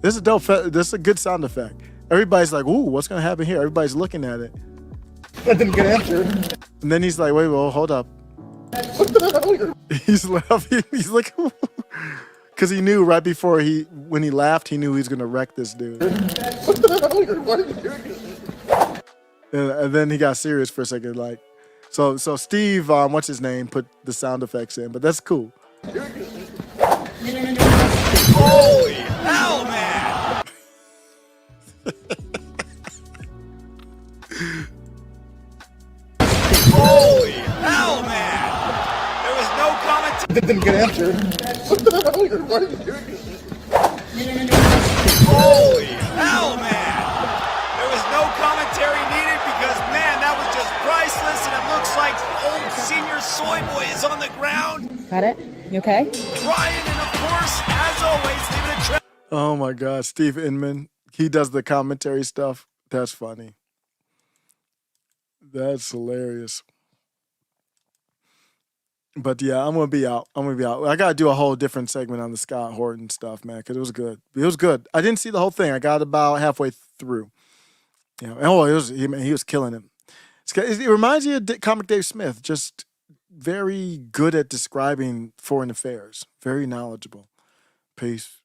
this is dope. This is a good sound effect. Everybody's like, ooh, what's going to happen here? Everybody's looking at it. That didn't get answered. And then he's like, wait, well, hold up. He's laughing. He's like, because he knew right before when he laughed, he knew he was going to wreck this dude. And then he got serious for a second. Like, so Steve, what's his name, put the sound effects in, but that's cool. Holy hell, man! Holy hell, man! There was no comment. That didn't get answered. Holy hell, man! There was no commentary needed because, man, that was just priceless, and it looks like old senior soy boy is on the ground. Got it? You okay? Ryan, and of course, as always, leaving a trail. Oh my God, Steve Inman. He does the commentary stuff. That's funny. That's hilarious. But yeah, I'm gonna be out. I gotta do a whole different segment on the Scott Horton stuff, man, because it was good. It was good. I didn't see the whole thing. I got about halfway through. You know, he was killing him. It reminds you of comic Dave Smith, just very good at describing foreign affairs. Very knowledgeable. Peace.